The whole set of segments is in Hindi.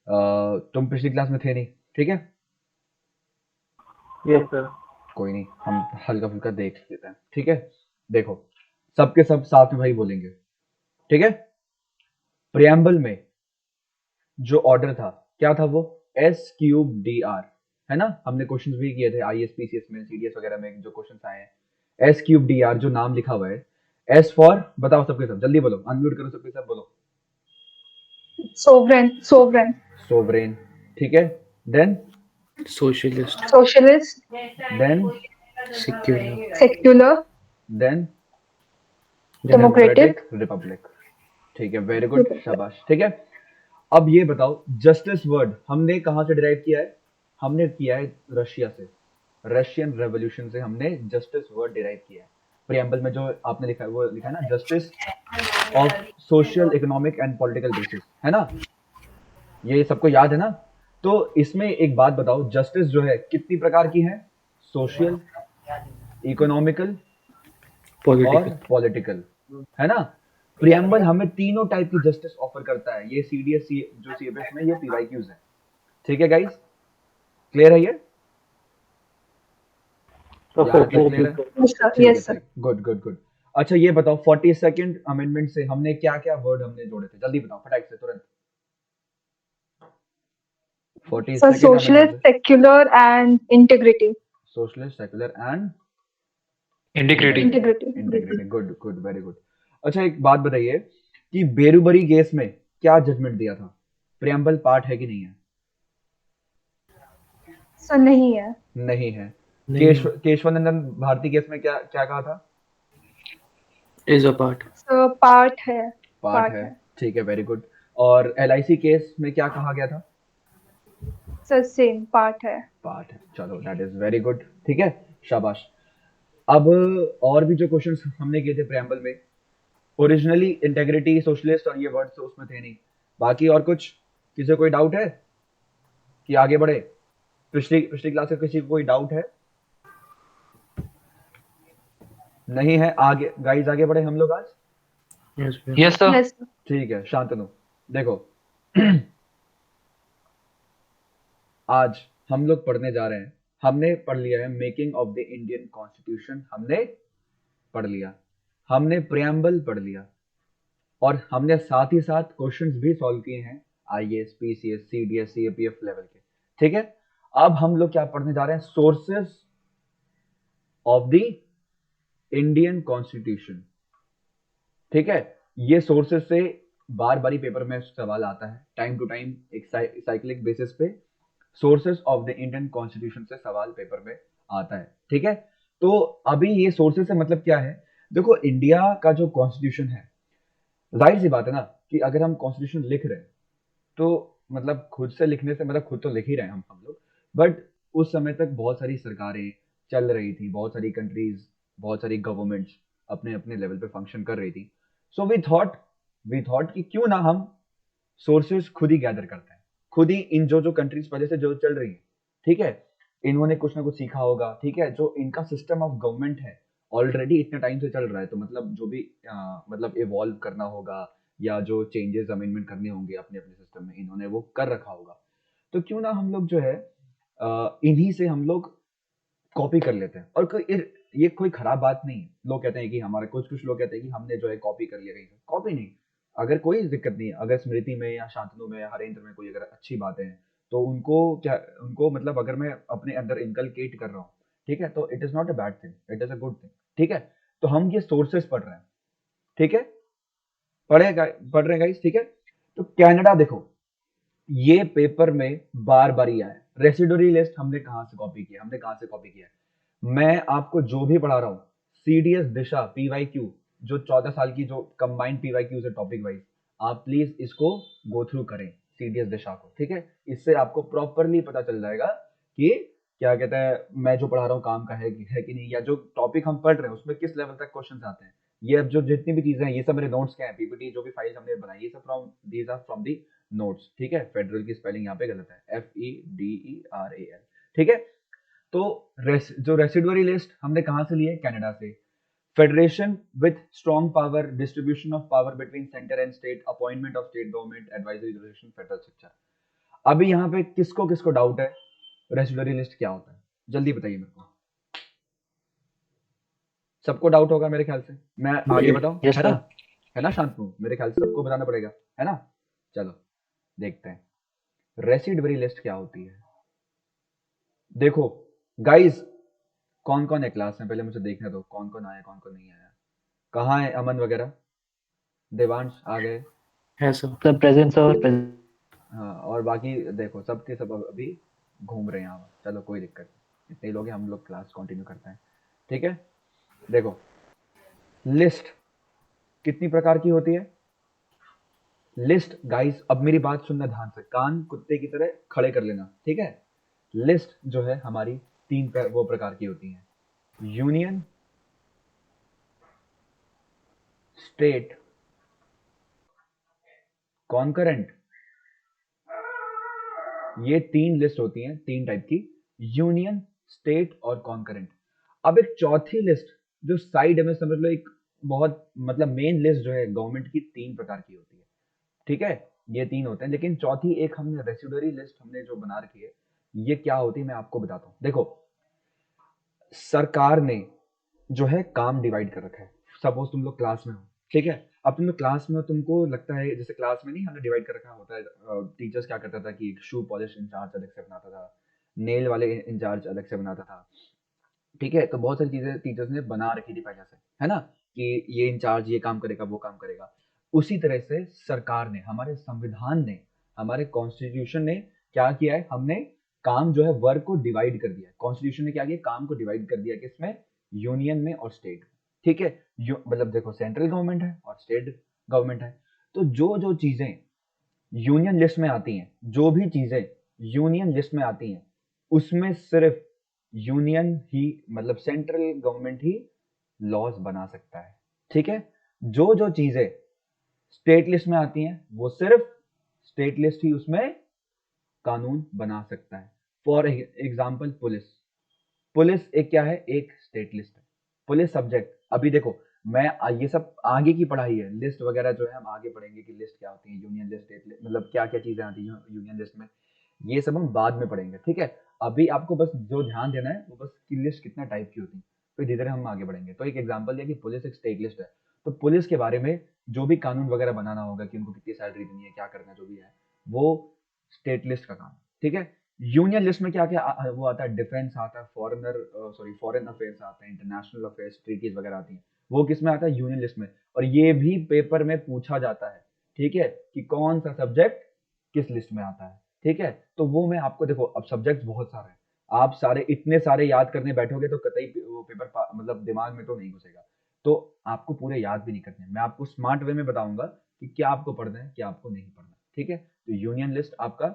तुम पिछली क्लास में थे नहीं, ठीक है? Yes sir. कोई नहीं, हम हल्का फुल्का देख लेते हैं, ठीक है? देखो, सबके सब साथ में भाई बोलेंगे, ठीक है? प्रियम्बल में जो ऑर्डर था, क्या था वो? S³ DR, है ना? हमने क्वेश्चंस भी किए थे IAS PCS में, CDS वगैरह में जो क्वेश्चंस आए हैं। S³ DR जो नाम लिखा हुआ है, एस फॉर, बताओ सबके सब, जल्दी बोलो, अनम्यूट करो सबके सब, बोलो। सोवरेन, सोवरेन, सोवरेन, ठीक है? Then, Socialist, socialist, then, secular, secular, then democratic, democratic republic, ठीक है, वेरी गुड, शाबाश, ठीक है? अब ये बताओ, जस्टिस वर्ड हमने कहाँ से डिराइव किया है? हमने किया है रशिया से, रशियन रेवोल्यूशन से हमने जस्टिस वर्ड डिराइव किया है। प्रियम्बल में जो आपने लिखा है वो लिखा है ना, justice of social, economic and political basis, है ना? ये सबको याद है ना? तो इसमें एक बात बताओ, जस्टिस जो है कितनी प्रकार की है? सोशल, इकोनॉमिकल और political, पॉलिटिकल, है ना? प्रियम्बल हमें तीनों टाइप की जस्टिस ऑफर करता है। ये CDS जो CFS में ये PYQs है, ठीक है गाइस? क्लियर है ये? तो यहाँ सर तक क्लियर है? यस सर, ठीक है, यस सर। ठीक, गुड गुड गुड। अच्छा ये बताओ, 42nd अमेंडमेंट से हमने क्या क्या वर्ड हमने जोड़े थे? जल्दी बताओ फटाक से, तुरंत। सर 42nd अमेंडमेंट सोशलिस्ट, से secular and integrity, socialist, secular and integrity, integrity. Integrity, good good, very good. अच्छा एक बात बताइए कि बेरुबरी केस में क्या जजमेंट दिया था? प्रियम्बल पार्ट है कि नहीं है? सर नहीं है, नहीं है। नहीं, केशवानंदन भारती केस में क्या क्या कहा था? is a part, sir part है, पार्ट पार्ट है, है। ठीक है, वेरी गुड। और LIC केस में क्या कहा गया था? सर सेम पार्ट है। पार्ट है, चलो दैट इज वेरी गुड, ठीक है, शाबाश। अब और भी जो क्वेश्चंस हमने किए थे प्रियम्बल में, ओरिजिनली इंटेग्रिटी, सोशलिस्ट और ये वर्ड्स तो उसमें थे नहीं। बाकी और कुछ किसी को कोई डाउट है कि आगे बढ़े? पिछली पिछली क्लास में किसी को कोई डाउट है? नहीं है? आगे गाइस, आगे बढ़े हम लोग आज। yes, sir. Yes sir. Yes sir. ठीक है, शांतनु, देखो आज हम लोग पढ़ने जा रहे हैं, हमने पढ़ लिया है making of the Indian constitution, हमने पढ़ लिया, हमने प्रियम्बल पढ़ लिया, और हमने साथ ही साथ क्वेश्चंस भी सॉल्व किए हैं IAS PCS CDS CAPF level के, ठीक है? अब हम लोग क्या पढ़ने जा रहे हैं? Sources of the Indian constitution, ठीक है? ये सोर्सेस से बार बारी पेपर में सवाल आता है, टाइम टू टाइम, एक साइक्लिक बेसिस पे sources of the Indian constitution से सवाल पेपर में आता है, ठीक है? तो अभी ये सोर्सेस से मतलब क्या है? देखो, इंडिया का जो कॉन्स्टिट्यूशन है, जाहिर सी बात है ना कि अगर हम कॉन्स्टिट्यूशन लिख रहे हैं तो मतलब खुद से लिखने से मतलब खुद तो लिख ही रहे हैं हम लोग, बट उस समय तक बहुत सारी सरकारें चल रही थी, बहुत सारी कंट्रीज, बहुत सारी गवर्नमेंट्स अपने अपने लेवल पे फंक्शन कर रही थी। सो वी थॉट कि क्यों ना हम सोर्सेज खुद ही गैदर करते हैं, खुद ही इन जो जो कंट्रीज पहले से जो चल रही है, ठीक है, इन्होंने कुछ ना कुछ सीखा होगा, ठीक है, जो इनका सिस्टम ऑफ गवर्नमेंट है ऑलरेडी इतने टाइम से चल रहा है, तो मतलब जो भी मतलब इवॉल्व करना होगा या जो चेंजेस अमेंडमेंट करने होंगे अपने अपने सिस्टम में, इन्होंने वो कर रखा होगा। तो क्यों ना हम लोग जो है इन्हीं से हम लोग कॉपी कर लेते हैं। और ये कोई खराब बात नहीं है। लोग कहते हैं कि हमारे कुछ कुछ लोग कहते हैं कि हमने जो है कॉपी कर लिया कहीं से, कॉपी नहीं। अगर कोई दिक्कत नहीं है, अगर स्मृति में या शांतनु में या हरेंद्र में कोई अगर अच्छी बातें हैं, तो उनको क्या, उनको मतलब अगर मैं अपने अंदर इनकलकेट कर रहा हूँ, ठीक है, तो it is not a bad thing, it is a good thing, ठीक है? तो हम ये सोर्सेस पढ़ रहे हैं, ठीक है, पढ़ रहे हैं गाइस, ठीक है? तो कनाडा देखो, ये पेपर में बार बार ही आया है। रेसिडुअरी लिस्ट हमने कहां से कॉपी किया, हमने कहां से कॉपी किया? मैं आपको जो भी पढ़ा रहा हूँ, CDS दिशा PYQ, जो 14 साल की जो कंबाइंड PYQ है टॉपिक वाइज, आप प्लीज इसको गो थ्रू करें, CDS दिशा को, ठीक है? इससे आपको प्रॉपरली पता चल जाएगा कि क्या कहते हैं, मैं जो पढ़ा रहा हूँ काम का है कि नहीं, या जो टॉपिक हम पढ़ रहे हैं उसमें किस लेवल तक क्वेश्चन आते हैं। ये अब जो जितनी भी चीजें हैं, ये सब मेरे नोट्स के हैं, PPT जो भी फाइल्स हमने बनाई, ये सब from these are from the notes, ठीक है? फेडरल की स्पेलिंग यहाँ पे गलत है, FEDERAL, ठीक है? तो जो रेसिडुअरी लिस्ट हमने कहां से ली है? कनाडा से। Federation with strong power, distribution of power between centre and state, appointment of state government, advisory resolution, federal structure. अभी यहाँ पे किसको किसको डाउट है रेसिडुअरी लिस्ट क्या होता है, जल्दी बताइए मेरे को। सबको डाउट होगा मेरे ख्याल से, मैं आगे बताऊं, Yes, है ना? sir. है ना शांतनु, मेरे ख्याल से सबको बताना पड़ेगा, है ना? चलो देखते हैं रेसिडुअरी लिस्ट क्या होती है। देखो गाइस, कौन कौन है क्लास में, पहले मुझे देखने दो कौन कौन आया कौन कौन नहीं आया। कहाँ है अमन वगैरह, देवांश आ गए? Yes, sir. The present, sir. Present. हाँ, और बाकी देखो सब के सब अभी घूम रहे हैं यहाँ पर। चलो कोई दिक्कत नहीं, इतने लोग हैं, हम लोग क्लास कंटिन्यू करते हैं, ठीक है? देखो लिस्ट कितनी प्रकार की होती है। लिस्ट गाइस, अब मेरी बात सुनना ध्यान से, कान कुत्ते की तरह खड़े कर लेना, ठीक है? लिस्ट जो है हमारी वो प्रकार की होती है, यूनियन, स्टेट, कॉन्करेंट। ये 3 लिस्ट होती हैं, 3 टाइप की, यूनियन, स्टेट और कॉन्करेंट। अब एक चौथी लिस्ट जो साइड में, समझ लो एक बहुत मतलब मेन लिस्ट जो है गवर्नमेंट की 3 प्रकार की होती है, ठीक है? ये 3 होते हैं, लेकिन चौथी एक हमने रेसिडुअरी लिस्ट हमने जो बना रखी है, ये क्या होती है मैं आपको बताता हूँ। देखो सरकार ने जो है काम डिवाइड कर रखा है। सपोज तुम लोग क्लास में हो, ठीक है? अब तुम लोग क्लास में हो, तुमको लगता है जैसे क्लास में नहीं हमने डिवाइड कर रखा होता है, टीचर्स क्या करता था कि शू पॉलिश इंचार्ज अलग से बनाता था, नेल वाले इंचार्ज अलग से बनाता था, ठीक है? तो बहुत सारी चीजें टीचर्स ने बना रखी थी पहले से, है ना? कि ये इंचार्ज ये काम करेगा वो काम करेगा। उसी तरह से सरकार ने, हमारे संविधान ने, हमारे कॉन्स्टिट्यूशन ने क्या किया है, हमने काम जो है वर्क को डिवाइड कर दिया है। कॉन्स्टिट्यूशन ने क्या किया, काम को डिवाइड कर दिया है किसमें, यूनियन में और स्टेट में, ठीक है? मतलब देखो सेंट्रल गवर्नमेंट है और स्टेट गवर्नमेंट है, तो जो जो चीजें यूनियन लिस्ट में आती हैं, जो भी चीजें यूनियन लिस्ट में आती हैं, उसमें सिर्फ यूनियन ही मतलब सेंट्रल गवर्नमेंट ही लॉज बना सकता है, ठीक है? जो जो चीजें स्टेट लिस्ट में आती हैं वो सिर्फ स्टेट लिस्ट ही उसमें कानून बना सकता है। फॉर एग्जाम्पल पुलिस, पुलिस एक क्या है, एक स्टेट लिस्ट है। पुलिस सब्जेक्ट, अभी देखो मैं ये सब आगे की पढ़ाई है, लिस्ट वगैरह जो है हम आगे पढ़ेंगे कि लिस्ट क्या होती है, यूनियन लिस्ट, स्टेट लिस्ट, मतलब क्या क्या चीजें आती हैं यूनियन लिस्ट में, ये सब हम बाद में पढ़ेंगे, ठीक है? अभी आपको बस जो ध्यान देना है वो बस की लिस्ट कितना टाइप की होती है, फिर धीरे धीरे हम आगे बढ़ेंगे। तो एक एग्जाम्पल दिया कि पुलिस एक स्टेट लिस्ट है, तो पुलिस के बारे में जो भी कानून वगैरह बनाना होगा कि उनको कितनी सैलरी देनी है, क्या करना है, जो भी है वो स्टेट लिस्ट का काम, ठीक है? यूनियन लिस्ट में क्या क्या वो आता है, डिफेंस आता है, फॉरेन अफेयर्स आता है, इंटरनेशनल अफेयर्स, ट्रीटीज वगैरह आती हैं, वो किस में आता है, यूनियन लिस्ट में। और ये भी पेपर में पूछा जाता है, ठीक है, कि कौन सा सब्जेक्ट किस लिस्ट में आता है, ठीक है? तो वो मैं आपको, देखो अब सब्जेक्ट्स बहुत सारे हैं, आप सारे इतने सारे याद करने बैठोगे तो कतई वो पेपर मतलब दिमाग में तो नहीं घुसेगा, तो आपको पूरे याद भी नहीं करने। मैं आपको स्मार्ट वे में बताऊंगा कि क्या आपको पढ़ना है क्या आपको नहीं पढ़ना, ठीक है? तो यूनियन लिस्ट आपका,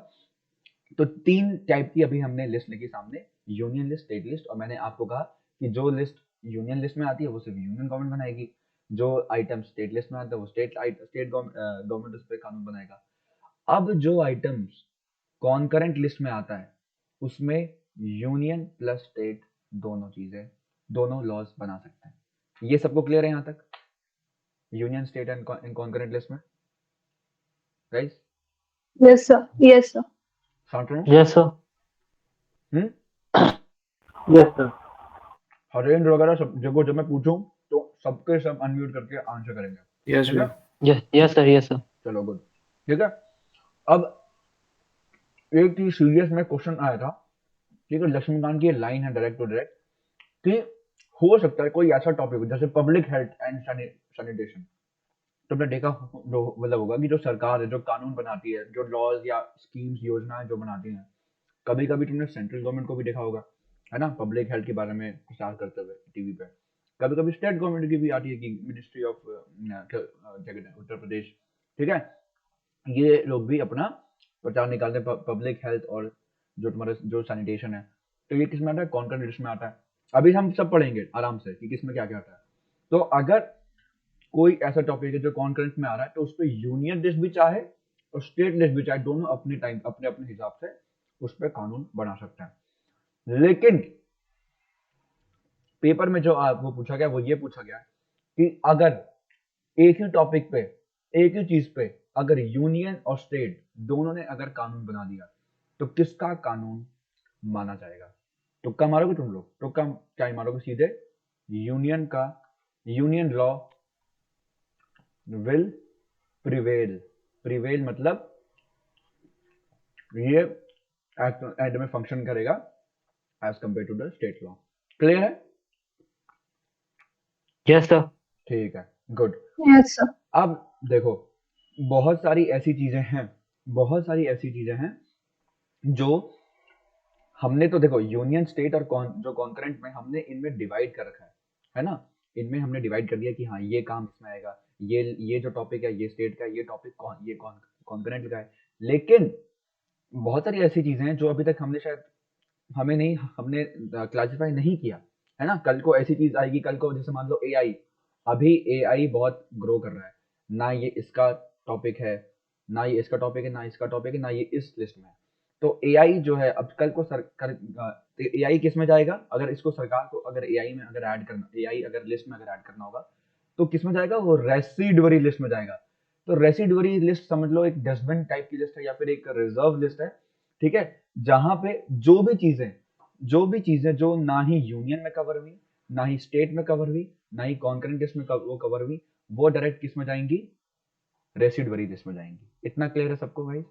तो 3 टाइप की अभी हमने लिस्ट लिखी सामने, यूनियन लिस्ट, स्टेट लिस्ट, और मैंने आपको कहा कि जो लिस्ट यूनियन लिस्ट में आती है वो सिर्फ यूनियन गवर्नमेंट बनाएगी, जो आइटम स्टेट लिस्ट में आता है वो स्टेट गवर्नमेंट उस पर कानून बनाएगा। अब जो आइटम्स कॉन्करेंट लिस्ट में आता है उसमें यूनियन प्लस स्टेट दोनों चीजें, दोनों लॉज बना सकते हैं। ये सबको क्लियर है यहाँ तक, union, state and concurrent list में guys? Yes, sir. Yes, sir. Sound रहे? Yes, sir. Yes, sir. Harendra वगैरह सब जगह जब मैं पूछूं तो सबके सब अनम्यूट करके आंसर करेंगे, Yes, ठीक है? Yes, yes, sir. Yes, sir. चलो गुड, ठीक है? अब एक चीज सीरियस में क्वेश्चन आया था, ठीक है, लक्ष्मीकांत की लाइन है डायरेक्ट टू डायरेक्ट, कि हो सकता है कोई ऐसा टॉपिक हो जैसे पब्लिक हेल्थ एंड सैनिटेशन। तुमने देखा मतलब होगा कि जो सरकार है जो कानून बनाती है, जो लॉज या स्कीम्स योजनाएं जो बनाती हैं, कभी कभी तुमने सेंट्रल गवर्नमेंट को भी देखा होगा, है ना, पब्लिक हेल्थ के बारे में प्रचार करते हुए टीवी पे। कभी कभी स्टेट गवर्नमेंट की भी आती है कि मिनिस्ट्री ऑफ उत्तर प्रदेश, ठीक है, ये लोग भी अपना प्रचार निकालते हैं पब्लिक हेल्थ और जो तुम्हारा जो सैनिटेशन है। तो ये किस में आता है, कॉन्करेंट लिस्ट में आता है। अभी हम सब पढ़ेंगे आराम से कि किस में क्या क्या आता है। तो अगर कोई ऐसा टॉपिक है जो कॉन्करेंट में आ रहा है तो उस पर यूनियन लिस्ट भी चाहे और स्टेट लिस्ट भी चाहे, दोनों अपने टाइम अपने अपने हिसाब से उस पर कानून बना सकते हैं। लेकिन पेपर में जो वो पूछा गया वो ये पूछा गया कि अगर एक ही टॉपिक पे, एक ही चीज पे अगर यूनियन और स्टेट दोनों ने अगर कानून बना दिया तो किसका कानून माना जाएगा? तुक्का मारोगे तुम लोग? तुक्का क्या ही मारोगे, सीधे यूनियन का, union law will prevail. Prevail मतलब ये एंड में फंक्शन करेगा as compare to the state law. Clear है? Yes, sir. ठीक है, गुड। Yes, sir. अब देखो, बहुत सारी ऐसी चीजें हैं, बहुत सारी ऐसी चीजें हैं जो हमने तो देखो यूनियन स्टेट और जो कॉन्करेंट में हमने इनमें डिवाइड कर रखा है ना? इनमें हमने डिवाइड कर दिया कि हाँ ये काम इसमें आएगा, ये जो टॉपिक है ये स्टेट का, ये टॉपिक ये कॉन्करेंट का है। लेकिन बहुत सारी ऐसी चीजें हैं जो अभी तक हमने शायद हमने क्लासिफाई नहीं किया है ना? कल को ऐसी चीज आएगी, कल को जैसे मान लो एआई, अभी एआई बहुत ग्रो कर रहा है, ना ये इसका टॉपिक है, ना ये इसका टॉपिक है, ना इसका टॉपिक है, ना ये इस लिस्ट में है। तो एआई जो है अब कल को एआई किस में जाएगा? अगर इसको सरकार को अगर एआई में अगर ऐड करना, एआई अगर लिस्ट में अगर ऐड करना होगा तो किस में जाएगा? वो रेसिडुअरी लिस्ट में जाएगा। तो रेसिडुअरी लिस्ट समझ लो एक डस्टबिन टाइप की लिस्ट है या फिर एक रिजर्व लिस्ट है, ठीक है? जहां पे जो भी चीजें जो ना ही यूनियन में कवर हुई, ना ही स्टेट में कवर हुई, ना ही कॉन्करेंट लिस्ट में वो कवर हुई, वो डायरेक्ट किस में जाएंगी? रेसिडुअरी लिस्ट में जाएंगी। इतना क्लियर है सबको भाई?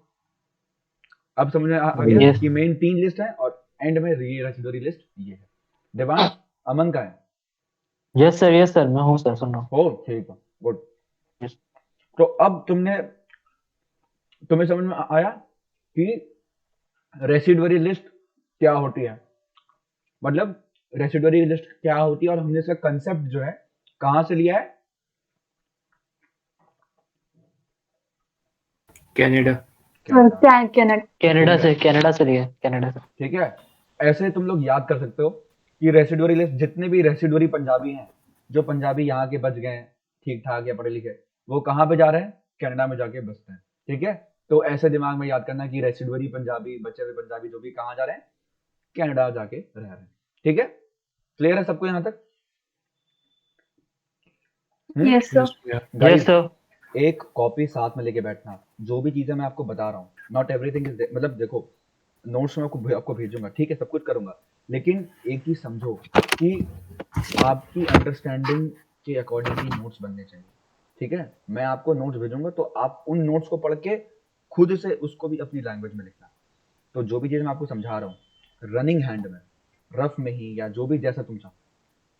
अब समझ में आ गया Yes. कि मेन 3 लिस्ट है और एंड में ये रेसिडुअरी लिस्ट ये है। देवांश, अमन का है? Yes, sir. Yes, sir. मैं हूँ सर, सुन रहा हूँ। हो, ठीक है, गुड। Yes. तो अब तुम्हें समझ में आया कि रेसिडुअरी लिस्ट क्या होती है, मतलब रेसिडुअरी लिस्ट क्या होती है, और हमने इसका कंसेप्ट जो है कहां से लिया है? कनाडा। कनाडा से लिया, कनाडा से। ठीक है, ऐसे तुम लोग याद कर सकते हो कि रेसिडुअरी लिस्ट, जितने भी रेसिडुअरी पंजाबी हैं, जो पंजाबी यहाँ के बच गए ठीक ठाक या पढ़े लिखे, वो कहाँ पे जा रहे हैं? कनाडा में जाके बसते हैं। ठीक है, तो ऐसे दिमाग में याद करना कि रेसिडुअरी पंजाबी, बचे हुए पंजाबी जो भी कहाँ जा रहे हैं? कनाडा जाके रह रहे हैं। ठीक है, क्लियर है सबको यहाँ तक? Yes, sir. Yes, guys, sir. एक कॉपी साथ में लेके बैठना, जो भी चीजें मैं आपको बता रहा हूँ, नॉट एवरीथिंग इज, मतलब देखो नोट्स में आपको भेजूंगा, ठीक है, सब कुछ करूंगा, लेकिन एक चीज समझो कि आपकी अंडरस्टैंडिंग के अकॉर्डिंग ही नोट्स बनने चाहिए। ठीक है, मैं आपको नोट्स भेजूंगा तो आप उन नोट्स को पढ़ के खुद से उसको भी अपनी लैंग्वेज में लिखना। तो जो भी चीज मैं आपको समझा रहा हूँ रनिंग हैंड में, रफ में ही, या जो भी जैसा तुम चाहो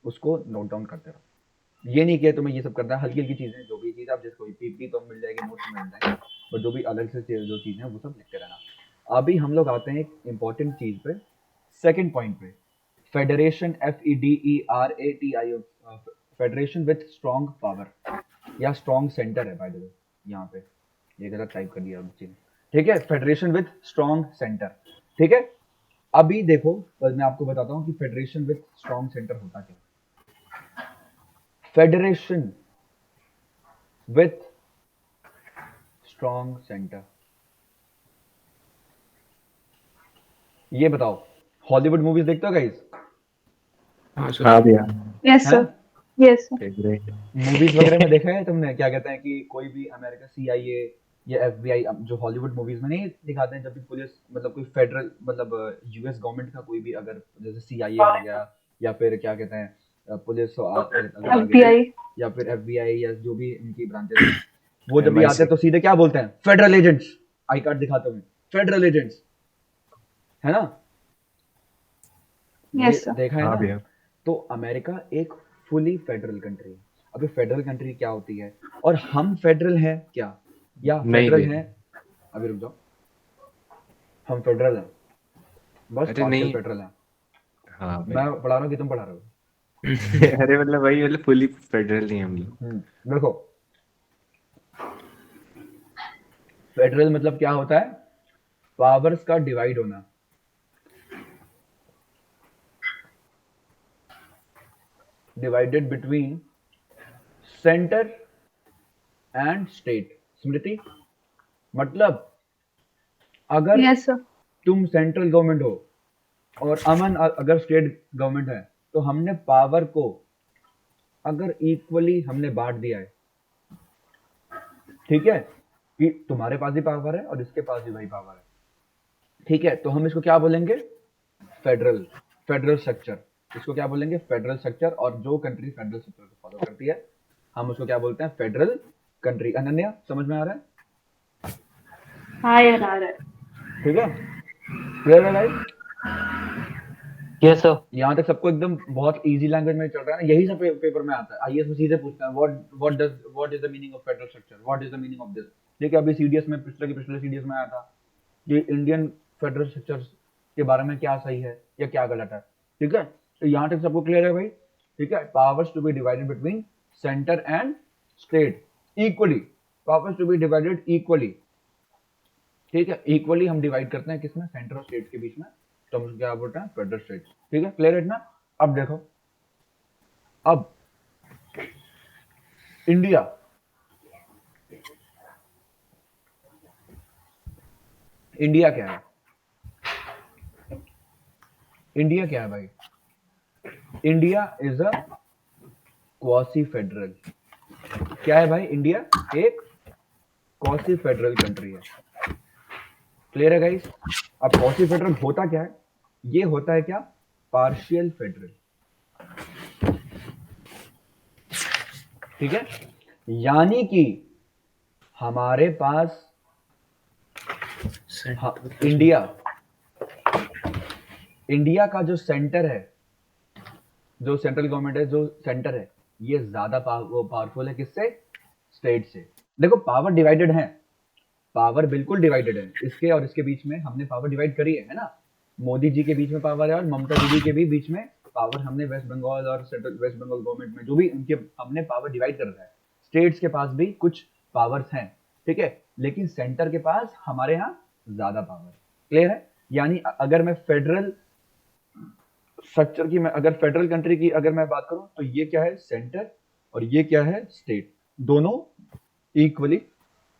उसको नोट डाउन करते रहो। ये नहीं कि तुम्हें ये सब करना है, हल्की हल्की चीजें, जो भी चीज आप जैसे कोई पीपी तो मिल जाएगी, नोट्स में मिल जाएंगे, और जो भी अलग से जो चीजें हैं वो सब लिखते रहना। अभी हम लोग आते हैं एक इंपॉर्टेंट चीज पे, सेकंड पॉइंट पे, federation, FEDERATIO, federation with strong power या स्ट्रॉन्ग सेंटर है, बाय द वे यहाँ पे ये गलत टाइप कर दिया बच्चे ने। ठीक है, फेडरेशन विथ स्ट्रॉन्ग सेंटर। ठीक है, अभी देखो मैं आपको बताता हूँ कि फेडरेशन विथ स्ट्रॉन्ग सेंटर होता क्या। फेडरेशन विथ स्ट्रॉन्ग सेंटर, ये बताओ, हॉलीवुड मूवीज देखते हो गाइस? हाँ भैया। Yes, sir. Yes, sir. Great. Movies वगैरह में देखा है तुमने? क्या कहते हैं कि कोई भी अमेरिका CIA या FBI, जो हॉलीवुड मूवीज में नहीं दिखाते हैं, जब भी पुलिस, मतलब कोई फेडरल, मतलब US गवर्नमेंट का कोई भी, अगर जैसे CIA हो गया, या फिर क्या कहते हैं पुलिस अगर आ गई, FBI. या फिर FBI, या जो भी इनकी ब्रांचेस हैं, वो जब भी आते हैं तो सीधे क्या बोलते हैं? Federal agents. आई कार्ड दिखाते हुए, फेडरल एजेंट्स, है ना? ये Yes, sir. देखा है हाँ ना? भैया। तो अमेरिका एक फुली फेडरल कंट्री है। अभी फेडरल कंट्री क्या होती है, और हम फेडरल हैं क्या, या नहीं फेडरल भैया। हैं? अभी रुक जाओ, हम फेडरल हैं, बस अरे पार्शियल नहीं। फेडरल हैं। हाँ मैं भैया। पढ़ा रहा हूँ कि तुम पढ़ा रहे हो? अरे मतलब वही, मतलब फुली फेडरल नहीं हम लोग। देखो, फेडरल मतलब क्या होता है? पावर्स का डिवाइड होना। Divided between centre and state. Smriti, मतलब अगर Yes, sir. तुम सेंट्रल गवर्नमेंट हो और अमन अगर स्टेट गवर्नमेंट है, तो हमने पावर को अगर इक्वली हमने बांट दिया है, ठीक है, कि तुम्हारे पास भी पावर है और इसके पास भी वही पावर है, ठीक है। तो हम इसको क्या बोलेंगे, फेडरल फेडरल स्ट्रक्चर। इसको क्या बोलेंगे, फेडरल स्ट्रक्चर। और जो कंट्री फेडरल स्ट्रक्चर को फॉलो करती है हम उसको क्या बोलते हैं, फेडरल कंट्री। अनन्या समझ में आ रहा है? हाँ यार आ रहा है। ठीक है, क्लियर है गाइस? Yes sir. यहाँ तक सबको एकदम बहुत इजी लैंग्वेज में चल रहा है ना? यही सब पेपर में आता है, आईएएस में सीधे पूछता है what is the meaning of federal structure, what is the meaning of this. ठीक है, अभी सीडीएस में पिछले सीडीएस में आया था कि इंडियन फेडरल स्ट्रक्चर के बारे में क्या सही है या क्या गलत है। ठीक है, तो यहाँ तक सबको क्लियर है भाई? ठीक है, powers to be divided between centre and state equally, powers to be divided equally. ठीक है, इक्वली हम डिवाइड करते हैं किसमें, सेंटर और स्टेट के बीच में, तो हम उसको क्या बोलते हैं, फेडरल स्टेट। ठीक है, क्लियर है ना? अब देखो, अब इंडिया इंडिया क्या है, इंडिया क्या है भाई? India is a quasi federal. क्या है भाई? इंडिया एक क्वासी फेडरल कंट्री है। क्लियर है गाइस? अब क्वासी फेडरल होता क्या है? ये होता है क्या, पार्शियल फेडरल। ठीक है, यानी कि हमारे पास इंडिया का जो सेंटर है, जो सेंट्रल गवर्नमेंट है, जो सेंटर है, ये ज्यादा पावरफुल है किससे, स्टेट से। देखो पावर डिवाइडेड है, पावर बिल्कुल डिवाइडेड है, इसके और इसके बीच में हमने पावर डिवाइड करी है ना? मोदी जी के बीच में पावर है और ममता दीदी के भी बीच में पावर हमने वेस्ट बंगाल और सेंट्रल वेस्ट बंगाल गवर्नमेंट में जो भी उनके हमने पावर डिवाइड कर रखा है। स्टेट्स के पास भी कुछ पावर्स हैं, ठीक है, लेकिन सेंटर के पास हमारे यहाँ ज्यादा पावर। क्लियर है? यानी अगर मैं फेडरल स्ट्रक्चर की, मैं अगर फेडरल कंट्री की अगर मैं बात करूं तो ये क्या है, सेंटर, और ये क्या है, स्टेट, दोनों इक्वली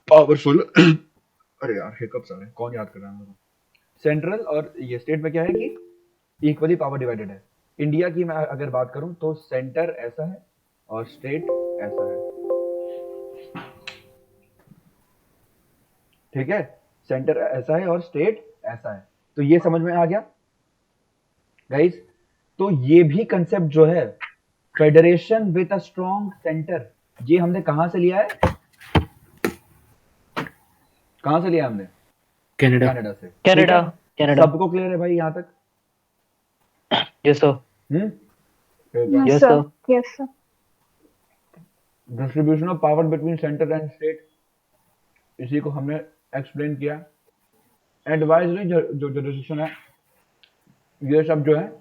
पावरफुल। अरे यार हिकअप्स आ रहे हैं, कौन याद कर रहा है मुझे? सेंट्रल और ये स्टेट में क्या है कि इक्वली पावर डिवाइडेड है। इंडिया की मैं अगर बात करूं तो सेंटर ऐसा है और स्टेट ऐसा है। ठीक है, सेंटर ऐसा है और स्टेट ऐसा है। तो ये समझ में आ गया गाइस? तो ये भी कंसेप्ट जो है, federation with a strong centre, ये हमने कहां से लिया है, कहां से लिया हमने? कनाडा से। कनाडा। कनाडा। सबको क्लियर है भाई यहाँ तक? Yes sir. Yes Yes, sir. sir. Yes sir. Distribution of power between centre and state, इसी को हमने एक्सप्लेन किया। एडवाइजरी जो डिसीजन है, ये सब जो है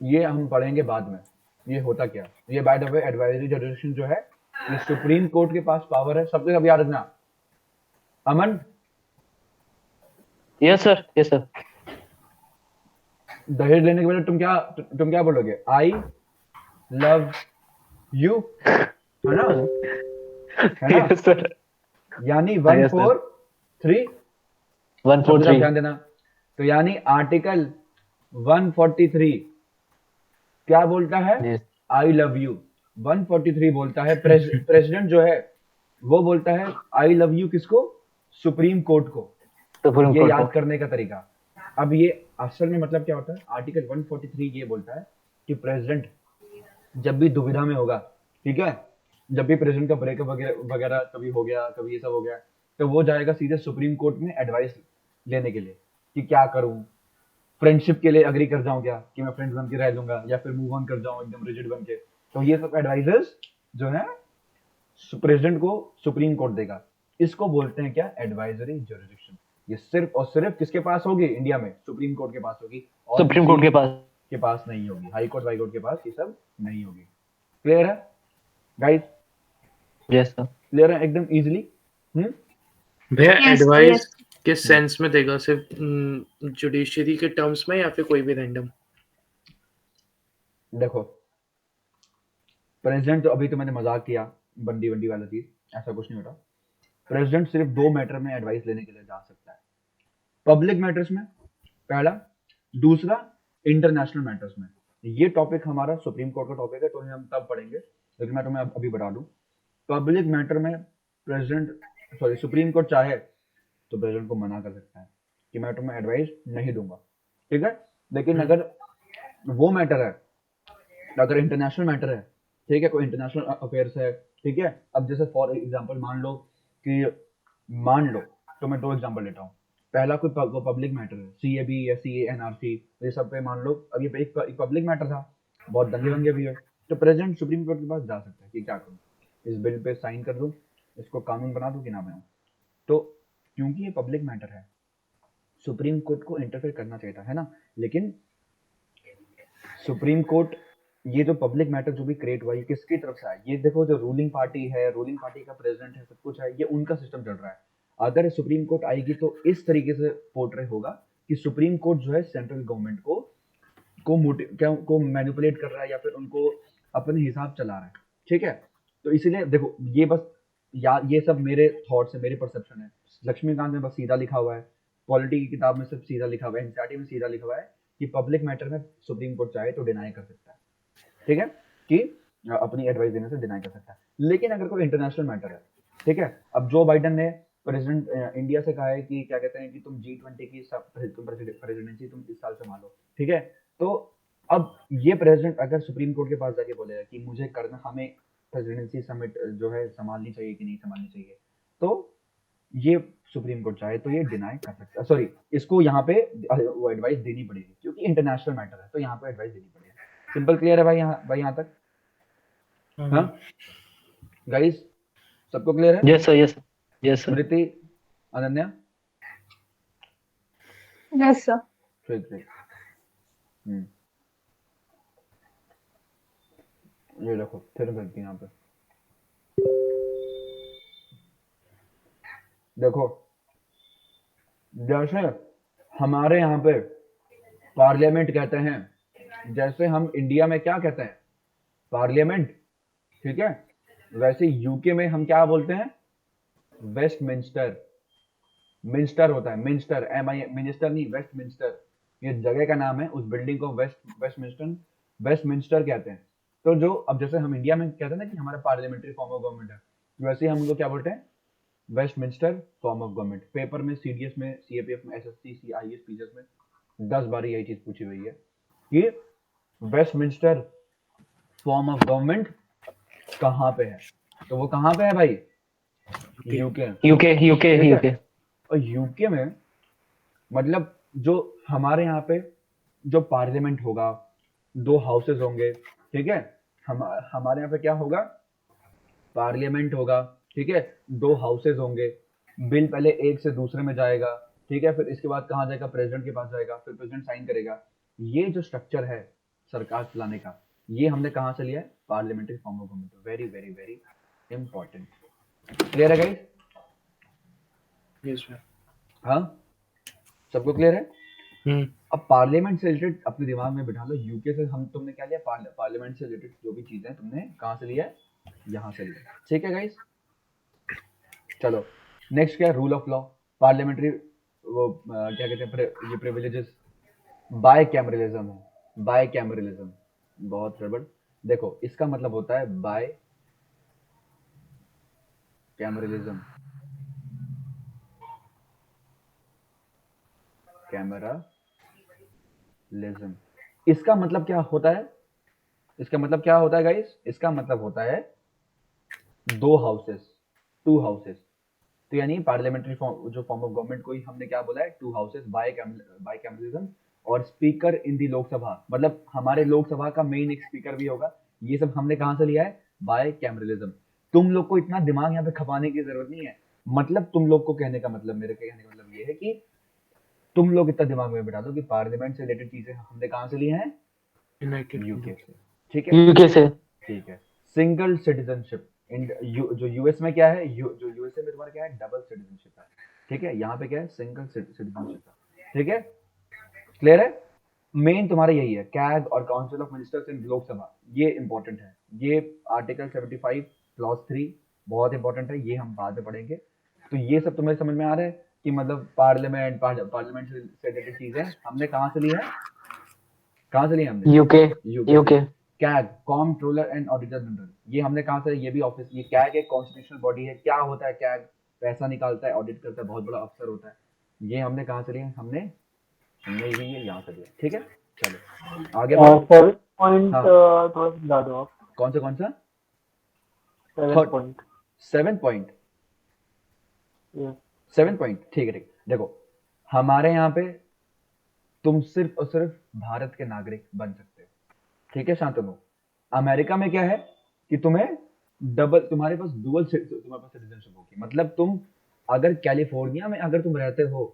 ये हम पढ़ेंगे बाद में। ये होता क्या, ये by the way advisory decision जो है, ये सुप्रीम कोर्ट के पास पावर है। सबको सब याद रखना। अमन, यस सर। Yes sir. दहेज लेने के बाद तुम क्या बोलोगे? आई लव यू, है ना? है ना? Yes sir. यानी Yes, sir. 143 143। ध्यान देना। तो यानी आर्टिकल 143 क्या बोलता है? Yes. I love you. 143 बोलता है प्रेसिडेंट जो है वो बोलता है आई लव यू किसको? सुप्रीम कोर्ट को। सुप्रीम ये कोर्ट याद को। करने का तरीका। अब ये असल में मतलब क्या होता है? आर्टिकल 143 ये बोलता है कि प्रेसिडेंट जब भी दुविधा में होगा, ठीक है, जब भी प्रेसिडेंट का ब्रेकअप वगैरह कभी हो गया, कभी ये सब हो गया, तो वो जाएगा सीधे सुप्रीम कोर्ट में एडवाइस लेने के लिए कि क्या करूं, फ्रेंडशिप के लिए अग्री कर जाऊं क्या, कि मैं फ्रेंड्स बन के रह लूंगा, या फिर मूव ऑन कर जाऊं एकदम रिजिड बन के। तो ये सब एडवाइजर्स जो है प्रेसिडेंट को सुप्रीम कोर्ट देगा। इसको बोलते हैं क्या? Advisory jurisdiction. ये सिर्फ और सिर्फ किसके पास होगी इंडिया में? सुप्रीम कोर्ट के पास होगी, और सुप्रीम कोर्ट के पास नहीं होगी। हाई कोर्ट वाई कोर्ट के पास ये सब नहीं होगी। क्लियर है गाइस? Yes sir. क्लियर है एकदम इजीली? भैया Yes, एडवाइस yes. किस सेंस में देगा, सिर्फ जुडिशरी के टर्म्स में या फिर कोई भी रैंडम? देखो प्रेसिडेंट, तो अभी तो मैंने मजाक किया, बंदी वंडी वाला चीज, ऐसा कुछ नहीं होता। प्रेसिडेंट सिर्फ 2 मैटर में एडवाइस लेने के लिए जा सकता है, पब्लिक मैटर्स में पहला, दूसरा इंटरनेशनल मैटर्स में। ये टॉपिक हमारा सुप्रीम कोर्ट का टॉपिक है, तो हम तब पढ़ेंगे, लेकिन मैं तुम्हें अभी बता दूं, पब्लिक मैटर में प्रेसिडेंट सॉरी सुप्रीम कोर्ट चाहे तो प्रेसिडेंट को मना कर सकता है कि मैं तुम्हें एडवाइस नहीं दूंगा, ठीक है। लेकिन अगर वो मैटर है, अगर इंटरनेशनल मैटर है, ठीक है, कोई इंटरनेशनल अफेयर्स है, ठीक है। अब जैसे फॉर एग्जांपल मान लो तो मैं 2 एग्जांपल लेता हूँ। पहला कोई पब्लिक मैटर है, सीएबी या सीएनआरसी, ये सब पे मान लो अब ये एक पब्लिक मैटर था, बहुत दंगे वंगे भी है, तो प्रेसिडेंट सुप्रीम कोर्ट के पास जा सकता है कि क्या करूँ, इस बिल पे साइन कर दूं, इसको कानून बना दूं कि ना बनाऊं। तो क्योंकि ये पब्लिक मैटर है, सुप्रीम कोर्ट को इंटरफेयर करना चाहिए था, है ना। लेकिन सुप्रीम कोर्ट, ये जो पब्लिक मैटर जो भी क्रिएट हुआ, ये किसकी तरफ से आया? ये देखो, जो रूलिंग पार्टी है, रूलिंग पार्टी का प्रेसिडेंट है, सब कुछ है, ये उनका सिस्टम चल रहा है। अगर सुप्रीम कोर्ट आएगी तो इस तरीके से पोर्ट्रे होगा कि सुप्रीम कोर्ट जो है सेंट्रल गवर्नमेंट को मैनिपुलेट कर रहा है या फिर उनको अपने हिसाब चला रहा है, ठीक है। तो इसीलिए देखो, ये बस ये सब मेरे थॉट्स है, मेरे परसेप्शन है। लक्ष्मीकांत में बस सीधा लिखा हुआ है, पॉलिटी की किताब में सिर्फ सीधा लिखा हुआ है, एनसीईआरटी में सीधा लिखा हुआ है कि पब्लिक मैटर में सुप्रीम कोर्ट चाहे तो डिनाई कर सकता है, ठीक है, कि अपनी एडवाइस देने से डिनाई कर सकता है। लेकिन अगर कोई इंटरनेशनल मैटर है, ठीक है, अब जो बाइडन ने प्रेसिडेंट इंडिया से कहा है कि क्या कहते हैं कि तुम G20 की प्रेसिडेंसी तुम इस साल संभालो, ठीक है। तो अब ये प्रेसिडेंट अगर सुप्रीम कोर्ट के पास जाके बोलेगा कि मुझे करना, हमें प्रेसिडेंसी समिट जो है संभालनी चाहिए कि नहीं संभालनी चाहिए, तो ये सुप्रीम कोर्ट चाहे तो ये डिनाई कर सकता है, सॉरी, इसको यहाँ पे वो एडवाइस देनी पड़ेगी क्योंकि इंटरनेशनल मैटर है, तो यहाँ पे एडवाइस देनी पड़ेगी। सिंपल क्लियर है भाई, यहाँ तक? हाँ गाइस, सबको क्लियर है? Yes, sir. Yes, sir. Yes, sir. स्मृति, अनन्या, यस सर। ठीक ठीक। ये देखो फिर गलती यहाँ पे, देखो जैसे हमारे यहाँ पे पार्लियामेंट कहते हैं, जैसे हम इंडिया में क्या कहते हैं, पार्लियामेंट, ठीक है, वैसे यूके में हम क्या बोलते हैं, वेस्टमिंस्टर। मिंस्टर होता है, मिंस्टर, मिनिस्टर नहीं, वेस्टमिंस्टर, ये जगह का नाम है, उस बिल्डिंग को वेस्टमिंस्टर कहते हैं। तो जो अब जैसे हम इंडिया में कहते हैं ना कि हमारा पार्लियामेंट्री फॉर्म ऑफ गवर्नमेंट है, वैसे ही हम लोग क्या बोलते हैं, Westminster form of government. Paper में, सीडीएस में, सीएपीएफ में, एसएससी, सीआईएस, पीजीएस में 10 बार यही चीज पूछी हुई है कि वेस्टमिंस्टर फॉर्म ऑफ गवर्नमेंट कहाँ पे है। तो वो कहाँ पे है भाई, यूके। UK. और यूके में मतलब जो हमारे यहाँ पे जो पार्लियामेंट होगा, 2 हाउसेज होंगे, ठीक है। हमारे यहाँ पे क्या होगा, पार्लियामेंट होगा, ठीक है, 2 हाउसेज होंगे, बिल पहले एक से दूसरे में जाएगा, ठीक है, फिर इसके बाद कहाँ जाएगा, प्रेसिडेंट के पास जाएगा, फिर प्रेसिडेंट साइन करेगा। ये जो स्ट्रक्चर है सरकार चलाने का, ये हमने कहाँ से लिया है, parliamentary form of government. Very very very important. Clear है गाइस? Yes sir. हाँ, सबको क्लियर है? अब पार्लियामेंट से रिलेटेड अपने दिमाग में बिठा लो, यूके से तुमने क्या लिया, पार्लियामेंट से रिलेटेड जो भी चीजें तुमने कहाँ से लिया है, यहाँ से लिया, ठीक है गाइस। चलो नेक्स्ट क्या है, रूल ऑफ लॉ, पार्लियामेंट्री, वो क्या कहते हैं, ये प्रिविलेजेस, बाय कैमरलिज्म है, बाय कैमरलिज्म, बहुत गड़बड़। देखो इसका मतलब होता है बाय कैमरलिज्म, कैमरलिज्म, इसका मतलब क्या होता है, इसका मतलब क्या होता है गाइस, इसका मतलब होता है 2 हाउसेस, 2 हाउसेस। तो यानी पार्लियामेंट्री जो फॉर्म ऑफ गवर्नमेंट को ही हमने क्या बोला है, 2 हाउसेस, बाय कैमरलिज्म, और स्पीकर इन दी लोकसभा, मतलब हमारे लोकसभा का मेन एक स्पीकर भी होगा। ये सब हमने कहां से लिया है, बाय कैमरलिज्म। तुम लोग को इतना दिमाग यहाँ पे खपाने की जरूरत नहीं है, मतलब तुम लोग को कहने का मतलब, मेरे कहने का मतलब ये है कि तुम लोग इतना दिमाग में बिठा दो कि पार्लियामेंट से रिलेटेड चीजें हमने कहां से ली हैं, यूनाइटेड यूके से, ठीक है, UK से। ठीक है। सिंगल सिटीजनशिप, जो यूएस में क्या है, जो यूएसए में तुम्हारा क्या है, डबल सिटीजनशिप है, ठीक है, यहाँ पे क्या है, सिंगल सिटीजनशिप है, ठीक है, क्लियर है। मेन तुम्हारा यही है, कैग और council of ministers in Lok Sabha, ये इंपॉर्टेंट है, ये आर्टिकल 75 क्लॉज 3 बहुत इंपॉर्टेंट है, ये हम बाद में पढ़ेंगे। तो ये सब तुम्हें समझ में आ रहा है कि मतलब पार्लियामेंट से रिलेटेड चीजें हमने कहाँ से ली है, कहाँ से ली हमने, UK. CAG, comptroller and auditor general, ये हमने कहाँ से, ये भी ऑफिस, ये कैग एक कॉन्स्टिट्यूशनल बॉडी है। क्या होता है कैग, पैसा निकालता है, ऑडिट करता है, बहुत बड़ा अफसर होता है। ये हमने कहाँ से लिया? हमने भी ये यहाँ से लिया। ठीक है, चलो आगे बढ़ो। 7 पॉइंट हाँ थोड़ा सा बता दो आप। कौन सा 7 third point 7 point yes. 7 point ठीक है, ठीक। देखो हमारे यहाँ पे तुम सिर्फ और सिर्फ भारत के नागरिक बन सकते हो, ठीक है शांतनु। अमेरिका में क्या है कि तुम्हें तुम्हारे पास तुम्हारे पास सिटीजनशिप होगी। मतलब तुम अगर कैलिफोर्निया में अगर तुम रहते हो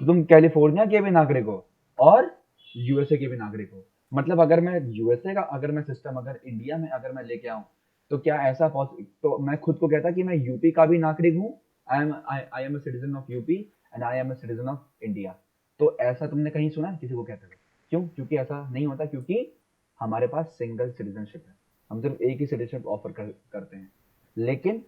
तो तुम कैलिफोर्निया के भी नागरिक हो और यूएसए के भी नागरिक हो। मतलब अगर मैं यूएसए का अगर मैं सिस्टम अगर इंडिया में अगर मैं लेके आऊं तो क्या ऐसा तो मैं खुद को कहता कि मैं यूपी का भी नागरिक हूँ। I am a citizen of UP and I am a citizen of India. तो ऐसा तुमने कहीं सुना है किसी को कहते हुए? क्यों? क्योंकि ऐसा नहीं होता, क्योंकि हमारे पास सिंगल सिटीजनशिप है, हम सिर्फ एक ही सिटीजनशिप ऑफर करते हैं। लेकिन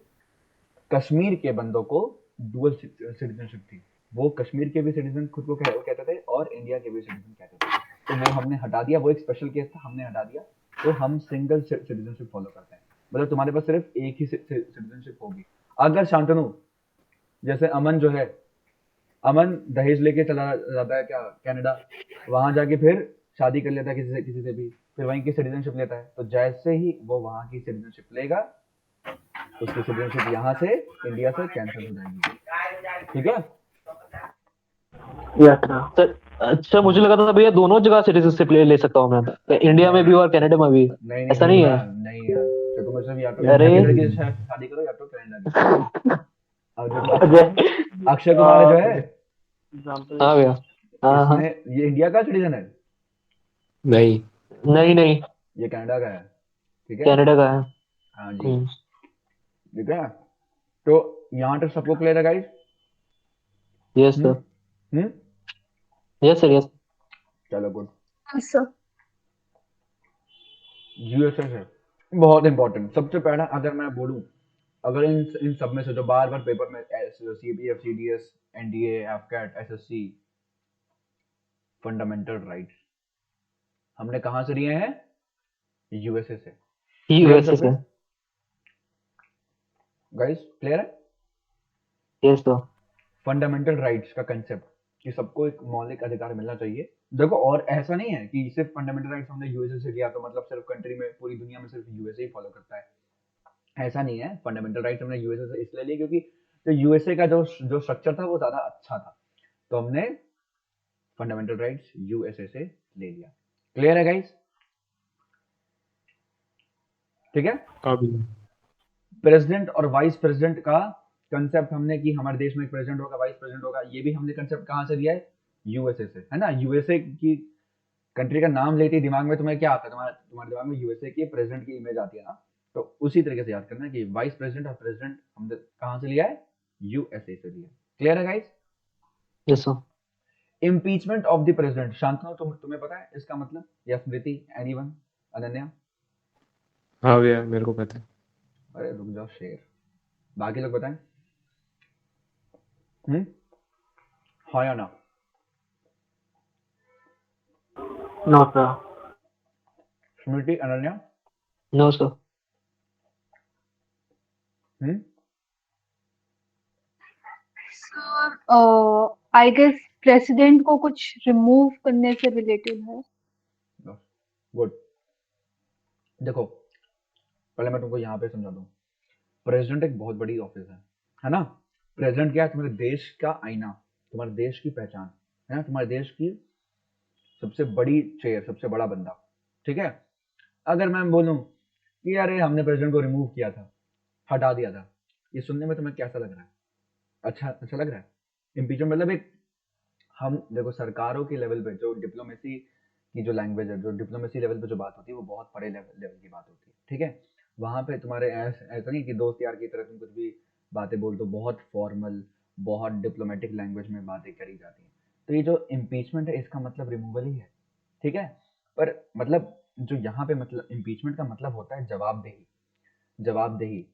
कश्मीर के बंदों को डुअल सिटीजनशिप थी। वो कश्मीर के भी सिटीजन खुद को कहते थे और इंडिया के भी सिटीजन कहते थे। तो वो हमने हटा दिया, वो एक स्पेशल केस था, हमने हटा दिया। तो हम सिंगल सिटीजनशिप फॉलो करते हैं। मतलब तुम्हारे पास सिर्फ एक ही सिटीजनशिप होगी। अगर शांतनु जैसे अमन जो है, अमन दहेज लेके चला जाता है क्या कनाडा, वहां जाके फिर शादी कर लेता है किसी से भी, फिर वहीं की सिटीजनशिप लेता है। तो जैसे ही वो वहां की सिटीजनशिप लेगा उसकी सिटीजनशिप यहाँ से इंडिया से कैंसिल हो जाएगी। ठीक है, yes sir. सर अच्छा, मुझे लगा था भैया दोनों जगह सिटीजनशिप ले सकता हूँ मैं, तो इंडिया में भी और कनाडा में भी। नहीं ऐसा नहीं है? नहीं यार, तो तुम सिर्फ या तो अरे इंडिया की लड़की से शादी करो या तो कनाडा की। और जो जैसे अक्षय कुमार जो है एग्जाम्पल हाँ भैया, हाँ हाँ। इसने ये इंडिया का सिटीजन है, नहीं नहीं नहीं, ये कनाडा का है। ठीक है, कनाडा का है। हाँ जी, ठीक है। तो यहाँ तक सबको क्लियर है गाइस? यस हम्म सर, हम्म यस सर, यस। चलो गुड। सर यूएसए से बहुत इंपॉर्टेंट। सबसे पहला अगर मैं बोलूं, अगर इन सब में से जो बार बार पेपर में CBF CDS NDA AFCAT SSC fundamental rights हमने कहां से लिए हैं? यूएसए से। क्लियर यूएसए सब से। गाइस? क्लियर है? Yes sir. फंडामेंटल राइट्स का कंसेप्ट कि सबको एक मौलिक अधिकार मिलना चाहिए। देखो और ऐसा नहीं है कि सिर्फ फंडामेंटल राइट्स हमने यूएसए से लिया तो मतलब सिर्फ कंट्री में पूरी दुनिया में सिर्फ यूएसए ही फॉलो करता है, ऐसा नहीं है। फंडामेंटल राइट्स हमने यूएसए से इसलिए लिए क्योंकि जो यूएसए का जो स्ट्रक्चर था वो ज्यादा अच्छा था, तो हमने फंडामेंटल राइट्स यूएसए से ले लिया। क्लियर है गाइस? ठीक है। अभी प्रेसिडेंट और वाइस प्रेसिडेंट का कंसेप्ट हमने कि हमारे देश में एक प्रेसिडेंट होगा वाइस प्रेसिडेंट होगा, ये भी हमने कंसेप्ट कहां से लिया है? यूएसए से, है ना। यूएसए की कंट्री का नाम लेते ही दिमाग में तुम्हें क्या आता है? तुम्हारे दिमाग में यूएसए की प्रेसिडेंट की इमेज आती है ना। तो उसी तरीके से याद करना कि वाइस प्रेसिडेंट और प्रेसिडेंट हमने कहां से लिया है? यूएसए से लिया। क्लियर है guys? Yes sir. Impeachment of the president, Shantanu तुम्हें पता है इसका मतलब? या स्मृति, एनीवन, अनन्या? हाँ भैया मेरे को पता है। अरे रुक जाओ शेर, बाकी लोग बताएं। हाँ या ना? No sir. Smriti, Ananya? No sir. Sir I guess president को कुछ रिमूव करने से रिलेटेड है। गुड। देखो पहले मैं तुमको यहाँ पे समझा दूं, प्रेसिडेंट एक बहुत बड़ी ऑफिस है ना। प्रेसिडेंट क्या है? तुम्हारे देश का आईना, तुम्हारे देश की पहचान, है ना, तुम्हारे देश की सबसे बड़ी चेयर, सबसे बड़ा बंदा। ठीक है। अगर मैं बोलूं कि अरे हमने प्रेसिडेंट को रिमूव किया था, हटा दिया था, ये सुनने में तुम्हें कैसा लग रहा है? अच्छा लग रहा है? इम्पीचमेंट मतलब एक, हम देखो सरकारों के लेवल पे जो डिप्लोमेसी की जो लैंग्वेज है, जो डिप्लोमेसी लेवल पे जो बात होती है वो बहुत बड़े लेवल की बात होती है। ठीक है। वहां पे तुम्हारे ऐसा नहीं कि दोस्त यार की तरह तुम कुछ भी बातें बोल दो, बहुत फॉर्मल, बहुत डिप्लोमेटिक लैंग्वेज में बातें करी जाती हैं। तो ये जो इम्पीचमेंट है इसका मतलब रिमूवल ही है। ठीक है। पर मतलब जो यहाँ पे मतलब इम्पीचमेंट का मतलब होता है जवाबदेही। जवाबदेही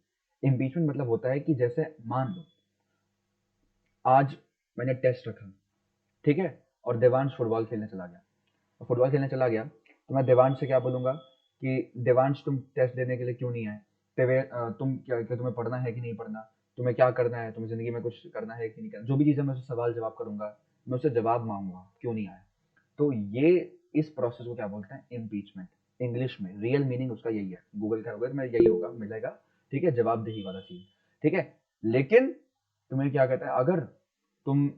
इम्पीचमेंट मतलब होता है कि जैसे मान लो आज मैंने टेस्ट रखा, ठीक है, और देवांश फुटबॉल खेलने चला गया, और फुटबॉल खेलने चला गया तो मैं देवांश से क्या बोलूंगा कि देवांश तुम टेस्ट देने के लिए क्यों नहीं आए? तुम क्या तुम्हें पढ़ना है कि नहीं पढ़ना? तुम्हें क्या करना है, तुम्हें जिंदगी में कुछ करना है कि नहीं करना, जो भी चीज़ें मैं उससे सवाल जवाब करूंगा, मैं उससे जवाब मांगूंगा क्यों नहीं आया। तो ये इस प्रोसेस को क्या बोलते हैं, इम्पीचमेंट। इंग्लिश में रियल मीनिंग उसका यही है, गूगल करोगे तो मैं यही होगा मिलेगा, ठीक है, जवाबदेही वाला चीज, ठीक है। लेकिन तुम्हें क्या कहता है, अगर तुम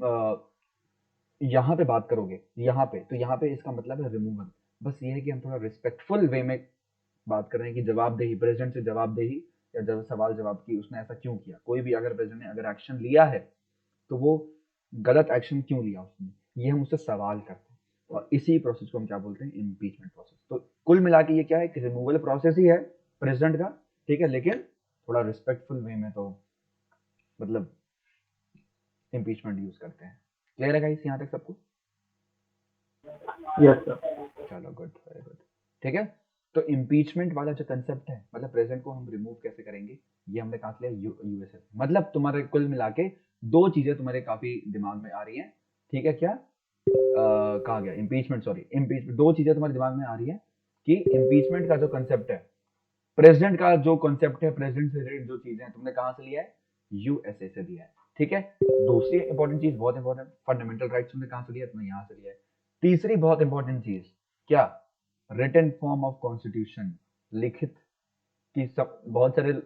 यहाँ पे बात करोगे, यहाँ पे, तो यहाँ पे इसका मतलब है रिमूवल। बस ये है कि हम थोड़ा रिस्पेक्टफुल वे में बात कर रहे हैं कि जवाबदेही, प्रेसिडेंट से जवाबदेही या जब सवाल जवाब की, उसने ऐसा क्यों किया, कोई भी अगर प्रेसिडेंट ने अगर एक्शन लिया है तो वो गलत एक्शन क्यों लिया उसने, ये हम उससे सवाल करते हैं। और इसी प्रोसेस को हम क्या बोलते हैं, इम्पीचमेंट प्रोसेस। तो कुल मिला के ये क्या है कि रिमूवल प्रोसेस ही है प्रेसिडेंट का, ठीक है, लेकिन थोड़ा रिस्पेक्टफुल वे में तो मतलब इम्पीचमेंट यूज करते हैं। क्लियर है गाइस यहाँ तक सबको? Yes sir. चलो गुड, वेरी गुड, ठीक है। तो इम्पीचमेंट वाला जो कंसेप्ट है, मतलब प्रेसिडेंट को हम रिमूव कैसे करेंगे, ये हमने कहा लिया यूएसए। मतलब तुम्हारे कुल मिला के दो चीजें तुम्हारे काफी दिमाग में आ रही हैं, ठीक है, क्या कहा गया, इम्पीचमेंट, सॉरी इम्पीचमेंट। दो चीजें तुम्हारे दिमाग में आ रही है कि इम्पीचमेंट का जो कंसेप्ट है, प्रेसिडेंट का जो कंसेप्ट है, प्रेसिडेंट से रिलेटेड जो चीजें हैं, तुमने कहां से लिया है, यूएसए से लिया है, ठीक है। दूसरी इंपॉर्टेंट चीज, बहुत इंपॉर्टेंट, फंडामेंटल राइट्स तुमने कहां से लिया, तुमने यहां से लिया है। तीसरी बहुत इंपॉर्टेंट चीज क्या, रिटन फॉर्म ऑफ कॉन्स्टिट्यूशन, लिखित की। सब बहुत सारे,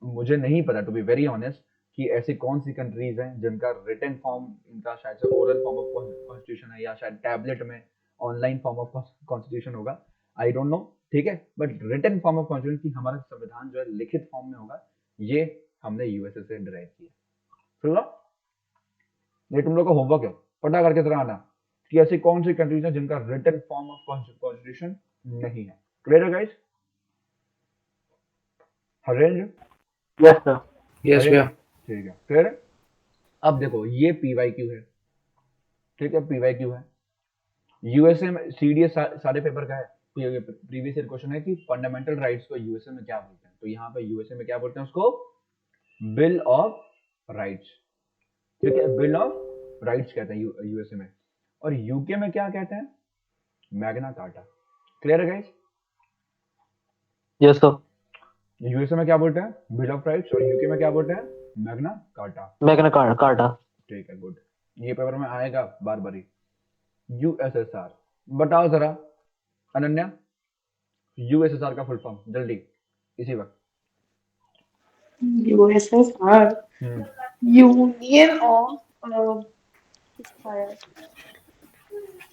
मुझे नहीं पता टू बी वेरी ऑनेस्ट कि ऐसी कौन सी कंट्रीज हैं जिनका रिटन फॉर्म, इनका शायद से ओरल फॉर्म ऑफ कॉन्स्टिट्यूशन है, या शायद टैबलेट में ऑनलाइन फॉर्म ऑफ कॉन्स्टिट्यूशन होगा, आई डोंट नो, ठीक है। But written form of constitution की हमारा संविधान जो है लिखित फॉर्म में होगा, ये हमने यूएसए से डिराइव किया। सुनो, ये तुम लोग का होमवर्क है, पता करके जरा आना कि ऐसी कौन सी कंट्रीज हैं जिनका रिटन फॉर्म ऑफ कॉन्स्टिट्यूशन नहीं है। क्लियर है गाइस? हरेंज? Yes sir. यस भैया। ठीक है, फिर अब देखो ये पीवाईक्यू है, ठीक है, पीवाईक्यू है। यूएसए में सीडीएस सारे पेपर का है, प्रीवियस ईयर क्वेश्चन है कि फंडामेंटल राइट्स को यूएसए में क्या बोलते हैं, तो यहाँ पे यूएसए में क्या बोलते हैं उसको, बिल ऑफ राइट्स, ठीक है, बिल ऑफ राइट्स कहते हैं यूएसए में। और यूके में क्या कहते हैं, मैग्ना कार्टा। क्लियर है गाइस? Yes sir. यूएसए में क्या बोलते हैं, बिल ऑफ राइट्स, और यूके में क्या बोलते हैं, मैग्ना कार्टा। Magna carta. ठीक है, गुड, ये पेपर में आएगा बार बारी। यूएसएसआर, बताओ जरा अनन्या, यूएसएसआर का फुल फॉर्म जल्दी, इसी वक्त। USSR, Union of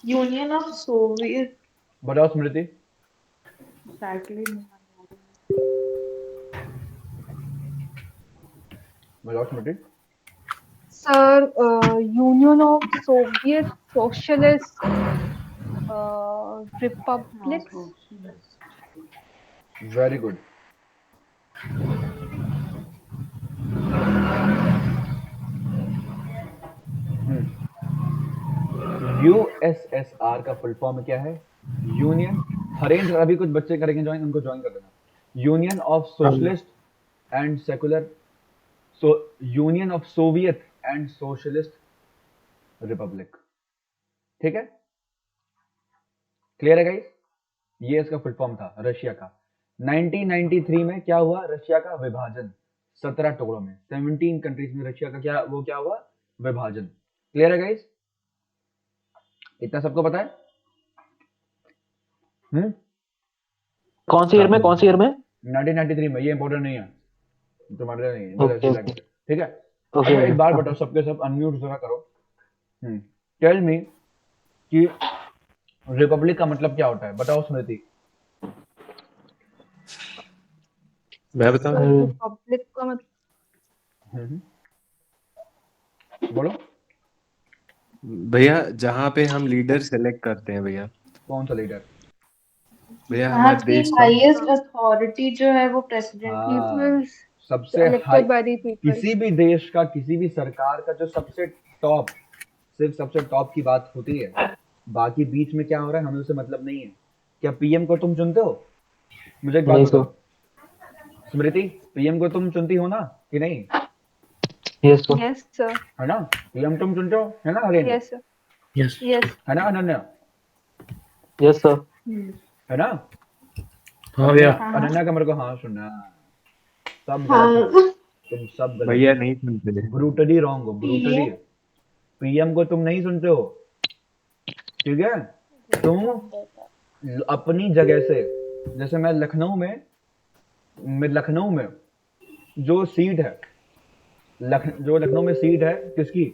Union of Soviet. बताओ स्मृति। Exactly. बताओ स्मृति। Sir, Union of Soviet Socialist Republics. Very good. USSR का फुल फॉर्म क्या है, यूनियन, हरेंज, अभी कुछ बच्चे करेंगे ज्वाइन, उनको ज्वाइन कर देना। Union of socialist and secular, so union of Soviet and socialist Republic, ठीक है। क्लियर है गाइस? ये इसका फुल फॉर्म था रशिया का। 1993 में क्या हुआ, रशिया का विभाजन, 17 टुकड़ों में, 17 कंट्रीज में रशिया का क्या हुआ, विभाजन। क्लियर है गाइस? इतना सबको पता है? कौन सी ईयर में, कौन सी ईयर में? 1993 में, ये इंपॉर्टेंट नहीं है तुम्हारे लिए, नहीं Okay, है, okay. ठीक है। Okay, एक बार बताओ, सबके सब अनम्यूट जरा करो। टेल मी कि रिपब्लिक का मतलब क्या होता है, बताओ स्मृति। मैं बताऊं? Republic का मतलब बोलो। भैया जहाँ पे हम लीडर सेलेक्ट करते हैं भैया, कौन सा लीडर? भैया यहाँ हमारे की देश का हाईएस्ट अथॉरिटी जो है वो प्रेसिडेंट की हाँ, सबसे elected high, by the people. किसी भी देश का, किसी भी सरकार का जो सबसे टॉप, सिर्फ सबसे टॉप की बात होती है, बाकी बीच में क्या हो रहा है हमें उससे मतलब नहीं है। क्या पीएम को तुम चुनते हो? मुझे एक बात नहीं बताओ स्मृति, पीएम को तुम चुनती हो ना कि नहीं? Yes sir. Yes sir. है ना, पीएम तुम चुनते हो, है ना Harendra? Yes sir. Yes. Yes. है ना अनन्या? Yes sir. है ना? हाँ भैया। अनन्या का मेरे को हाँ सुनना, सब हाँ। गलत है। तुम सब गलत भैया हो, नहीं सुनते। ब्रूटली रॉन्ग हो, ब्रूटली। पीएम को तुम नहीं सुनते हो, ठीक है? तुम अपनी जगह से, जैसे मैं लखनऊ में जो सीट है, जो लखनऊ में सीट है किसकी,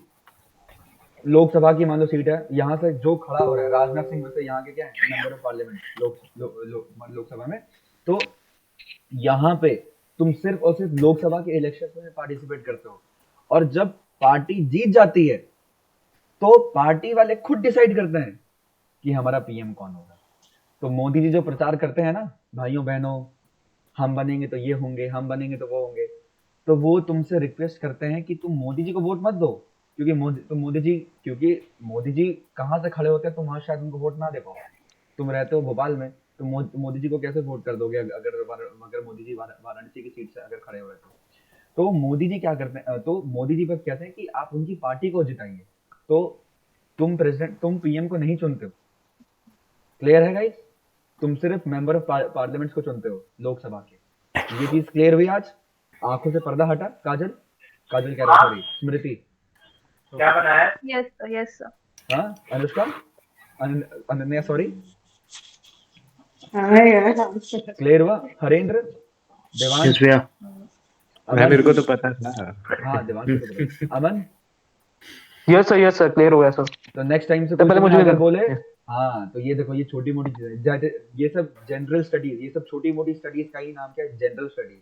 लोकसभा की मान लो सीट है, यहाँ से जो खड़ा हो रहा है राजनाथ सिंह वैसे यहाँ के क्या है, मेंबर ऑफ पार्लियामेंट लोकसभा में। तो यहाँ पे तुम सिर्फ और सिर्फ लोकसभा के इलेक्शन में पार्टिसिपेट करते हो, और जब पार्टी जीत जाती है तो पार्टी वाले खुद डिसाइड करते हैं कि हमारा पीएम कौन होगा। तो मोदी जी जो प्रचार करते हैं ना, भाइयों बहनों, हम बनेंगे तो ये होंगे, हम बनेंगे तो वो होंगे, तो वो तुमसे रिक्वेस्ट करते हैं कि तुम मोदी जी को वोट मत दो, क्योंकि मोदी जी कहाँ से खड़े होते हैं, तुम वहां शायद उनको वोट ना दे पाओ। तुम रहते हो भोपाल में, तो मोदी जी को कैसे वोट कर दोगे अगर मोदी जी वाराणसी की सीट से अगर खड़े हो रहे तो मोदी जी क्या करते हैं, तो मोदी जी बस कहते हैं कि आप उनकी पार्टी को जिताइए। तो तुम पीएम को नहीं चुनते हो, क्लियर है गाइस? तुम सिर्फ मेंबर ऑफ पार्लियामेंट को चुनते हो लोकसभा के। ये चीज क्लियर हुई आज? आंखों से पर्दा हटा। काजल कह रहा, सॉरी स्मृति, क्या बनाया? Yes sir. हाँ अनुष्का, अनन्या, सॉरी, हाँ यार क्लियर हुआ? हरेंद्र, देवांश, यस भैया। मैं मेरे को तो पता था। हाँ देवांश को तो पता। अमन, यस सर क्लियर हो गया सर। तो नेक्स्ट टाइम से तो पहले मुझे अगर बोले, हाँ तो ये देखो, ये छोटी मोटी चीजें, ये सब जनरल स्टडीज, ये सब छोटी मोटी स्टडीज का ही नाम क्या है, general studies.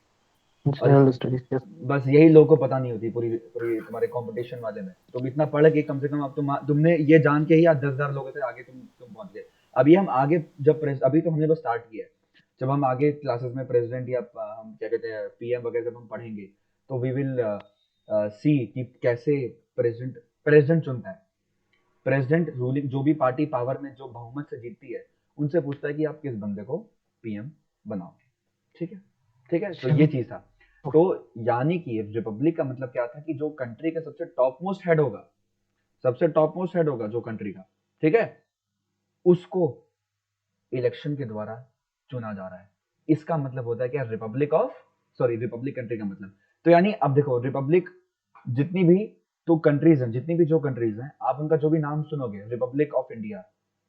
General studies, yes. बस यही लोगों को पता नहीं होती पूरी पूरी तुम्हारे कंपटीशन वाले में। तुम इतना पढ़ के कम से कम अब तुमने ये जान के ही आज 10,000 लोगों से आगे तुम पहुंच गए। अभी हम आगे अभी तो हमने बस स्टार्ट किया है। जब हम आगे क्लासेस में प्रेसिडेंट या हम क्या कहते हैं पीएम वगैरह जब हम पढ़ेंगे, तो वी विल सी कि कैसे प्रेसिडेंट चुनता है। प्रेसिडेंट रूलिंग, जो भी पार्टी पावर में जो बहुमत से जीतती है, उनसे पूछता है कि आप किस बंदे को पीएम बनाओगे। ठीक है, तो ये चीज था। तो यानी कि रिपब्लिक का मतलब क्या था कि जो कंट्री का सबसे टॉप मोस्ट हेड होगा जो कंट्री का, ठीक है, उसको इलेक्शन के द्वारा चुना जा रहा है। इसका मतलब होता है क्या, रिपब्लिक कंट्री का मतलब। तो यानी अब देखो, रिपब्लिक जितनी भी जो कंट्रीज हैं, आप उनका जो भी नाम सुनोगे, republic of India,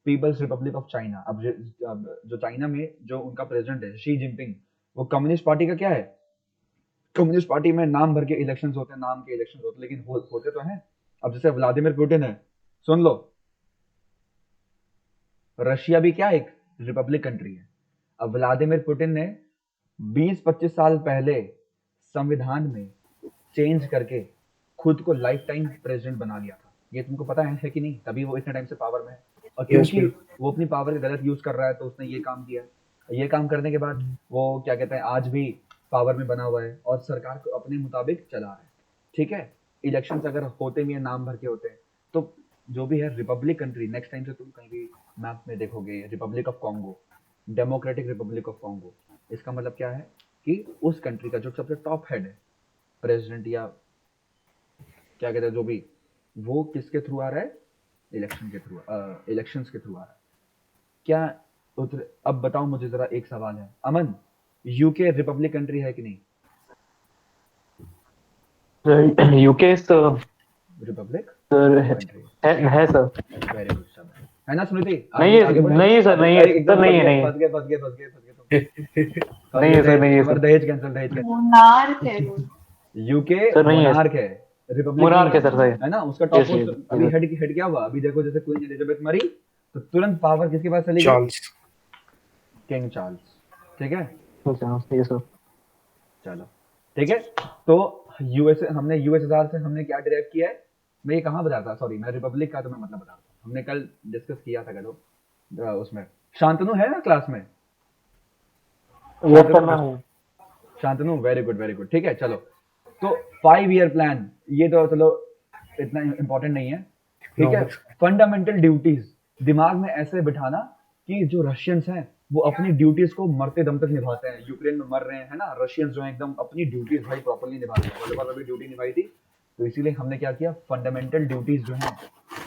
people's republic of China, अब जो चाइना में जो उनका प्रेसिडेंट है शी जिनपिंग, वो कम्युनिस्ट पार्टी का क्या है, कम्युनिस्ट पार्टी में नाम भर के इलेक्शंस होते हैं, लेकिन होते तो हैं। अब जैसे व्लादिमीर पुतिन है, सुन लो, रशिया भी क्या एक रिपब्लिक कंट्री है। अब व्लादिमीर पुतिन ने 20-25 साल पहले संविधान में चेंज करके खुद को लाइफ टाइम प्रेसिडेंट बना लिया था। ये तुमको पता है कि नहीं? तभी वो इतने टाइम से पावर में है। और क्योंकि वो अपनी पावर का गलत यूज कर रहा है, तो उसने ये काम किया। ये काम करने के बाद वो क्या कहते हैं, आज भी पावर में बना हुआ है और सरकार को अपने मुताबिक चला रहा है। ठीक है, इलेक्शंस अगर होते भी हैं, नाम भर के होते हैं, तो जो भी है रिपब्लिक कंट्री, नेक्स्ट टाइम से तुम कहीं भी मैप में देखोगे Republic of Congo, democratic Republic of Congo, इसका मतलब क्या है कि उस कंट्री का जो सबसे टॉप हेड है, प्रेसिडेंट या क्या कहते हैं जो भी, वो किसके थ्रू आ रहा है, इलेक्शंस के थ्रू आ रहा है। क्या अब बताओ मुझे जरा, एक सवाल है अमन, यूके रिपब्लिक कंट्री है कि नहीं? यूके रिपब्लिक कंट्री है सर। वेरी गुड सब है ना स्मृति? नहीं सर, नहीं है एकदम सर, नहीं है फंस गए तुम। नहीं है सर, नहीं है तुम्हारा सर। दहेज कैंसिल। मोनार्क है वो। यूके सर नहीं है। मोनार्क है, रिपब्लिक मोनार्क है सर, सही है ना? उसका टॉप Yes, yes, पोस्ट अभी yes. हेड क्या हुआ? अभी देखो, जैसे क्वीन एलिजाबेथ मरी तो तुरंत पावर किसके पास चली गई? चार्ल्स। King Charles. ठीक है, ये सर। चलो ठीक है। तो यूएसएसआर से हमने क्या डिराइव किया है, मैं ये कहाँ बताया था, सॉरी मैं रिपब्लिक का तो मैं मतलब बता रहा था, हमने कल डिस्कस किया था कल उसमें। शांतनु है ना क्लास में? Shantanu, very good. ठीक है, चलो तो 5 ईयर प्लान, ये तो चलो इतना इम्पोर्टेंट नहीं है। ठीक है, फंडामेंटल ड्यूटीज दिमाग में ऐसे बिठाना कि जो रशियंस हैं वो अपनी ड्यूटीज को मरते दम तक निभाते हैं। यूक्रेन में मर रहे हैं, है ना, रशियंस जो हैं एकदम अपनी ड्यूटीज भाई प्रॉपर्ली निभाते हैं। वर्ल्ड वॉर में भी ड्यूटी निभाई थी, तो इसीलिए हमने क्या किया, फंडामेंटल ड्यूटीज जो हैं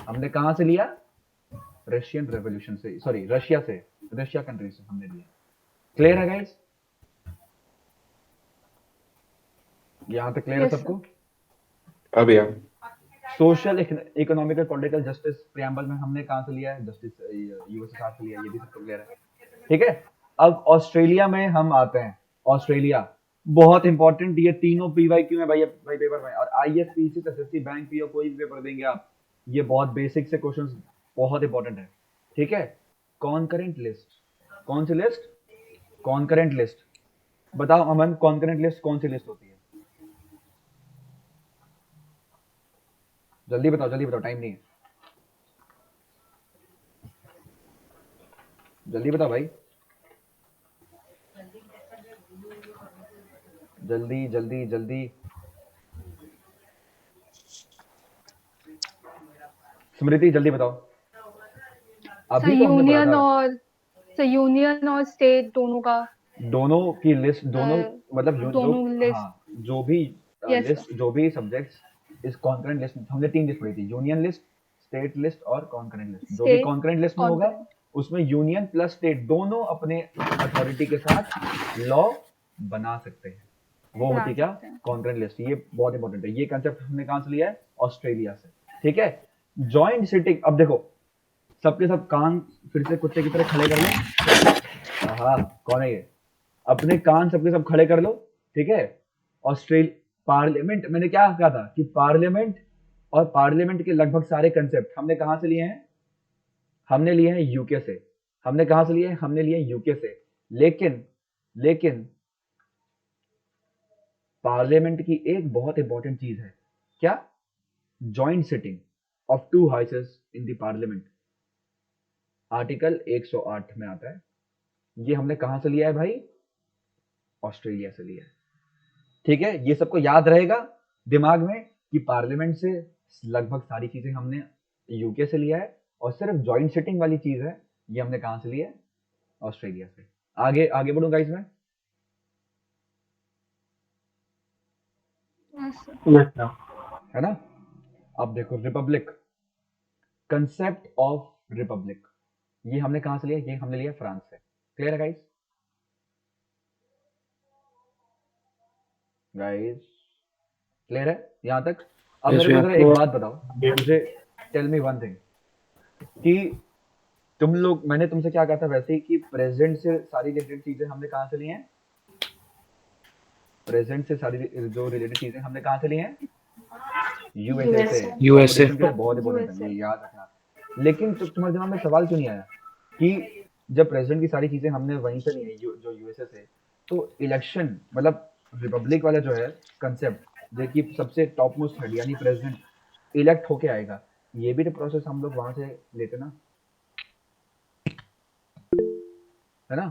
हमने कहाँ से लिया, रशियन रेवोल्यूशन से, सॉरी रशिया कंट्री से हमने लिया। क्लियर है गाइस? यहाँ तक क्लियर है Yes, सबको? अब या social economical political justice preamble में हमने कहाँ से लिया है? जस्टिस यूएसएसआर से लिया है, ये भी सबको क्लियर है, ठीक है। अब ऑस्ट्रेलिया में हम आते हैं। ऑस्ट्रेलिया बहुत इंपॉर्टेंट, ये तीनों पीवाईक्यू में भाई पेपर में, और IAS, PC, SSC, bank PO कोई भी पेपर देंगे आप, ये बहुत बेसिक से क्वेश्चंस बहुत इंपॉर्टेंट है, ठीक है। कॉन्करेंट लिस्ट, कौन सी लिस्ट? Concurrent list. बताओ अमन, कॉन्करेंट लिस्ट कौन सी लिस्ट होती है? जल्दी बताओ, टाइम नहीं है, जल्दी बताओ भाई, जल्दी जल्दी जल्दी। स्मृति जल्दी बताओ, सर अभी तो हमने पढ़ा यूनियन और स्टेट दोनों का दोनों की लिस्ट, दोनों मतलब दोनों लिस्ट। हाँ, जो भी Yes, लिस्ट, जो भी सब्जेक्ट्स इस कॉन्करेंट लिस्ट में, हमने 3 लिस्ट पढ़ी थी, यूनियन लिस्ट, स्टेट लिस्ट और कॉन्करेंट लिस्ट। जो भी State, कॉन्करेंट लिस्ट में होगा concurrent. उसमें यूनियन प्लस स्टेट दोनों अपने अथॉरिटी के साथ लॉ बना सकते हैं, वो बना होती क्या? सकते हैं। Concurrent list. ये बहुत इंपॉर्टेंट है, ये कंसेप्ट हमने कहाँ से लिया है? ऑस्ट्रेलिया से, ठीक है। जॉइंट सिटिंग, अब देखो सबके सब कान फिर से कुत्ते की तरह खड़े कर लो। हाँ, कौन है ये? अपने कान सबके सब खड़े कर लो, ठीक है। ऑस्ट्रेलिया पार्लियामेंट, मैंने क्या कहा था कि पार्लियामेंट और पार्लियामेंट के लगभग सारे कंसेप्ट हमने कहां से लिए हैं? हमने लिए हैं यूके से। हमने कहां से लिए हैं? हमने लिए यूके से। लेकिन पार्लियामेंट की एक बहुत इंपॉर्टेंट चीज है, क्या? Joint sitting of 2 houses in the parliament, article 108 में आता है। ये हमने कहां से लिया है भाई? ऑस्ट्रेलिया से लिया है, ठीक है। ये सबको याद रहेगा दिमाग में कि पार्लियामेंट से लगभग सारी चीजें हमने यूके से लिया है, और सिर्फ जॉइंट सिटिंग वाली चीज है ये हमने कहां से लिया है? ऑस्ट्रेलिया से। आगे आगे बढ़ूं गाइस मैं? Yes, sir. Yes, sir. है ना? अब देखो रिपब्लिक, कंसेप्ट ऑफ रिपब्लिक, ये हमने कहां से लिया? ये हमने लिया फ्रांस से। क्लियर है गाइस? गाइस क्लियर है यहां तक? अब Yes, मेरे को sir. जरा एक बात बताओ, मुझे टेल मी वन थिंग, कि तुम लोग, मैंने तुमसे क्या कहा था वैसे ही, कि प्रेजेंट से सारी रिलेटेड चीजें हमने कहां से ली हैं? प्रेजेंट से सारी जो रिलेटेड चीजें हमने कहां से ली हैं? यूएसए से। USA. Competition के लिए बहुत इंपॉर्टेंट है, ये याद रखना। लेकिन तुम्हारे दिमाग में सवाल क्यों नहीं आया कि जब प्रेजेंट की सारी चीजें हमने वहीं से ली है, जो यूएसए से, तो इलेक्शन मतलब रिपब्लिक वाला जो है कंसेप्ट, देखिए सबसे टॉप मोस्ट हेड यानी प्रेसिडेंट इलेक्ट होके आएगा, ये भी तो प्रोसेस हम लोग वहां से लेते ना, है ना?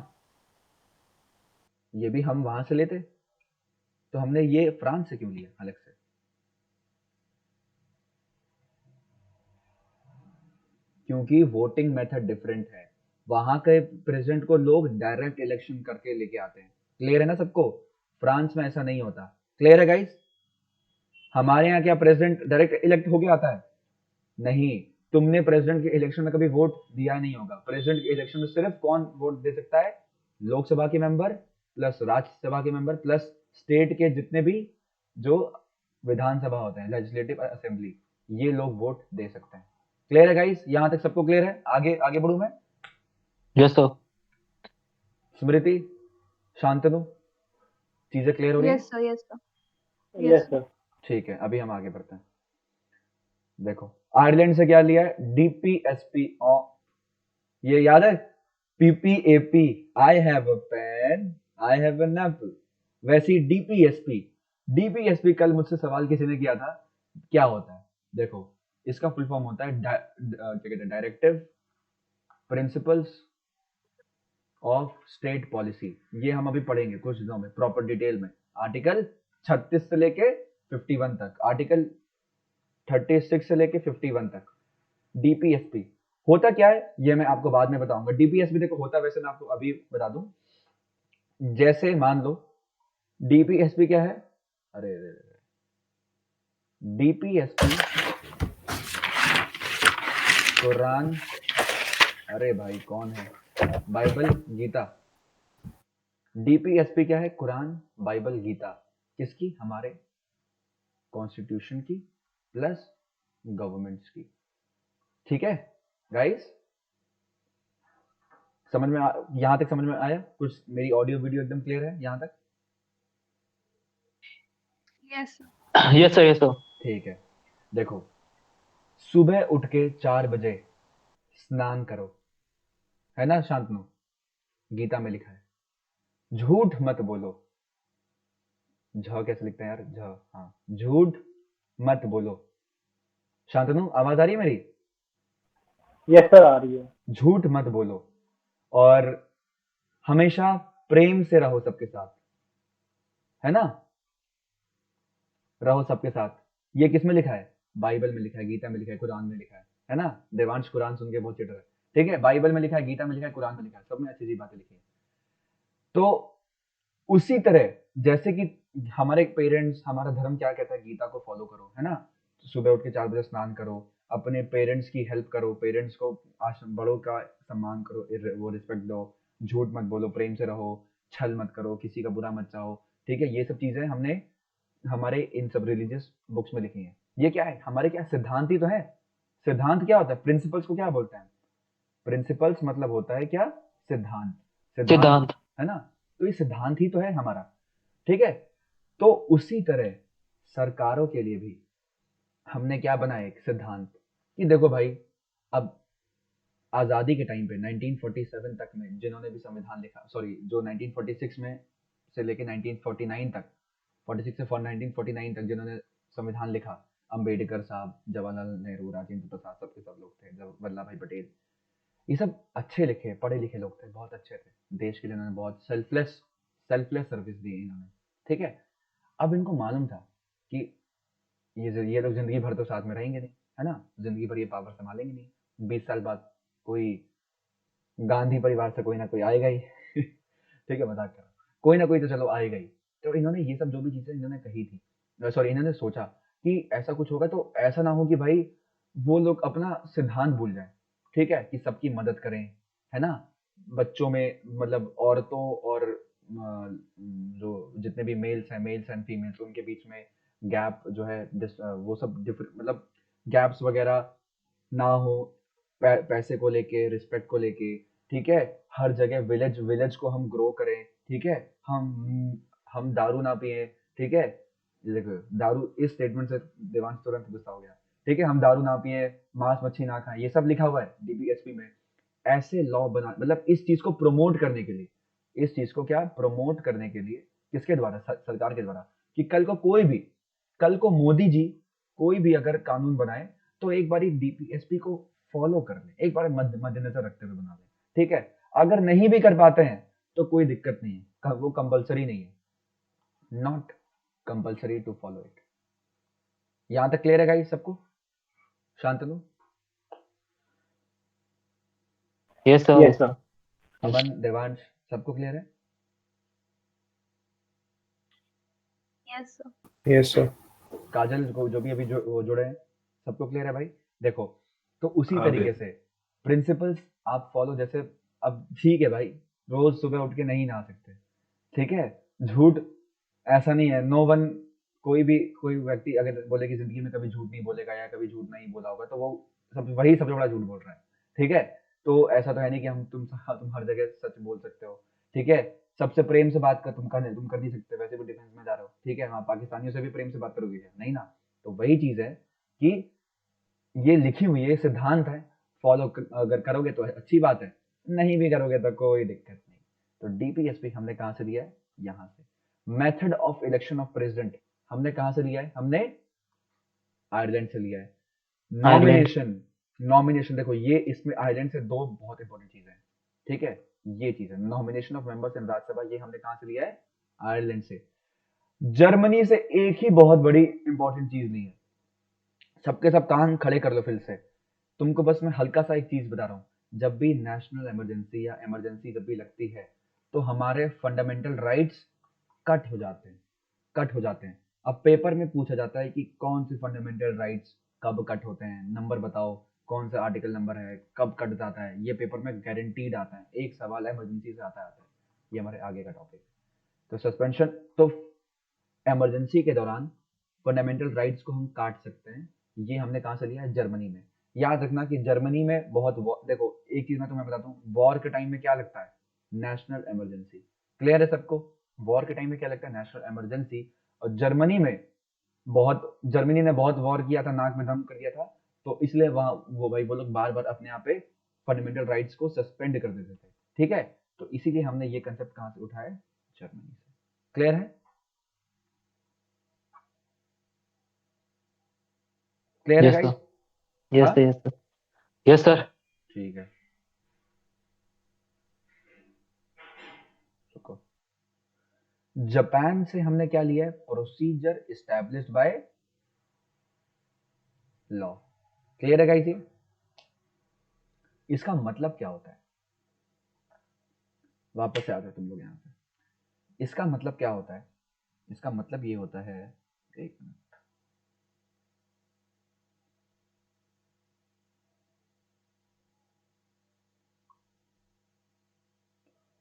ये भी हम वहां से लेते, तो हमने ये फ्रांस से क्यों लिया अलग से? क्योंकि वोटिंग मेथड डिफरेंट है, वहां के प्रेसिडेंट को लोग डायरेक्ट इलेक्शन करके लेके आते हैं। क्लियर है ना सबको? फ्रांस में ऐसा नहीं होता। क्लियर है गाइस? हमारे यहाँ क्या प्रेसिडेंट डायरेक्ट इलेक्ट होके आता है? नहीं, तुमने प्रेसिडेंट के इलेक्शन में कभी वोट दिया नहीं होगा। प्रेसिडेंट के इलेक्शन में सिर्फ कौन वोट दे सकता है? लोकसभा के मेंबर प्लस राज्यसभा के मेंबर प्लस स्टेट के जितने भी जो विधानसभा होते हैं, लेजिस्लेटिव असेंबली, ये लोग वोट दे सकते हैं। क्लियर है गाइस? यहां तक सबको क्लियर है? आगे आगे बढ़ू मैं? Yes sir. स्मृति, शांतनु, चीजें क्लियर हो रही हैं? Yes, sir. Yes, sir. Yes, sir. ठीक है, अभी हम आगे बढ़ते हैं। देखो आयरलैंड से क्या लिया है? डीपीएसपी, ये याद है? PPAP, I have a pen, I have an apple. वैसी डीपीएसपी, डीपीएसपी कल मुझसे सवाल किसी ने किया था, क्या होता है? देखो इसका फुल फॉर्म होता है क्या कहते हैं, directive principles of state policy. ये हम अभी पढ़ेंगे कुछ दिनों में प्रॉपर डिटेल में, आर्टिकल 36 से लेके 51 तक, आर्टिकल 36 से लेके 51 तक। डीपीएसपी होता क्या है ये मैं आपको बाद में बताऊंगा। डीपीएसपी देखो होता, वैसे मैं आपको अभी बता दूं, जैसे मान लो डीपीएसपी क्या है? अरे डीपीएसपी कुरान, अरे भाई कौन है? बाइबल गीता। डीपीएसपी क्या है? कुरान बाइबल गीता। किसकी? हमारे कॉन्स्टिट्यूशन की प्लस गवर्नमेंट्स की। ठीक है गाइस, समझ में यहां तक समझ में आया? कुछ मेरी ऑडियो वीडियो एकदम क्लियर है यहां तक? Yes yes sir, yes sir. ठीक है, देखो, सुबह उठ के 4 बजे स्नान करो, है ना शांतनु? गीता में लिखा है, झूठ मत बोलो। झ कैसे लिखते हैं यार? झ, हाँ, झूठ मत बोलो। शांतनु आवाज आ रही है मेरी? यस सर, आ रही है। झूठ मत बोलो और हमेशा प्रेम से रहो सबके साथ, है ना? रहो सबके साथ। ये किस में लिखा है? बाइबल में लिखा है, गीता में लिखा है, कुरान में लिखा है ना? देवांश कुरान सुन के बहुत चिढ़ रहा है। ठीक है, बाइबल में लिखा है, गीता में लिखा है, कुरान में लिखा है, सब में अच्छी अच्छी बातें लिखी है। तो उसी तरह जैसे कि हमारे पेरेंट्स, हमारा धर्म क्या कहता है, गीता को फॉलो करो, है ना? सुबह उठ के 4 बजे स्नान करो, अपने पेरेंट्स की हेल्प करो, पेरेंट्स को बड़ों का सम्मान करो, वो रिस्पेक्ट दो, झूठ मत बोलो, प्रेम से रहो, छल मत करो, किसी का बुरा मत चाहो। ठीक है, ये सब चीजें हमने हमारे इन सब रिलीजियस बुक्स में लिखी हैं। ये क्या है? हमारे क्या सिद्धांत ही तो है। सिद्धांत क्या होता है? प्रिंसिपल्स को क्या बोलते हैं? प्रिंसिपल्स मतलब होता है क्या? सिद्धांत। सिद्धांत, सिद्धांत। है ना? तो ये सिद्धांत ही तो है हमारा। ठीक है, तो उसी तरह सरकारों के लिए भी हमने क्या बनाया? एक सिद्धांत कि देखो भाई, अब आजादी के टाइम पे 1947 तक में जिन्होंने भी संविधान लिखा, सॉरी, जो 1946 में से लेके 1949 तक, 46 से 1949 तक जिन्होंने संविधान लिखा, अंबेडकर साहब, जवाहरलाल नेहरू, राजेंद्र प्रसाद, सबके सब लोग थे, जब वल्लभ भाई पटेल, ये सब अच्छे लिखे पढ़े लिखे लोग थे, बहुत अच्छे थे, देश के लिए इन्होंने बहुत सेल्फलेस सर्विस दी इन्होंने। ठीक है, अब इनको मालूम था कि ये लोग जिंदगी भर तो साथ में रहेंगे नहीं, है ना? जिंदगी भर ये पावर संभालेंगे नहीं, 20 साल बाद कोई गांधी परिवार से कोई ना कोई आएगा ही। ठीक है, मजाक कर रहा हूं, कोई ना कोई तो चलो आएगा ही। तो इन्होंने ये सब जो भी चीजें इन्होंने कही थी, सॉरी, इन्होंने सोचा कि ऐसा कुछ होगा तो ऐसा ना हो कि भाई वो लोग अपना सिद्धांत भूल जाएं। ठीक है, कि सबकी मदद करें, है ना? बच्चों में, मतलब औरतों और जो जितने भी मेल्स एंड फीमेल्स, उनके बीच में गैप जो है, वो सब मतलब गैप्स वगैरह ना हो, पैसे को लेके, रिस्पेक्ट को लेके। ठीक है, हर जगह विलेज विलेज को हम ग्रो करें। ठीक है, हम दारू ना पिए। ठीक है, ये देखो, दारू, इस स्टेटमेंट से देवांश तुरंत गुस्सा हो गया। ठीक है, हम दारू ना पिए, मांस मच्छी ना खाएं, ये सब लिखा हुआ है डीपीएसपी में। ऐसे लॉ बना, मतलब इस चीज को प्रमोट करने के लिए, इस चीज को क्या प्रमोट करने के लिए, किसके द्वारा? सरकार के द्वारा। कि कल को कोई भी, कल को मोदी जी कोई भी अगर कानून बनाए तो एक बार डीपीएसपी को फॉलो कर ले, एक बार मद्देनजर रखते हुए बना ले। ठीक है, अगर नहीं भी कर पाते हैं तो कोई दिक्कत नहीं है, वो कंपलसरी नहीं है, not compulsory to follow it. यहां तक क्लियर है गाइस सबको? Shantanu, yes sir. Yes sir. Aman, Devansh, सबको क्लियर है? Yes sir. Yes sir. Kajal को जो भी अभी वो जुड़े हैं, सबको क्लियर है भाई? देखो, तो उसी हाँ तरीके भैया। से प्रिंसिपल्स आप फॉलो, जैसे अब ठीक है भाई, रोज सुबह उठ के नहीं नहा सकते, ठीक है, झूठ ऐसा नहीं है, नो वन, कोई व्यक्ति अगर बोले कि जिंदगी में कभी झूठ नहीं बोलेगा या कभी झूठ नहीं बोला होगा तो वो सबसे बड़ा झूठ बोल रहा है। ठीक है, तो ऐसा तो है नहीं कि तुम हर जगह सच बोल सकते हो। ठीक है, सबसे प्रेम से बात कर, तुम कर नहीं सकते, वैसे भी डिफेंस में जा रहे हो। ठीक है, हाँ, पाकिस्तानियों से भी प्रेम से बात करोगे क्या? नहीं ना। तो वही चीज है कि ये लिखी हुई है, ये सिद्धांत है, फॉलो अगर करोगे तो अच्छी बात है, नहीं भी करोगे तो कोई दिक्कत नहीं। तो डीपीएसपी हमने कहां से लिया है? यहां से। Method of election of president हमने कहां से लिया है? हमने आयरलैंड से लिया है। आयरलैंड। नॉमिनेशन, नॉमिनेशन देखो, ये इसमें आयरलैंड से दो बहुत इंपॉर्टेंट चीजें हैं। ठीक है, ये चीज है nomination of members in Rajya Sabha, ये हमने कहां से लिया है? आयरलैंड से। जर्मनी से एक ही बहुत बड़ी इंपॉर्टेंट चीज ली है, सबके सब कान खड़े कर लो फिर से, तुमको बस मैं हल्का सा एक चीज बता रहा हूं, जब भी नेशनल इमरजेंसी या इमरजेंसी जब भी लगती है तो हमारे फंडामेंटल राइट्स कट हो जाते हैं, कट हो जाते हैं। अब पेपर में पूछा जाता है कि कौन से फंडामेंटल राइट्स कब कट होते हैं, नंबर बताओ, कौन सा आर्टिकल नंबर है, कब कट जाता है, ये पेपर में गारंटीड आता है, एक सवाल इमरजेंसी से आता है। ये हमारे आगे का टॉपिक। तो सस्पेंशन, तो इमरजेंसी के दौरान फंडामेंटल राइट्स को हम काट सकते हैं। ये हमने कहाँ से लिया है? जर्मनी में। याद रखना कि जर्मनी में बहुत देखो, एक चीज मैं तुम्हें बताता हूँ, वॉर के टाइम में क्या लगता है? National emergency. क्लियर है सबको? वॉर के टाइम में क्या लगता है? National emergency. और जर्मनी ने बहुत वॉर किया था, नाक में दम कर दिया था, तो इसलिए वहां वो लोग बार बार अपने यहाँ पे फंडामेंटल राइट्स को सस्पेंड कर देते थे। ठीक है, तो इसीलिए हमने ये कंसेप्ट कहाँ से उठाया? जर्मनी से। क्लियर है? क्लियर है यस गाइस? सर, यस हाँ, sir, yes sir, yes sir. ठीक है। रुको, जापान से हमने क्या लिया है? Procedure established by law. Clear है गाइस? ये इसका मतलब क्या होता है? वापस से आते हैं तुम लोग यहाँ पे। इसका मतलब क्या होता है? इसका मतलब ये होता है, एक मिनट,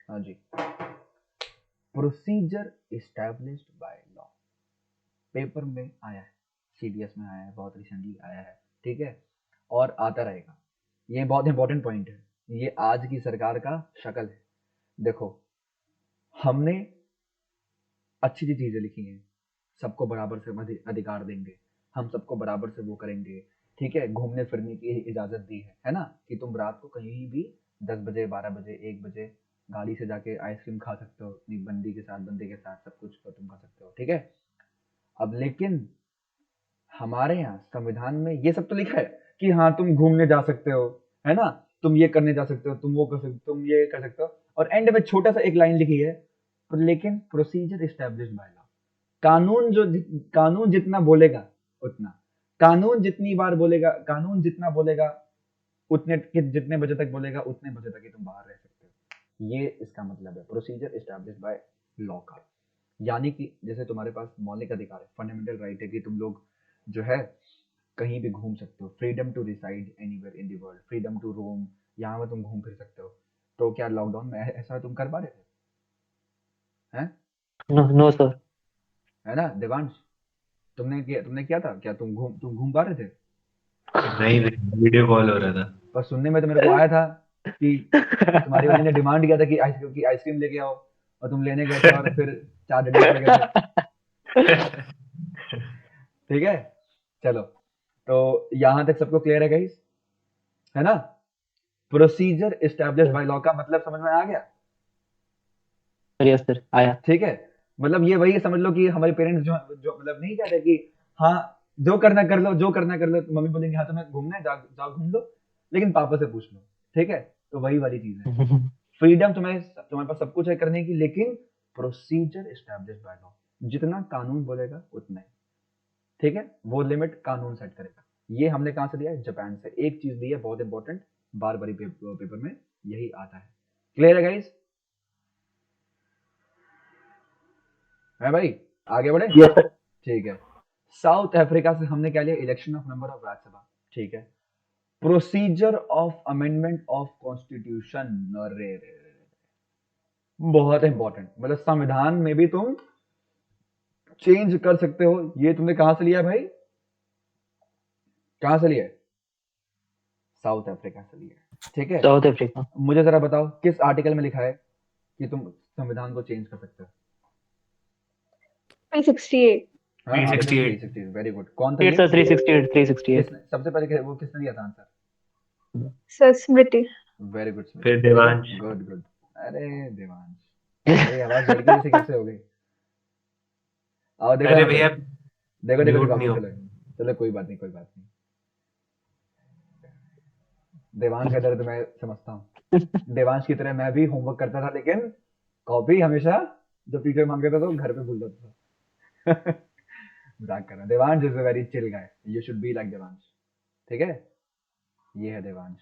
हाँ जी, procedure established by law paper में आया है, सीडीएस में आया है, बहुत रिसेंटली आया है। ठीक है, और आता रहेगा। ये बहुत इंपॉर्टेंट पॉइंट है, ये आज की सरकार का शक्ल है। देखो, हमने अच्छी अच्छी चीजें लिखी हैं, सबको बराबर से अधिकार देंगे, हम सबको बराबर से वो करेंगे। ठीक है, घूमने फिरने की इजाजत दी है ना, कि तुम रात को कहीं भी 10 बजे, 12 बजे, 1 बजे गाड़ी से जाके आइसक्रीम खा सकते हो अपनी बंदी के साथ, बंदे के साथ, सब कुछ तुम कर सकते हो। ठीक है, अब लेकिन हमारे यहाँ संविधान में ये सब तो लिखा है कि हाँ तुम घूमने जा सकते हो, है ना, तुम ये करने जा सकते हो, तुम वो कर सकते हो, तुम ये कर सकते हो, और एंड में छोटा सा एक लाइन लिखी है, लेकिन प्रोसीजर इस्टेब्लिश्ड बाय लॉ। कानून जितना बोलेगा उतना, कानून जितनी बार बोलेगा, कानून जितना बोलेगा जितने बजे तक बोलेगा उतने बजे तक ही तुम बाहर रह सकते हो। ये इसका मतलब है प्रोसीजर इस्टेब्लिश्ड बाय लॉ का। यानी कि जैसे तुम्हारे पास मौलिक अधिकार है, फंडामेंटल राइट है कि तुम लोग जो है कहीं भी घूम सकते हो, freedom to reside anywhere in the world, freedom to roam, यहाँ में तुम घूम फिर सकते हो। तो क्या लॉकडाउन में ऐसा तुम कर पा रहे थे? हैं? No no sir. है ना देवांश? तुमने किया था क्या? तुम घूम पा रहे थे? नहीं नहीं, वीडियो कॉल हो रहा था। पर सुनने में तो मेरे को आया था कि तुम्हारी वाली ने डिमांड किया था कि आइसक्रीम लेके आओ, और तुम लेने गए थे और फिर 4 डंडे पड़ गए थे। ठीक है, चलो, तो यहां तक सबको क्लियर है गाइस? है ना? प्रोसीजर इस्टेब्लिश्ड बाय लॉ का मतलब समझ में आ गया? यस सर, आया। ठीक है, मतलब ये वही समझ लो कि हमारे पेरेंट्स जो जो मतलब नहीं कहते कि हाँ जो करना कर लो, जो करना कर लो, तो मम्मी बोलेंगे हाँ तुम्हें घूमना है, जाओ जाओ घूम लो, लेकिन पापा से पूछ लो। ठीक है, तो वही वाली चीज है, फ्रीडम तुम्हारे पास सब कुछ है करने की, लेकिन प्रोसीजर इस्टेब्लिश्ड बाय लॉ, जितना कानून बोलेगा उतना ही। ठीक है, वो लिमिट कानून सेट करेगा। ये हमने कहां से लिया है? जापान से। एक चीज दी है बहुत इंपॉर्टेंट, बार बार पेपर में यही आता है। क्लियर है गाइस? है भाई? आगे बढ़े? Yes sir. ठीक है, साउथ अफ्रीका से हमने क्या लिया? Election of member of Rajya Sabha. ठीक है, procedure of amendment of constitution. अरे रे रे रे, बहुत इंपॉर्टेंट, मतलब संविधान में भी तुम चेंज कर सकते हो। ये तुमने कहां से लिया भाई? कहां से लिया? साउथ अफ्रीका से लिया। ठीक है, साउथ अफ्रीका। मुझे जरा बताओ किस आर्टिकल में लिखा है कि तुम संविधान को चेंज कर सकते हो? 368। हाँ, आर्टिकल 368। 360। Very good. कौन था एट ये? सर, 368, 368। किसने सबसे पहले वो किसने दिया था answer? Sir Smriti. Very good Smith. फिर ठीक है, देवांश। Good good. अरे देवांश, मेरी आवाज लड़की जैसी कैसे हो गई? आओ देखो अरे यहाँ पे, भैया, देखो देखो म्यूट देखो, नहीं आपको हो। चलो चलो, कोई बात नहीं, कोई बात नहीं। देवांश का दर्द मैं समझता हूँ। देवांश की तरह मैं भी होमवर्क करता था, लेकिन कॉपी हमेशा जब टीचर मांगता था तो घर पे भूल जाता था। मजाक कर रहा हूँ। Devansh is a very chill guy, you should be like Devansh. ठीक है, ये है देवांश,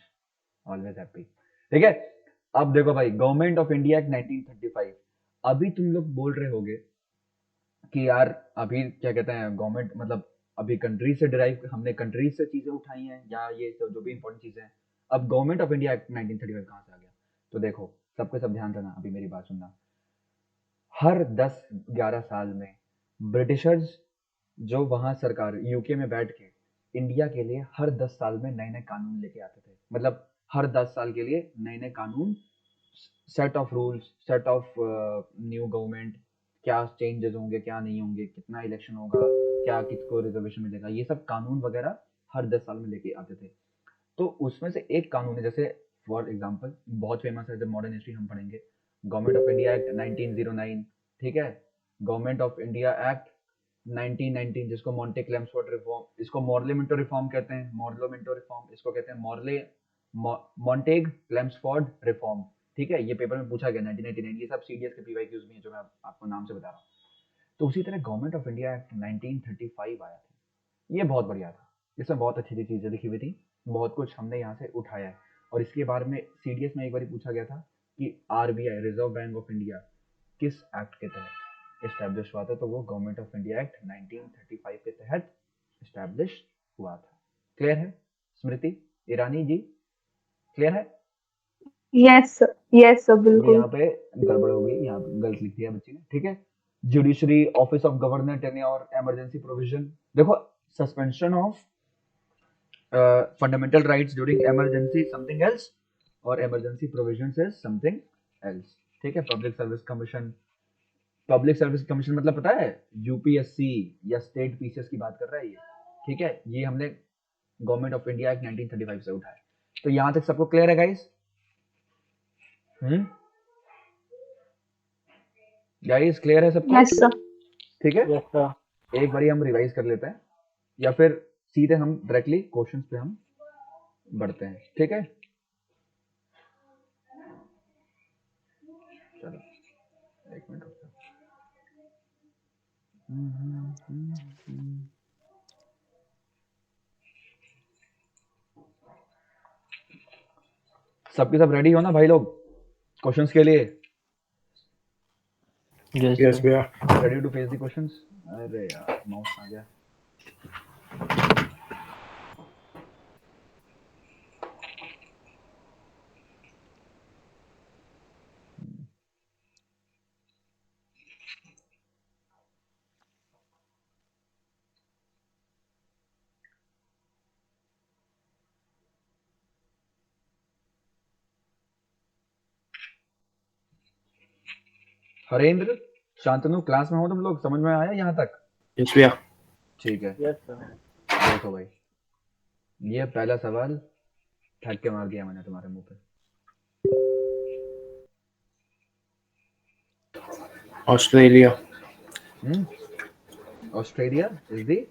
ऑलवेज हैप्पी। ठीक है, अब देखो भाई, गवर्नमेंट ऑफ इंडिया एक्ट 1935। अभी तुम लोग बोल रहे होगे कि यार अभी क्या कहते हैं गवर्नमेंट, मतलब अभी कंट्री से डिराइव, हमने कंट्री से चीजें उठाई हैं, या ये तो जो भी इंपॉर्टेंट चीजें हैं, अब गवर्नमेंट ऑफ इंडिया एक्ट 1935 कहाँ से आ गया? तो देखो, सबके सब ध्यान देना, अभी मेरी बात सुनना। हर 10-11 साल में ब्रिटिशर्स जो वहाँ सरकार यूके में बैठ के इंडिया के लिए हर 10 साल में नए नए कानून लेके आते थे, मतलब हर 10 साल के लिए नए नए कानून, set of rules, set of new government, क्या चेंजेस होंगे, क्या नहीं होंगे, कितना इलेक्शन होगा, क्या किसको रिजर्वेशन मिलेगा, ये सब कानून वगैरह हर 10 साल में लेके आते थे। तो उसमें से एक कानून है, जैसे फॉर एग्जांपल बहुत फेमस है, जब मॉडर्न हिस्ट्री हम पढ़ेंगे, गवर्नमेंट ऑफ इंडिया एक्ट 1909, ठीक है, गवर्नमेंट ऑफ इंडिया एक्ट 1919, जिसको मॉन्टे क्लेम्सफोर्ड रिफॉर्म, इसको मॉर्लेमेंटो रिफॉर्म कहते हैं, मॉर्लोमेंटो रिफॉर्म, इसको कहते हैं मॉन्टेग क्लेम्सफोर्ड रिफॉर्म, ठीक है, ये पेपर में पूछा गया 1999, ये सब सीडीएस के पीवाईक्यूज में है जो मैं आपको नाम से बता रहा हूँ। तो उसी तरह गवर्नमेंट ऑफ इंडिया एक्ट 1935 आया था, ये बहुत बढ़िया था, इसमें बहुत अच्छी अच्छी चीजें लिखी हुई थी, बहुत कुछ हमने यहाँ से उठाया है। और इसके बारे में सीडीएस में एक बार पूछा गया था कि RBI, reserve bank of India, किस एक्ट के तहत इस्टेब्लिश हुआ था, तो वो गवर्नमेंट ऑफ इंडिया एक्ट 1935 के तहत इस्टेब्लिश हुआ था। क्लियर है स्मृति ईरानी जी, क्लियर है? यस सर, यस सर, ये बिल्कुल। यहाँ पे गड़बड़ हो गई, यहाँ पे गलत लिख दिया बच्ची ने, ठीक है। Judiciary, office of governor, tenure, emergency provision, देखो suspension of fundamental rights during emergency something else, और emergency provisions is something else, ठीक है। Public service commission, public service commission मतलब पता है, यूपीएससी या स्टेट पीसीएस की बात कर रहा है ये, ठीक है। ये हमने गवर्नमेंट ऑफ इंडिया एक्ट 1935 से उठाया। तो यहाँ तक सबको क्लियर है गाइस? गाइस क्लियर है सबको? Yes sir. ठीक है, यस सर। एक बारी हम रिवाइज कर लेते हैं, या फिर सीधे हम डायरेक्टली क्वेश्चंस पे हम बढ़ते हैं, ठीक है। चलो एक मिनट रुक जाओ। सबके सब रेडी हो ना भाई लोग क्वेश्चंस के लिए? Yes yes sir. भैया। Ready to face the questions? अरे यार माउस आ गया। हरेंद्र, शांतनु, क्लास में हो तुम लोग? समझ में आया यहाँ तक? यस भैया। ठीक है, यस सर। देखो भाई, ये पहला सवाल फेंक के मार दिया मैंने तुम्हारे मुंह पे। Australia. Australia is the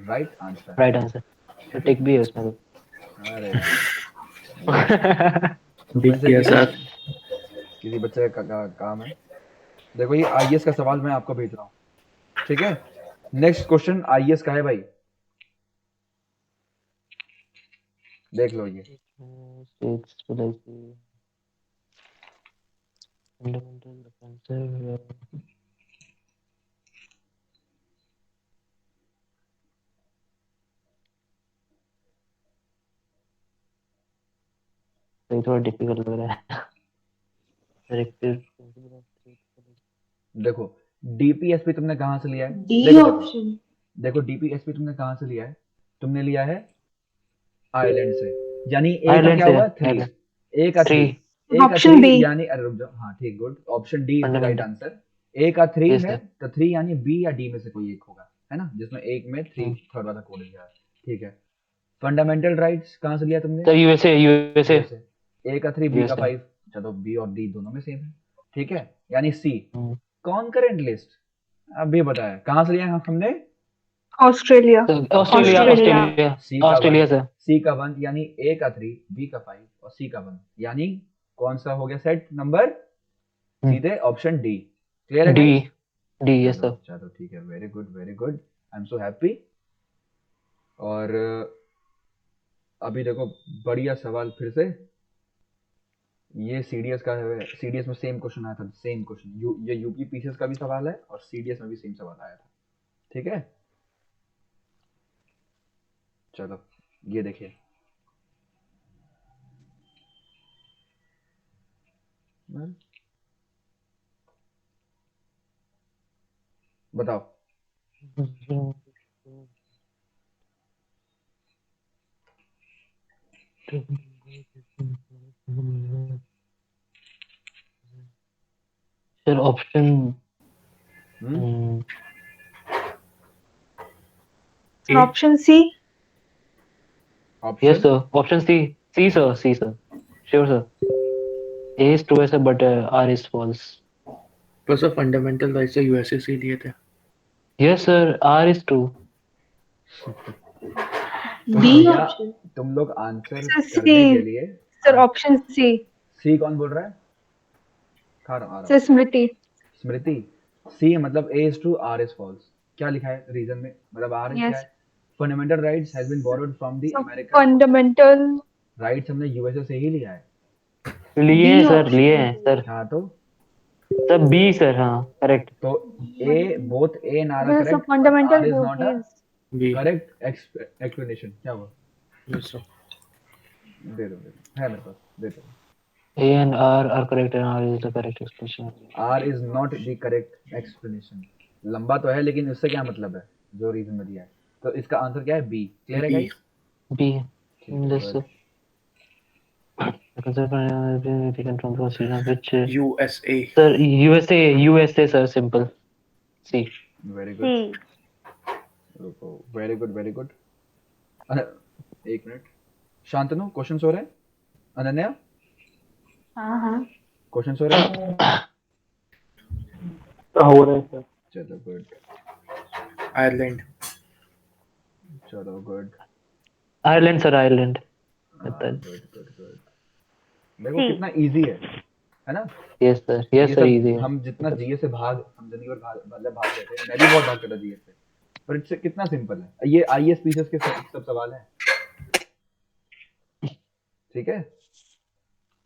right answer. Right answer. Tick भी है उसमें तो। अरे दिख इसमें से गया सर। किसी बच्चे का काम है। देखो ये आईएएस का सवाल मैं आपको भेज रहा हूँ, ठीक है। नेक्स्ट क्वेश्चन आईएएस का है भाई, देख लो ये। States policy, fundamental defensive, तो ये थोड़ा डिफिकल्ट लग रहा है। Directive principle of state policy. देखो डीपीएसपी तुमने कहाँ से लिया है? डी देखो देखो ऑप्शन। देखो डीपीएसपी तुमने कहाँ से लिया है? तुमने लिया है आयरलैंड से, यानी ए का आयरलैंड क्या से हुआ? है, 3, आयरलैंड। ए का 3, 3 ए का ऑप्शन 3 बी। यानी, अरे रुक जाओ, हाँ ठीक, good, option D is the right fundamental. Answer. A का 3 यस है सर। तो 3 यानी बी या डी में से कोई एक होगा, है ना, जिसमें एक में 3 थर्ड वाला कोड लिया है, ठीक है। फंडामेंटल राइट्स कहाँ से लिया तुमने? Sir USA, USA, USA. A का 3 बी का यूएसए। 5, चलो बी और डी दोनों में सेम है, ठीक है, यानी सी। कॉन्करेंट लिस्ट अभी बताया कहाँ से लिया है हमने? ऑस्ट्रेलिया। Australia, Australia. ऑस्ट्रेलिया, सी का ऑस्ट्रेलिया 1, से। सी का 1 यानी ए का 3, बी का 5 और सी का 1, यानी कौन सा हो गया सेट नंबर? सीधे ऑप्शन डी। क्लियर है डी, गाइस? डी, यस चलो सर। चलो ठीक है, very good very good, I am so happy. और अभी देखो बढ़िया सवाल फिर से, ये सीडीएस का है, सीडीएस में सेम क्वेश्चन आया था, सेम क्वेश्चन, ये यूपी पीसीएस का भी सवाल है और सीडीएस में भी सेम सवाल आया था, ठीक है। चलो ये देखिए, बताओ sir option hmm A. Option C. Yes option sir, option C. C sir, sure sir. A is true है sir, but R is false. बस फंडामेंटल राइट से यूएसए से लिए थे। Yes sir, R is true. तो बी भैया ऑप्शन। तुम लोग आंसर सर करने के सी। लिए सर ऑप्शन सी। सी कौन बोल रहा है? खा रहा हूँ आ रहा सर हूँ। स्मृति। स्मृति। सी मतलब A is true R is false. क्या लिखा है रीजन में? मतलब आर इज क्या यस। है? Fundamental rights has been borrowed from the so American fundamental. Rights हमने यूएसए से ही लिया है। लिए बी हैं सर, लिए ऑप्शन। हैं सर। हाँ तो बी सर, हाँ करेक्ट। तो A both A and R R sir correct but fundamental R is not a both. B. Correct explanation. क्या हुआ? Yes sir. दे दो है मेरे पास, दे दो। A and R are correct and R is the correct expression. R is not the correct explanation. लंबा तो है लेकिन उससे क्या मतलब है जो रीजन में दिया है? तो इसका आंसर क्या है? बी। क्लियर है बी। गाइस? बी। ठीक है yes good. Sir. taken from the Sweden, which USA. sir USA sir, simple. C. Very good. C. रुको, वेरी गुड वेरी गुड। एक मिनट। शांतनु क्वेश्चन हो रहे हैं? अनन्या हाँ हाँ। क्वेश्चन हो रहे हैं? हो रहा है सर। चलो गुड। आयरलैंड। चलो good. Ireland sir, Ireland. Good good good. देखो सी। कितना इजी है ना? Yes sir, ये yes sir, सब easy है। हम जितना जीए से हम जिंदगी भर भाग रहे थे, मैं भी बहुत भागता था जीए से, पर इससे कितना सिंपल है। ये आईएएस पीसीएस के सब सवाल हैं। ठीक है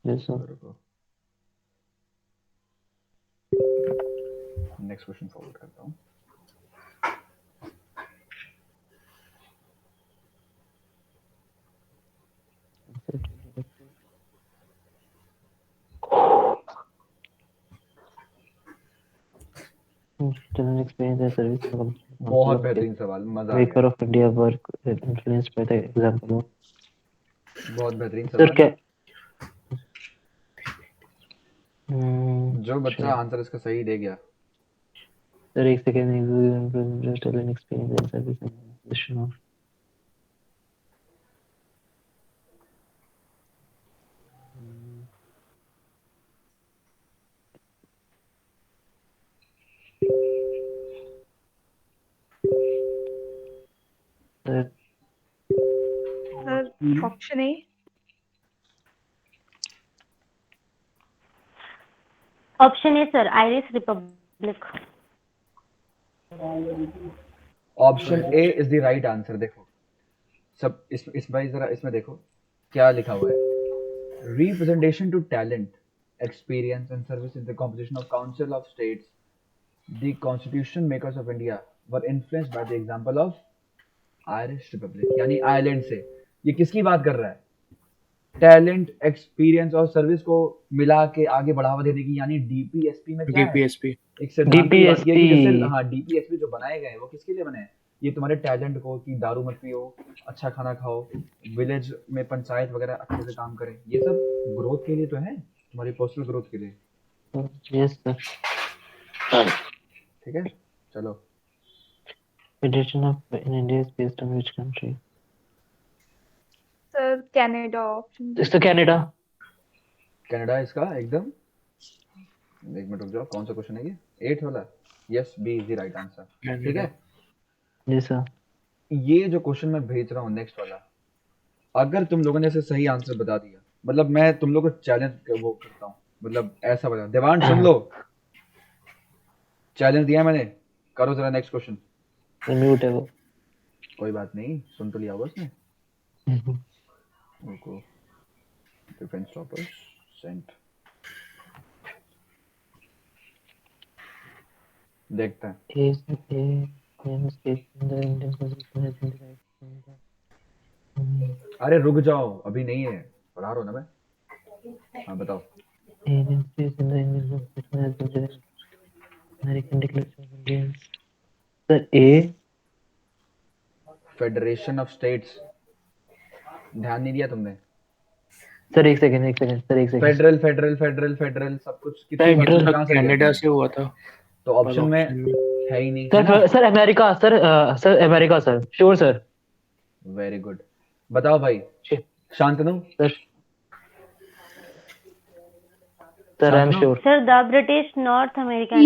Yes sir. रुको, नेक्स्ट क्वेश्चन फॉरवर्ड करता हूँ। Student experience and service. बहुत बेहतरीन सवाल, मजा आ Waker गया। of India work influenced by the example of. बहुत बेहतरीन Sir सवाल। क्या? जो बच्चा sure. आंसर इसका सही दे गया। Sir एक second, student experience and service. Sir sir option A. Option A sir, Irish Republic. Option A is the right answer. देखो सब इस भाई जरा इसमें देखो क्या लिखा हुआ है। Representation to talent experience and service in the composition of council of states the constitution makers of India were influenced by the example of Irish republic. यानी आयरलैंड से। ये किसकी बात कर रहा है? टैलेंट एक्सपीरियंस और सर्विस को मिला के आगे बढ़ावा देने की। यानी डीपीएसपी में क्या है? डीपीएसपी। एक सिद्धांत की बात की है कि जैसे DPSP. हाँ डीपीएसपी जो बनाए गए हैं वो किसके लिए बने हैं? ये तुम्हारे टैलेंट को, कि दारू मत पियो, अच्छा खाना खाओ, विलेज में पंचायत वगैरह अच्छे से काम करें, ये सब ग्रोथ के लिए तो है, तुम्हारी पर्सनल ग्रोथ के लिए। Yes sir. ठीक है चलो। Federation of in India is based on which country? Sir Canada option. It's the Canada. Canada इसका एकदम। एक मिनट रुक जाओ, कौन सा क्वेश्चन है ये? 8 वाला। Yes B is the right answer. ठीक है Yes sir. ये जो क्वेश्चन मैं भेज रहा हूँ नेक्स्ट वाला, अगर तुम लोगों ने इसे सही आंसर बता दिया, मतलब मैं तुम लोगों को चैलेंज वो करता हूँ, मतलब ऐसा बता। देवान सुन लो, चैलेंज दिया मैंने, करो जरा नेक्स्ट क्वेश्चन। Mute है वो। कोई बात नहीं, सुन तो लिया होगा उसने। रुको, डिफेंस टॉपर्स सेंट, देखते हैं। Is in the Indian constitution has been derived from the अरे रुक जाओ, अभी नहीं है, पढ़ा रहा हूँ ना मैं। हाँ बताओ। Indian states in the Indian constitution has been derived from American Declaration of Indians. Sir A. Federation of states, ध्यान नहीं दिया तुमने? सर एक सेकंड सर एक second federal federal federal federal सब कुछ कितनी Federal। बार तो कहाँ से लिया कनाडा तुमने? से हुआ था तो ऑप्शन में ऑप्शन में। है ही नहीं, है ना? Sir sir America sir sir America sir sure sir very good. बताओ भाई, Shantanu. Sir sir I am Shantanu? Sure Sir, the British North American.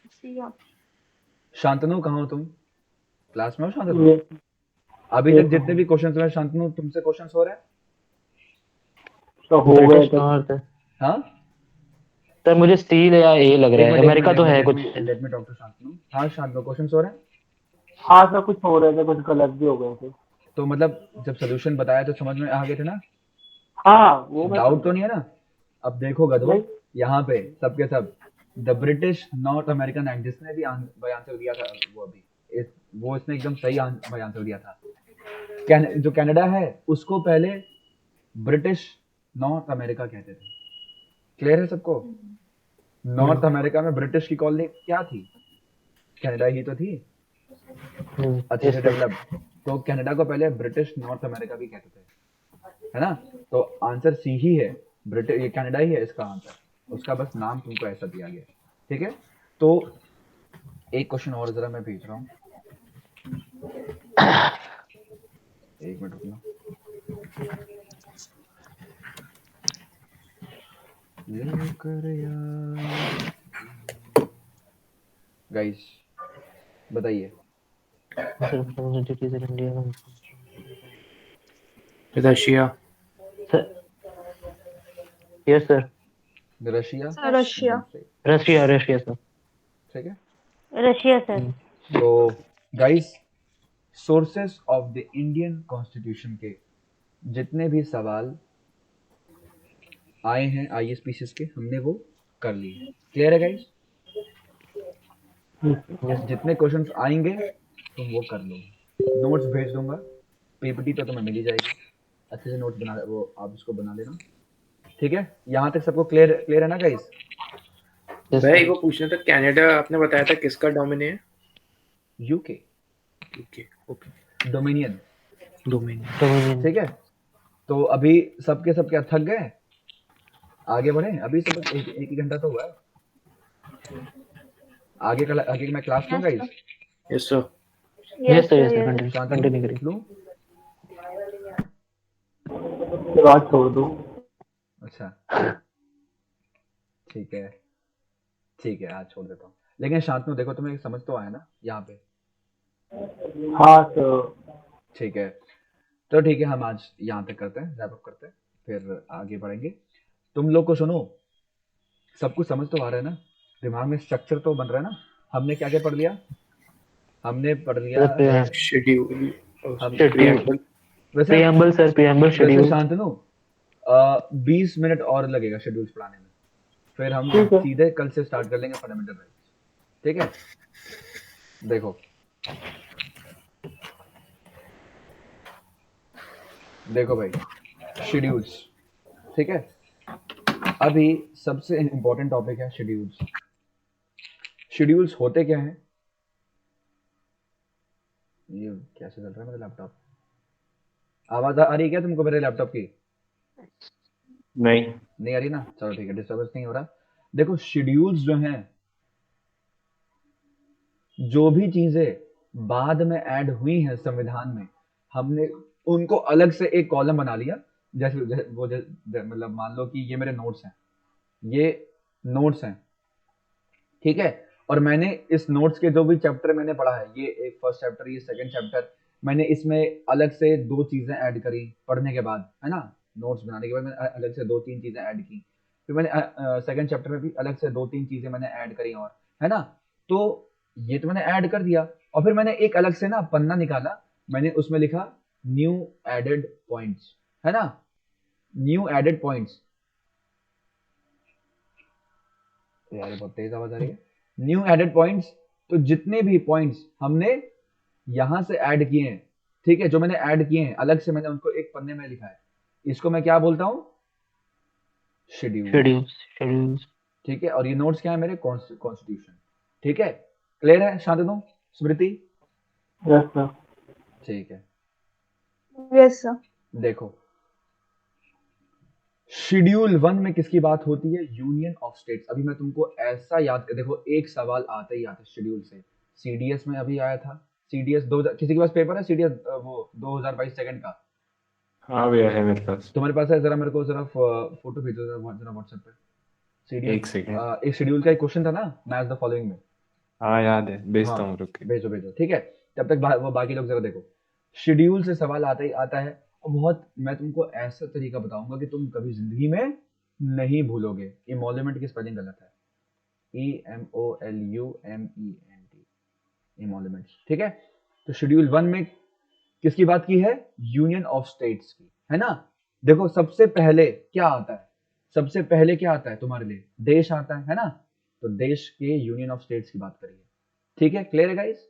C option. Shantanu कहाँ हो तुम? क्लास में हो शांतनु? ये अभी तक जितने भी क्वेश्चंस हुए शांतनु तुमसे क्वेश्चंस हो रहे हैं? तो हो गए ब्रिटिश थे। नॉर्थ हाँ, सर मुझे सी या ए लग रहा है, अमेरिका तो है कुछ। Let me talk to Shantanu. हाँ शांतनु, क्वेश्चंस हो रहे हैं? हाँ सर, कुछ हो रहे थे, कुछ गलत भी हो गए थे। तो मतलब जब सोल्यूशन बताया तो समझ में आ गए थे ना? हाँ वो मैं डाउट तो नहीं है ना? अब देखो गधो, नहीं। यहाँ पे सबके सब the British north American act, जिसने भी भाई आंसर दिया था वो अभी वो इसने एकदम सही भाई आंसर दिया था। जो कनाडा है उसको पहले ब्रिटिश नॉर्थ अमेरिका कहते थे। क्लियर है सबको? नॉर्थ अमेरिका में ब्रिटिश की कॉलोनी क्या थी? कनाडा ही तो थी, अच्छे से डेवलप। तो कनाडा को पहले ब्रिटिश नॉर्थ अमेरिका भी कहते थे, है ना? तो आंसर सी ही है, ब्रिटिश, ये कनाडा ही है इसका आंसर, उसका बस नाम तुमको ऐसा दिया गया। ठीक है, तो एक क्वेश्चन और जरा मैं भेज रहा हूँ, एक मिनट रुकना। गाइस बताइए। Russia. Yes sir Russia? Russia. Russia Russia sir ठीक है। Russia, sir. तो guys, sources of the Indian constitution के जितने भी सवाल आए हैं आईएसपीसीएस के, हमने वो कर लिए। क्लियर है गाइस? जितने क्वेश्चंस आएंगे तुम वो कर लो। नोट्स भेज दूंगा, पीपीटी तो तुम्हें मिल ही जाएगी, अच्छे से नोट्स बना, वो आप इसको बना लेना। ठीक है, यहाँ तक सबको क्लियर है ना गाइस? भाई एक वो पूछना था, कनाडा आपने बताया था किसका डोमिनेट है? UK okay okay, dominion. Domain. ठीक है, तो अभी सबके सबके थक गए, आगे बढ़े। अभी सब एक ही घंटा तो हुआ है, आगे मैं क्लास लूंगा इस यस सर। यस सर शांत कंटिन्यू करिए। लूं? फिर आज छोड़ दूँ। अच्छा ठीक है, आज छोड़ देता हूँ। लेकिन शांतनु देखो, तुम्हें समझ तो आया ना यहाँ पे? हाँ सर। ठीक है, तो ठीक है, हम आज यहाँ तक करते हैं, रैप अप करते हैं, फिर आगे बढ़ेंगे। तुम लोग को सुनो, सब कुछ समझ तो आ रहा है ना? दिमाग में स्ट्रक्चर तो बन रहा है ना? हमने क्या क्या पढ़ लिया? हमने पढ़ लिया शेड्यूल। प्रीएम्बल सर, प्रीएम्बल वैसे शेड्यूल। शांतनु 20 मिनट और लगेगा शेड्यूल्स पढ़ाने में, फिर हम ठीक है। सीधे कल से स्टार्ट कर लेंगे फंडामेंटल राइट्स। ठीक है, देखो भाई, शेड्यूल्स। ठीक है, अभी सबसे इंपॉर्टेंट टॉपिक है शेड्यूल्स। शेड्यूल्स होते क्या हैं? ये कैसे चल रहा है मेरा लैपटॉप? आवाज आ रही है क्या तुमको मेरे लैपटॉप की? नहीं आ रही ना? चलो ठीक है, डिस्टर्बेंस नहीं हो रहा। देखो, शेड्यूल्स जो हैं, जो भी चीजें बाद में ऐड हुई हैं संविधान में, हमने उनको अलग से एक कॉलम बना लिया। जैसे वो मतलब मान लो कि ये मेरे नोट्स हैं, ठीक है, और मैंने इस नोट्स के जो भी चैप्टर मैंने पढ़ा है, ये एक फर्स्ट चैप्टर, ये सेकंड चैप्टर, मैंने इसमें अलग से 2 चीजें ऐड करी पढ़ने के बाद, है ना? नोट्स बनाने के बाद मैंने अलग से 2-3 चीजें ऐड की, फिर मैंने सेकंड चैप्टर में भी अलग से 2-3 चीजें मैंने ऐड करी, और है ना? तो ये तो मैंने ऐड कर दिया, और फिर मैंने एक अलग से ना पन्ना निकाला, मैंने उसमें लिखा न्यू एडेड पॉइंट्स, है ना? New added points. यार बहुत तेज आवाज आ रही है। न्यू एडेड पॉइंट्स, तो जितने भी पॉइंट्स हमने यहां से ऐड किए हैं, ठीक है, जो मैंने ऐड किए हैं अलग से, मैंने उनको एक पन्ने में लिखा है, इसको मैं क्या बोलता हूं? शेड्यूल। ठीक है, और ये नोट्स क्या है? मेरे कॉन्स्टिट्यूशन। ठीक है, क्लियर है शांतनु, स्मृति? Yes sir. ठीक है, यस सर। देखो शेड्यूल 1 में किसकी बात होती है? Union of states. अभी मैं तुमको ऐसा याद कर, देखो एक सवाल आता ही आता है शेड्यूल से। सीडीएस में अभी आया था, सीडीएस 2000, किसी के पास पेपर है सीडीएस वो 2022 सेकंड का? हाँ भैया है मेरे पास। तुम्हारे पास है? जरा मेरे को जरा फोटो भेजो जरा व्हाट्सएप पे। सीडीएस एक सेकेंड। एक शेड्यूल का एक क्वेश्चन था ना, मैच द फॉलोइंग में। हाँ याद है, भेजता हाँ हूँ, रुक के। भेजो भेजो, ठीक है। तब तक वो बाकी लोग जरा देखो। शेड्यूल से सवाल आता ही आता है, और बहुत मैं तुमको ऐसा तरीका बताऊंगा कि तुम कभी जिंदगी में नहीं भूलोगे। इमोल्यूमेंट की स्पेलिंग गलत है, EMOLUMENT, इमोल्यूमेंट, ठीक है। तो शेड्यूल 1 में किसकी बात की है? यूनियन ऑफ स्टेट्स की, है ना। देखो सबसे पहले क्या आता है? सबसे पहले क्या आता है तुम्हारे लिए? देश आता है ना। तो देश के यूनियन ऑफ स्टेट्स की बात करिए, ठीक है। क्लियर है गाइस?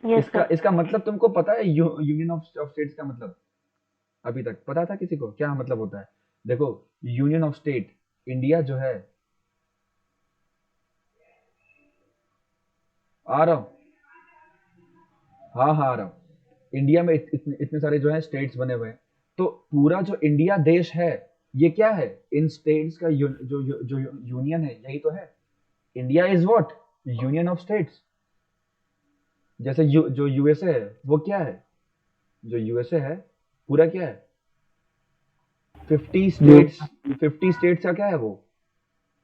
यस इसका सर। इसका मतलब तुमको पता है? यूनियन ऑफ स्टेट्स का मतलब अभी तक पता था किसी को क्या मतलब होता है? देखो यूनियन ऑफ स्टेट, इंडिया जो है, आ रहा हूं, हाँ हाँ आ रहा हूं। इंडिया में इतने सारे जो है स्टेट्स बने हुए हैं। तो पूरा जो इंडिया देश है, ये क्या है? इन स्टेट्स का जो यूनियन है, यही तो है। India is what? Union of states. जैसे जो यूएसए है वो क्या है? जो यूएसए है पूरा क्या है? 50 स्टेट्स, 50 स्टेट्स का क्या है वो?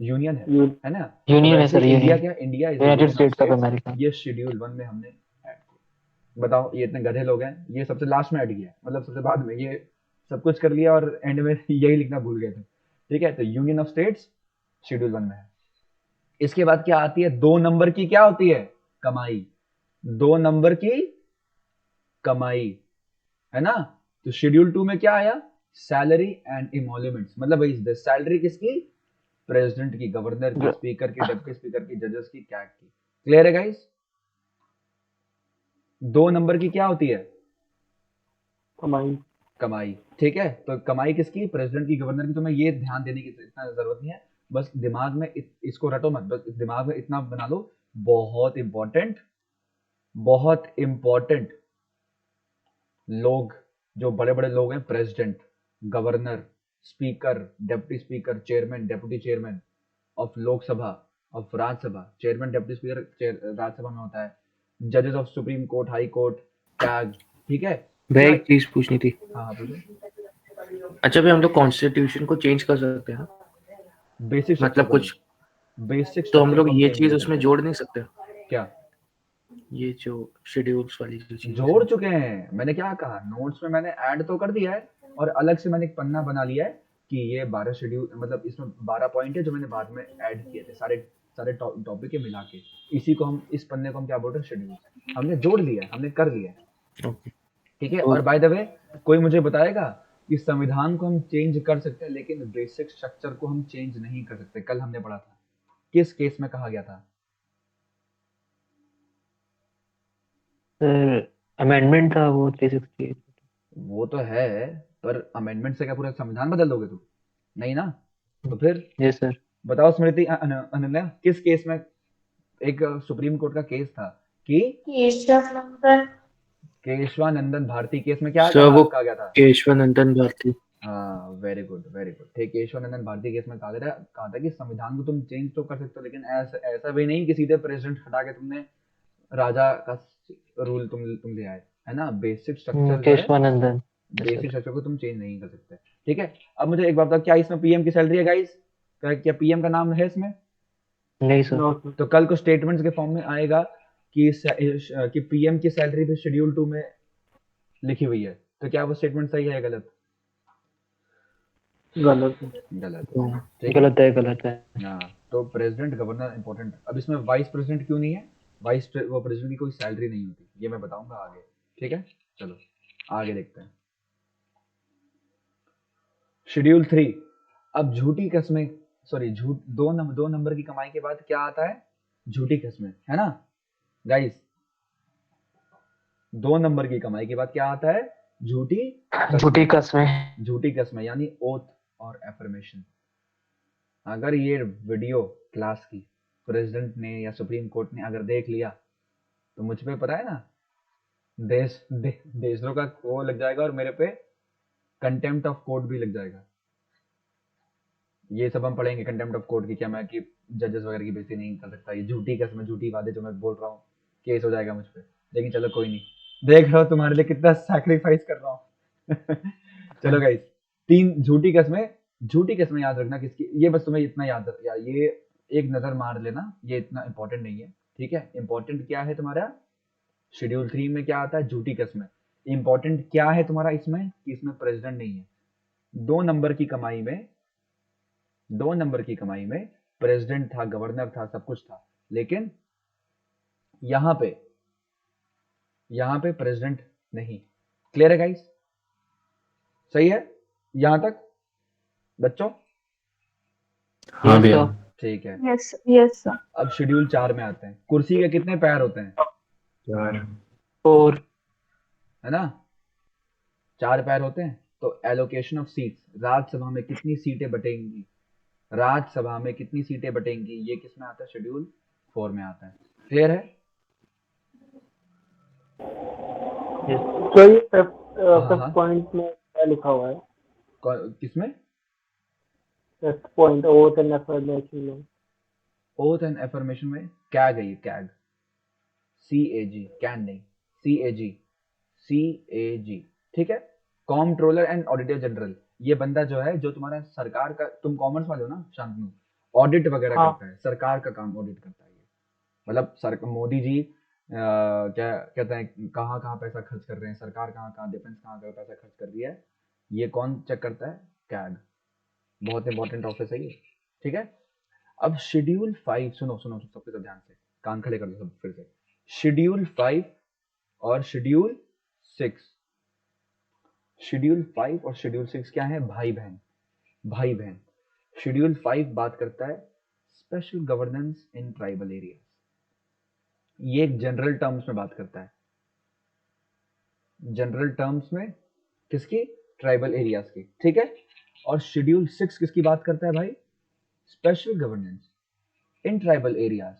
यूनियन है ना। तो यूनियन है वैसे सर, ये इंडिया क्या? India is United union of states of states. America. ये शेड्यूल 1 में हमने ऐड किया। बताओ ये इतने गधे लोग हैं, ये सबसे लास्ट में ऐड किया है, मतलब सबसे बाद में। ये सब कुछ कर लिया और एंड में यही लिखना भूल गए थे, ठीक है। तो यूनियन ऑफ स्टेट्स शेड्यूल 1 में है। इसके बाद क्या आती है? 2 नंबर की क्या होती है? कमाई। 2 नंबर की कमाई, है ना। तो शेड्यूल 2 में क्या आया? Salary and emoluments. मतलब भाई सैलरी किसकी? प्रेसिडेंट की, गवर्नर की, स्पीकर की, डिप्टी स्पीकर की, जजेस की, कैग की। क्लियर है गाइस? 2 नंबर की क्या होती है? कमाई। कमाई, ठीक है। तो कमाई किसकी? प्रेसिडेंट की, गवर्नर की। तो मैं ये ध्यान देने की इतना जरूरत नहीं है, बस दिमाग में इसको रटो मत, बस दिमाग में इतना बना लो। बहुत इंपॉर्टेंट, बहुत इंपॉर्टेंट लोग, जो बड़े बड़े लोग हैं, president, governor, speaker, deputy speaker, chairman, deputy chairman of Lok Sabha, of Rajya Sabha. Chairman deputy speaker Rajya Sabha में होता है। जजेस of supreme court, high court, tag, ठीक है। भैया क्या? एक चीज पूछनी थी। हाँ हाँ पूछो। अच्छा भैया, हम लोग कॉन्स्टिट्यूशन को चेंज कर सकते हैं? बेसिक स्ट्रक्चर मतलब को नहीं, कुछ, बेसिक तो हम स्ट्रक्चर लोग को हम ये चेंज नहीं चीज कर उसमें सकते। जोड़ नहीं सकते? क्या? ये जो शेड्यूल्स वाली जो चीज जोड़ चुके हैं, मैंने क्या कहा? नोट्स में मैंने ऐड तो कर दिया है, और अलग से मैंने एक पन्ना बना लिया है कि ये 12 शेड्यूल, मतलब इसमें 12 पॉइंट है जो मैंने बाद में ऐड किए थे, सारे सारे टॉपिक के मिला के। इसी को हम, इस पन्ने को हम क्या बोलते हैं? शेड्यूल। हमने जोड़ लिया है, हमने कर लिया है, ओके। ठीक है। तो और बाय द वे, कोई मुझे बताएगा कि संविधान को हम चेंज कर सकते हैं, लेकिन बेसिक स्ट्रक्चर को हम चेंज नहीं कर सकते? कल हमने पढ़ा था, किस केस में कहा गया था? सर अमेंडमेंट था वो 368। वो तो है, पर अमेंडमेंट से क्या पूरा संविधान बदल दोगे तुम? नहीं ना। तो फिर यस सर। बताओ स्मृति, अनन्या, किस केस में? एक सुप्रीम कोर्ट का केस था कि केशवानंदन भारती केस में क्या सर वो कहा गया था? केशवानंदन भारती। हाँ वेरी गुड वेरी गुड, ठीक। केशवानंदन भारती केस में कहा था कि संविधान को तुम चेंज तो कर सकते हो, लेकिन ऐसा ऐसा भी नहीं कि सीधे प्रेसिडेंट हटा के तुमने राजा का रूल तुम ले आए, है ना। बेसिक स्ट्रक्चर जो है, Keshavanandan. Yes basic sir. Structure को तुम चेंज नहीं कर सकते, ठीक है। अब मुझे एक बात बताओ, क्या इसमें पीएम की सैलरी है गाइस? क्या पीएम का नाम है इसमें? नहीं सर। No sir. तो कल को स्टेटमेंट्स के फॉर्म में आएगा कि पीएम की सैलरी भी शेड्यूल 2 में लिखी हुई है। तो क्या वो स्टेटमेंट सही है या गलत? गलत है। गलत है, ठीक है। गलत है, गलत है। हाँ, तो प्रेसिडेंट, गवर्नर इंपॉर्टेंट। अब इसमें वाइस प्रेसिडेंट क्यों नहीं है? वो प्रेसिडेंट की कोई सैलरी नहीं होती, ये मैं बताऊंगा आगे, ठीक है। चलो आगे देखते हैं। शेड्यूल 3। अब झूठी कस्में, सॉरी झूठ, 2 नंबर की कमाई के बाद क्या आता है? झूठी कस्में, है ना गाइस। 2 नंबर की कमाई के बाद क्या आता है? झूठी झूठी कस्में। कस्में। झूठी कस्में यानी ओथ और एफर्मेशन। अगर ये वीडियो क्लास की प्रेसिडेंट ने या सुप्रीम कोर्ट ने अगर देख लिया तो मुझ पे पता है ना देशद्रोह का वो लग जाएगा और मेरे पे कंटेम्प्ट ऑफ कोर्ट भी लग जाएगा। ये सब हम पढ़ेंगे कंटेम्प्ट ऑफ कोर्ट की, क्या मैं कि जजेस वगैरह की बेइज्जती नहीं कर सकता, ये झूठी कसम झूठी वादे जो मैं बोल रहा हूँ, केस हो जाएगा मुझ पे। लेकिन चलो कोई नहीं, देख रहा हो तुम्हारे लिए कितना सैक्रिफाइस कर रहा हूँ। चलो गाइस, 3 झूठी कसमें याद रखना किसकी, ये बस तुम्हें इतना ये एक नजर मार लेना, ये इतना इंपॉर्टेंट नहीं है, ठीक है। इंपॉर्टेंट क्या है तुम्हारा शेड्यूल 3 में क्या आता है, झूठी कसमें। इंपॉर्टेंट क्या है तुम्हारा इसमें कि इसमें प्रेसिडेंट नहीं है। 2 नंबर की कमाई में प्रेसिडेंट था, गवर्नर था, सब कुछ था, लेकिन यहां पे प्रेसिडेंट नहीं। क्लियर है गाइस? सही है यहां तक बच्चों? हाँ Yes, भैया। sir. ठीक है। Yes sir. अब शेड्यूल 4 में आते हैं। कुर्सी के कितने पैर होते हैं? 4। 4. है ना, 4 पैर होते हैं। तो एलोकेशन ऑफ सीट्स, राज्यसभा में कितनी सीटें बटेंगी, ये किस में आता है? शेड्यूल 4 में आता है। क्लियर है? Yes. तो ये हाँ, फिफ्थ हाँ। पॉइंट में क्या लिखा हुआ है? किसमें? Fifth point oath and affirmation में। ओथ एंड एफर्मेशन में कैग है, ये कैग, CAG, कैन नहीं, CAG, ठीक है। कॉम्प्ट्रोलर एंड ऑडिटर जनरल, ये बंदा जो है, जो तुम्हारा सरकार का, तुम कॉमर्स वाले हो ना शांतनु, ऑडिट वगैरह हाँ। करता है, सरकार का काम ऑडिट करता है ये। मतलब सर मोदी जी क्या कहते हैं, कहाँ कहाँ पैसा खर्च कर रहे हैं, सरकार कहाँ कहाँ, डिफेंस कहाँ कहाँ पैसा खर्च कर रही है, ये कौन चेक करता है? कैग। बहुत इंपॉर्टेंट ऑफिस है ये, ठीक है। अब शेड्यूल 5, सुनो सबके सब ध्यान से, कान खड़े कर दो सब फिर से। शेड्यूल 5 और शेड्यूल 6, शेड्यूल 5 और शेड्यूल 6 क्या है? भाई बहन। शेड्यूल 5 बात करता है special governance in tribal area, ये एक जनरल टर्म्स में बात करता है, जनरल टर्म्स में किसकी? ट्राइबल एरियाज की, ठीक है। और शेड्यूल 6 किसकी बात करता है भाई? Special governance in tribal areas,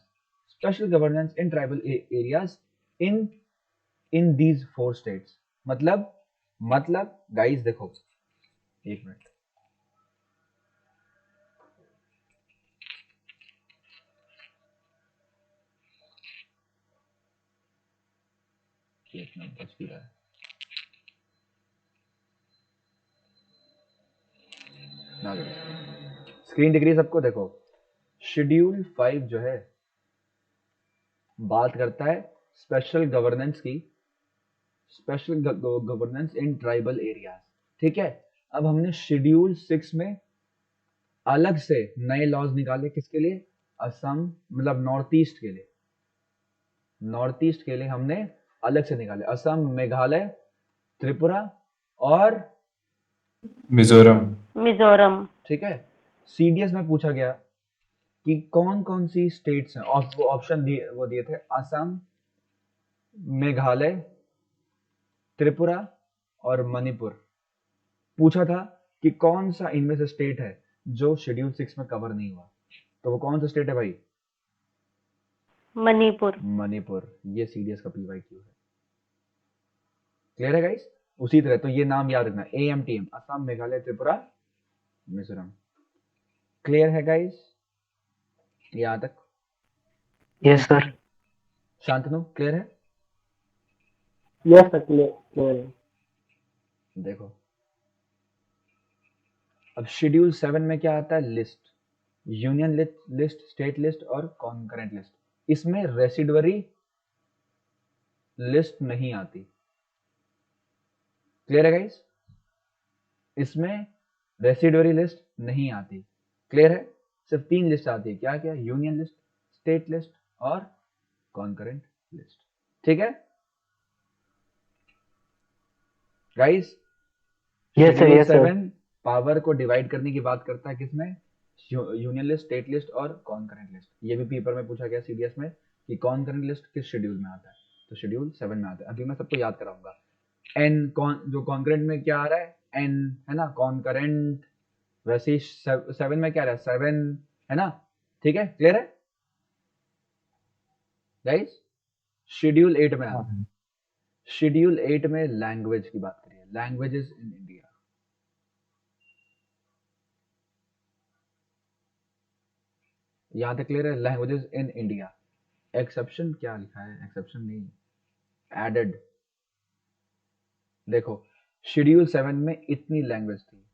in these 4 states. मतलब गाइस देखो, एक मिनट, बच भी रहा है ना, स्क्रीन दिख रही है सबको? देखो, शेड्यूल 5 जो है बात करता है special governance in tribal areas, ठीक है। अब हमने शेड्यूल 6 में अलग से नए लॉज निकाले, किसके लिए? असम, मतलब नॉर्थ ईस्ट के लिए हमने अलग से निकाले, असम, मेघालय, त्रिपुरा और मिजोरम। ठीक है। CDS में पूछा गया कि कौन कौन सी स्टेट्स हैं, और वो ऑप्शन दिए थे, असम, मेघालय, त्रिपुरा और मणिपुर। पूछा था कि कौन सा इनमें से स्टेट है जो शेड्यूल 6 में कवर नहीं हुआ, तो वो कौन सा स्टेट है भाई? मणिपुर। ये CDS का PYQ है। क्लियर है गाइस? उसी तरह तो ये नाम याद रखना, AMTM, असम, मेघालय, त्रिपुरा, मिजोरम। क्लियर है गाइस यहां तक? Yes, sir. शांतनु क्लियर है? यस सर, क्लियर है। देखो, अब शेड्यूल 7 में क्या आता है? List, union list, state list और कॉन्करेंट लिस्ट। इसमें रेसिडुअरी लिस्ट नहीं आती। क्लियर है गाइस? इसमें रेसिडुअरी लिस्ट नहीं आती। क्लियर है? सिर्फ 3 लिस्ट आती है, क्या क्या? यूनियन लिस्ट, स्टेट लिस्ट और कॉन्करेंट लिस्ट, ठीक है guys? Yes, sir. Yes, sir. 7 power को डिवाइड करने की बात करता है, किसमें? यूनियन लिस्ट, स्टेट लिस्ट और कॉन्करेंट लिस्ट। ये भी पेपर में पूछा गया CDS में कि कॉन्करेंट लिस्ट किस शेड्यूल में आता है, तो शेड्यूल 7 में आता है। अभी मैं सबको याद कराऊंगा। एन जो कॉन्करेंट में क्या आ रहा है? एन है ना, कॉन्करेंट। वैसे ही 7 में क्या आ रहा है? 7 है ना, ठीक है। क्लियर है गाइस? शेड्यूल 8 में आते हैं। शेड्यूल 8 में लैंग्वेज की बात करिए, लैंग्वेजेस इन इंडिया। यहां तक क्लियर है? Languages in India. एक्सेप्शन क्या लिखा है? एक्सेप्शन नहीं, एडेड। देखो शेड्यूल 7 में इतनी लैंग्वेज थी,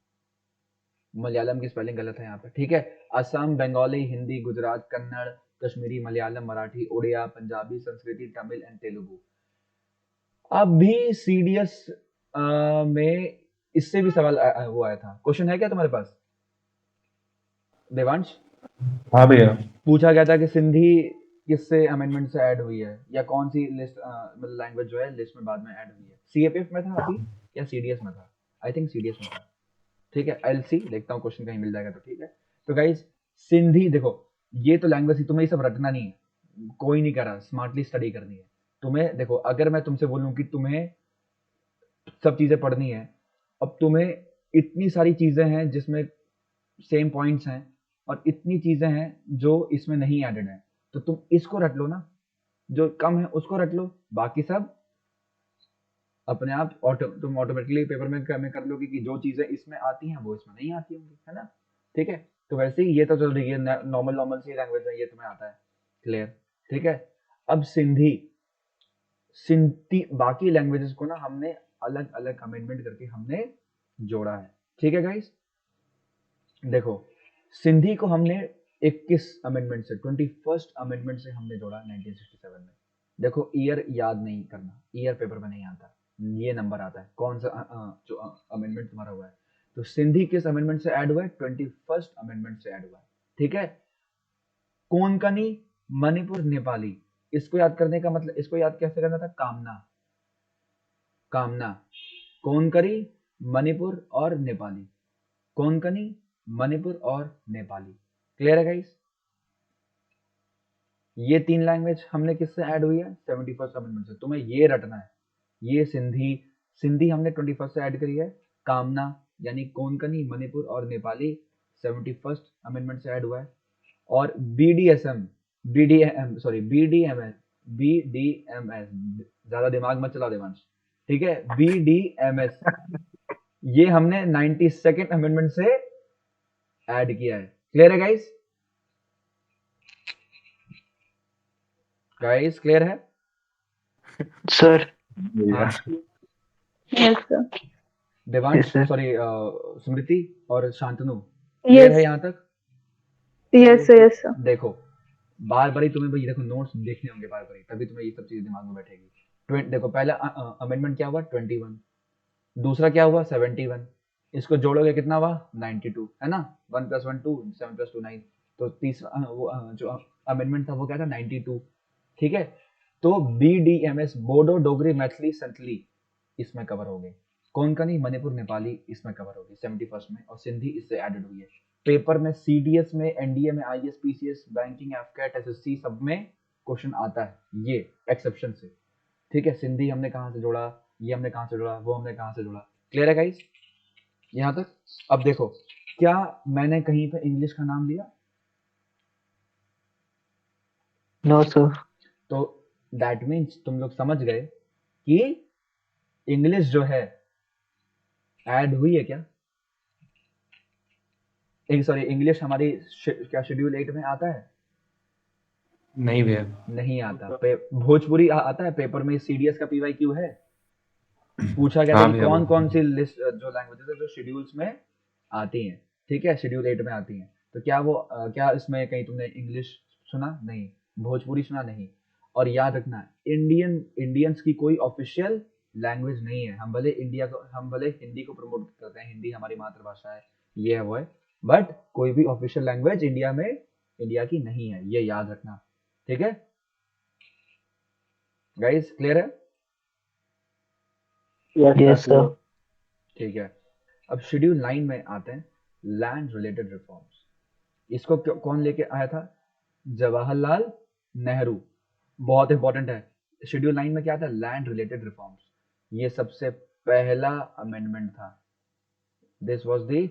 मलयालम की स्पेलिंग गलत है यहाँ पे, ठीक है। असम, बंगाली, हिंदी, गुजरात, कन्नड़, कश्मीरी, मलयालम, मराठी, उड़िया, पंजाबी, संस्कृति, तमिल एंड तेलुगु। अब भी सीडीएस में इससे भी सवाल वो आया था। क्वेश्चन है क्या तुम्हारे पास देवांश? हाँ भैया। पूछा गया था कि सिंधी किससे अमेंडमेंट से ऐड हुई है, या कौन सी लिस्ट मतलब लैंग्वेज जो है लिस्ट में बाद में ऐड हुई है। सीएपीएफ में था अभी या सीडीएस में था? आई थिंक सीडीएस में था, ठीक है। एलसी देखता हूँ, क्वेश्चन कहीं मिल जाएगा तो ठीक है। तो गाइस सिंधी, देखो ये तो लैंग्वेज ही, तुम्हें ये सब रटना नहीं है, कोई नहीं कर रहा, स्मार्टली स्टडी करनी है तुम्हें। देखो अगर मैं तुमसे बोलूं कि तुम्हें सब चीजें पढ़नी है, अब तुम्हें इतनी सारी चीजें हैं जिसमें सेम पॉइंट्स हैं, और इतनी चीजें हैं जो इसमें नहीं एडेड है, तो तुम इसको रट लो ना, जो कम है उसको रट लो, बाकी सब अपने आप तुम ऑटोमेटिकली पेपर में कर लोगे कि जो चीजें इसमें आती हैं वो इसमें नहीं आती होंगी, है ना, ठीक है। तो वैसे ही ये तो चल रही है, नॉर्मल नॉर्मल सी लैंग्वेज है, ये तुम्हें आता है, क्लियर, ठीक है। अब सिंधी, सिंधी बाकी लैंग्वेजेस को ना हमने अलग अलग अमेंडमेंट करके हमने जोड़ा है, ठीक है गाइस। देखो सिंधी को हमने 21 अमेंडमेंट से, 21st अमेंडमेंट से हमने जोड़ा 1967 में। देखो ईयर याद नहीं करना, ईयर पेपर में नहीं आता, ये नंबर आता है कौन सा जो अमेंडमेंट तुम्हारा हुआ है। तो सिंधी किस अमेंडमेंट से ऐड हुआ है? 21st अमेंडमेंट से ऐड हुआ है, ठीक है। कोंकणी, मणिपुर, नेपाली, इसको याद करने का मतलब, इसको याद कैसे करना था? कामना, कामना, कोंकणी, मणिपुर और नेपाली, कोंकणी, मणिपुर और नेपाली, क्लियर है गाइस। ये 3 लैंग्वेज हमने किससे ऐड हुई है? 71st अमेंडमेंट से। तुम्हें ये रटना है, ये सिंधी, सिंधी हमने 21st से ऐड करी है, कामना यानी कोंकणी, मणिपुर और नेपाली 71st अमेंडमेंट से ऐड हुआ है, और बीडीएसएम, बीडीएमएस, ज्यादा दिमाग मत चला देवांश, ठीक है। बीडीएमएस ये हमने 92nd अमेंडमेंट से ऐड किया है, क्लियर है गाइस? गाइस क्लियर है? सर। भैया हाँ yes sir. Devansh, Yes, sir. Sorry Smriti और शांतनु, क्लियर है यस यहाँ तक? Yes sir, yes sir. देखो बार बार ही तुम्हें भाई, देखो नोट्स देखने होंगे बार बार ही, तभी तुम्हें ये सब चीजें दिमाग में बैठेगी। देखो पहला अमेंडमेंट क्या हुआ? 21, दूसरा क्या हुआ? 71, इसको जोड़ोगे कितना हुआ? 92, है ना। 1 + 1 2, 7 + 2 9, तो तीसरा जो अमेंडमेंट था वो क्या था? 92, ठीक है। तो बीडीएमएस, बोडो, डोगरी, मैथिली, संथली इसमें कवर हो गए, कोंकणी, मणिपुर, नेपाली इसमें कवर हो गई 71st में, और सिंधी इससे एडेड हुई है। पेपर में सीडीएस में, एनडीए में, आईएएस, पीसीएस, बैंकिंग, एफकेट, एसएससी सब में क्वेश्चन आता है ये एक्सेप्शन से, ठीक है। सिंधी हमने कहाँ से जोड़ा, ये हमने कहाँ से जोड़ा, वो हमने कहाँ से जोड़ा, क्लियर है गाइस यहाँ तक? अब देखो क्या मैंने कहीं पे इंग्लिश का नाम लिया? No sir. तो दैट मीन्स तुम लोग समझ गए कि इंग्लिश जो है ऐड हुई है क्या? सॉरी, इंग्लिश हमारी क्या शेड्यूल 8 में आता है? नहीं भैया। नहीं आता। भोजपुरी आता है पेपर में, सीडीएस का पीवाईक्यू है, पूछा गया था हाँ कि भैया कौन वो कौन सी लिस्ट जो लैंग्वेजेस है जो शेड्यूल्स में आती हैं, ठीक है, शेड्यूल 8 में आती हैं। तो क्या वो क्या इसमें कहीं तुमने इंग्लिश सुना? नहीं। भोजपुरी सुना? नहीं। और याद रखना इंडियंस की कोई ऑफिशियल लैंग्वेज नहीं है। हम भले हिंदी को प्रमोट करते हैं, हिंदी हमारी मातृभाषा है, ये है वो है, बट कोई भी ऑफिशियल लैंग्वेज इंडिया की नहीं है, ये याद रखना, ठीक है गाइस, क्लियर है? Yes sir. ठीक है। अब शेड्यूल 9 में आते हैं लैंड रिलेटेड रिफॉर्म्स। इसको कौन लेके आया था? जवाहरलाल नेहरू, बहुत इंपॉर्टेंट है। शेड्यूल 9 में क्या था? लैंड रिलेटेड रिफॉर्म्स, ये सबसे पहला अमेंडमेंट था। This was the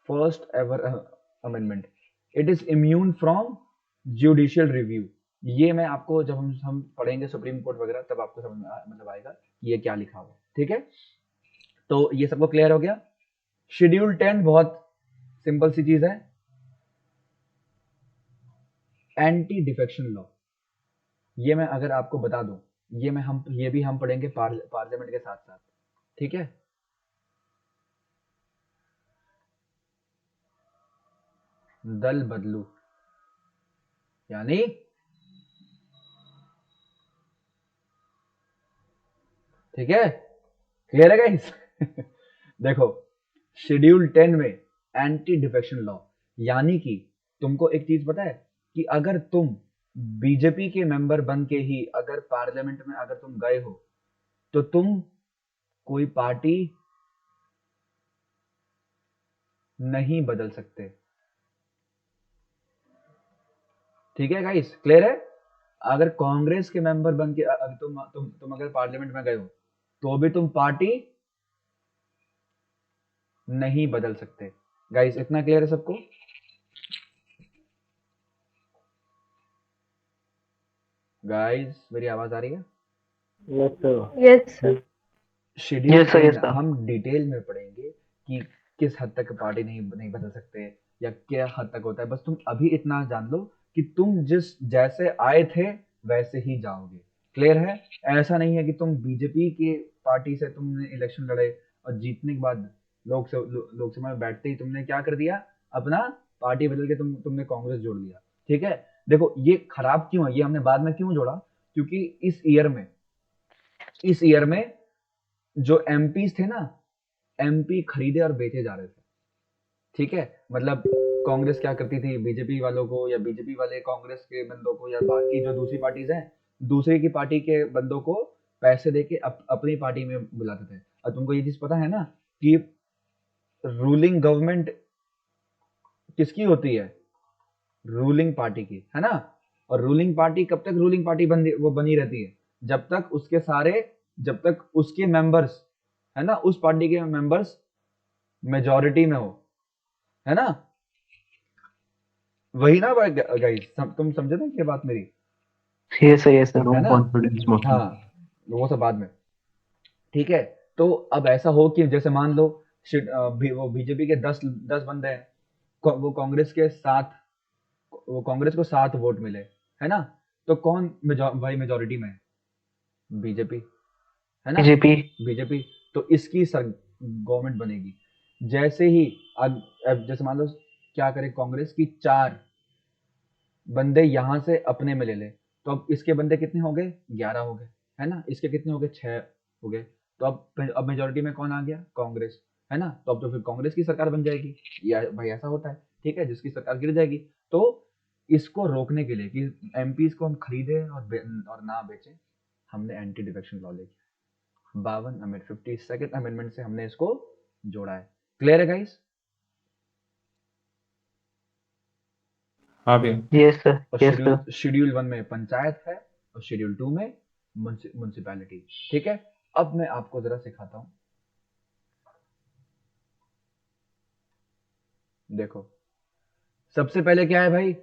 first ever amendment. It is immune from judicial review. ये मैं आपको जब हम पढ़ेंगे सुप्रीम कोर्ट वगैरह तब आपको समझ में मतलब आएगा कि ये क्या लिखा हुआ है। ठीक है, तो ये सबको क्लियर हो गया। शेड्यूल 10 बहुत सिंपल सी चीज है, एंटी डिफेक्शन लॉ। ये मैं अगर आपको बता दूं, ये भी हम पढ़ेंगे पार्लियामेंट के साथ साथ। ठीक है, दल बदलू यानी ठीक है, क्लियर है गाइस? देखो, शेड्यूल 10 में एंटी डिफेक्शन लॉ यानी कि तुमको एक चीज पता है कि अगर तुम बीजेपी के मेंबर बन के ही अगर पार्लियामेंट में अगर तुम गए हो तो तुम कोई पार्टी नहीं बदल सकते। ठीक है गाइस, क्लियर है? अगर कांग्रेस के मेंबर बन के अगर तुम अगर पार्लियामेंट में गए हो तो भी तुम पार्टी नहीं बदल सकते। गाइस इतना क्लियर है सबको? गाइस मेरी आवाज आ रही है? Yes sir. Yes sir. Schedule Yes, sir, yes, 10 sir. हम डिटेल में पढ़ेंगे कि किस हद तक पार्टी नहीं बदल सकते या क्या हद तक होता है। बस तुम अभी इतना जान लो कि तुम जैसे आए थे वैसे ही जाओगे। क्लियर है? ऐसा नहीं है कि तुम बीजेपी के पार्टी से तुमने इलेक्शन लड़े और जीतने के बाद लोकसभा में बैठते ही तुमने क्या कर दिया, अपना पार्टी बदल के तुमने कांग्रेस जोड़ लिया। ठीक है, देखो ये खराब क्यों है, ये हमने बाद में क्यों जोड़ा, क्योंकि इस ईयर में जो एमपीज थे ना, एमपी खरीदे और बेचे जा रहे थे। ठीक है, मतलब कांग्रेस क्या करती थी, बीजेपी वालों को या बीजेपी वाले कांग्रेस के बंदों को या बाकी जो दूसरी पार्टीज हैं, दूसरे की पार्टी के बंदों को पैसे देके अपनी पार्टी में बुलाते थे। और तुमको ये चीज पता है ना कि रूलिंग गवर्नमेंट किसकी होती है, रूलिंग पार्टी की, है ना। और रूलिंग पार्टी कब तक रूलिंग पार्टी बनी रहती है, जब तक उसके मेंबर्स, है ना, उस पार्टी के मेंबर्स मेजॉरिटी में हो, है ना। वही ना गाइस, तुम समझे ना ये बात मेरी? Yes, sir, yes, sir. है ना? Confidence motion. हाँ, वो सब बाद में। ठीक है, तो अब ऐसा हो कि जैसे मान लो वो बीजेपी के 10 बंदे हैं, वो कांग्रेस को 7 वोट मिले, है ना, तो कौन भाई मेजॉरिटी में है? बीजेपी, है ना, BJP. बीजेपी। तो इसकी गवर्नमेंट बनेगी। जैसे ही अब जैसे मान लो क्या करे कांग्रेस की, 4 बंदे यहां से अपने में ले ले, तो अब इसके बंदे कितने हो गए, 11 हो गए, है ना, इसके कितने हो गए, 6 हो गए। तो अब मेजोरिटी में कौन आ गया, कांग्रेस, है ना। तो अब तो फिर कांग्रेस की सरकार बन जाएगी, या भाई ऐसा होता है। ठीक है, जिसकी सरकार गिर जाएगी। तो इसको रोकने के लिए कि एमपीज को हम खरीदे और ना बेचे, हमने एंटी डिफेक्शन लॉ लेके 52 अमेंडमेंट 52nd अमेंडमेंट से हमने इसको जोड़ा है। क्लियर है गाइस? हाँ भैया। Yes, sir. और Yes, sir. शेड्यूल 1 में पंचायत है और शेड्यूल 2 में म्युनिसिपैलिटी। ठीक है, अब मैं आपको जरा सिखाता हूं। देखो, सबसे पहले क्या है भाई,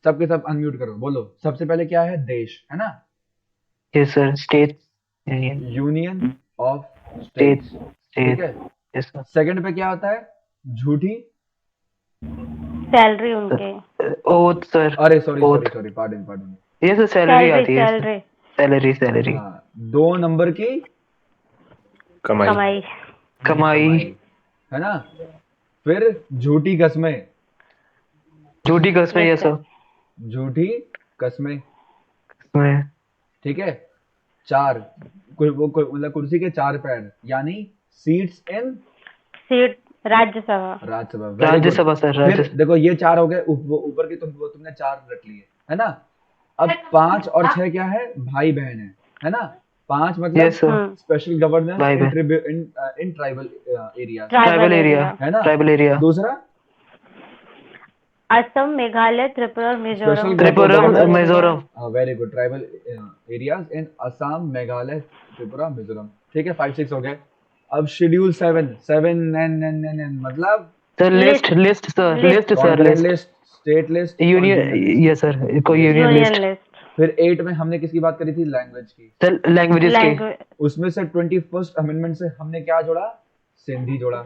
सबके सब अनम्यूट करो, बोलो सबसे पहले क्या है, देश, है ना, Yes, sir. State. Union. Union of States. States. ठीक State. है, Yes, sir. सेकंड पे क्या होता है, झूठी, सैलरी उनके, Oath, sir. अरे sorry Oath. Pardon. Yes, sir. Salary आती है. Salary, Salary. हाँ, 2 नंबर की कमाई। कमाई, है ना, फिर झूठी कस्में, झूठी कस्में. Yes, sir. झूठी कस्में। में. ठीक है, 4 मतलब कुर्सी के 4 पैर, यानी seats in seat Rajya Sabha, Rajya Sabha. Very good. Rajya Sabha, sir. फिर राज्यसभा. देखो ये 4 हो गए, ऊपर के तुमने 4 रख लिए, है ना। अब 5 और 6 क्या है, भाई बहन है ना। 5 मतलब Yes, sir. स्पेशल गवर्नेंस भाई in tribal area, Tribal area. है ना। Tribal area. दूसरा असम, मेघालय, त्रिपुरा और Mizoram, Tripura, Mizoram. Very good, tribal areas in Assam, Meghalaya, Tripura, Mizoram. ठीक है, 5 6 हो गए। अब शेड्यूल 7 मतलब Sir, list, sir. List, sir. List. List, state list, Union. Yes, sir. कोई union list. यूनियन लिस्ट, फिर 8 में हमने किसकी बात करी थी? लैंग्वेज की। सर लैंग्वेजेस के लैंग्वेज उसमें से 21st अमेंडमेंट से हमने क्या जोड़ा? सिंधी जोड़ा।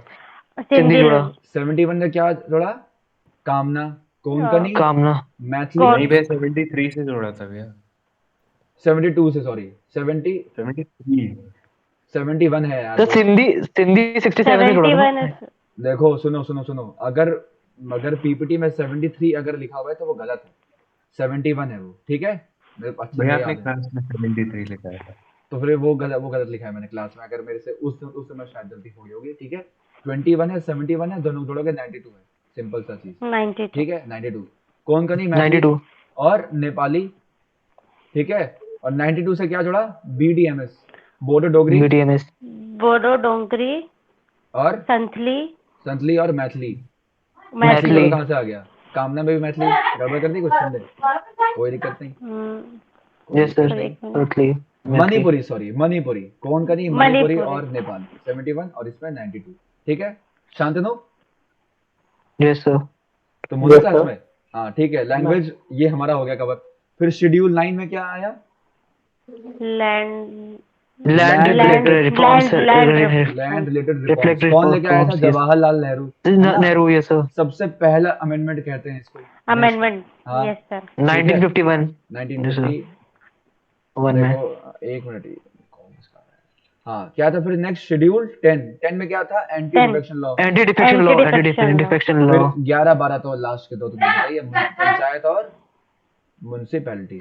सिंधी जोड़ा। 71 ने क्या जोड़ा? कामना, कोंकणी, कामना। मैथिली। नहीं भैया 73 से जोड़ा था भैया। 72 से, सॉरी 73 71 है यार सर दोस्त। सिंधी सिंधी 67 से जोड़ा था 71 ना? है देखो सुनो, अगर पीपीटी में 73 अगर लिखा हुआ है तो वो गलत है, 71 है वो, ठीक है? मेरे को अच्छे भैया से आपने याद है। क्लास में 73 लिखा था। तो फिर वो गलत लिखा है मैंने क्लास में। अगर मेरे से उस समय शायद गलती हो गई होगी, ठीक है? 21 है, 71 है, दोनों जोड़ोगे 92 है। सिंपल सा चीज, 92 ठीक है? 92 कोंकणी, मैथिली 92 और नेपाली, ठीक है? और 92 से क्या जोड़ा? बीडीएमएस, बोडो डोगरी बीडीएमएस। बोडो डोंगरी और संथली संथली और मैथिली। मैथिली मैथिली जोड़ा मैथिली। कहाँ से आ गया? कामना में भी मैथिली गड़बड़ कर दी कुछ तुमने? कोई दिक्कत नहीं, कोई यस दिक्कत सर। नहीं। एक मिनट मैथिली। मणिपुरी, सॉरी मणिपुरी, कोंकणी, मणिपुरी मणिपुरी और नेपाली। 71 और इसमें 92, ठीक है? Shantanu, yes sir. तो मुझे Yes, क्लास sir. में, हाँ ठीक है। लैंग्वेज ये हमारा हो गया कवर। फिर शेड्यूल 9 में क्या आया? Land land Land- reforms. Land related reforms. कौन लेके आया था? जवाहरलाल नेहरू, है ना? नेहरू। Yes sir. सबसे पहला अमेंडमेंट कहते हैं इसको। अमेंडमेंट हाँ, यस सर ठीक है। 1951 1950। वन में। देखो एक मिनट, कौन इसका है? हाँ, क्या था फिर नेक्स्ट? शेड्यूल 10 में क्या था? Anti 10 defection law. Anti defection law. Anti-defection anti law. Defection फिर लॉ। 11 12 तो लास्ट के दो तुमको बताइए, पंचायत और म्युनिसिपैलिटी,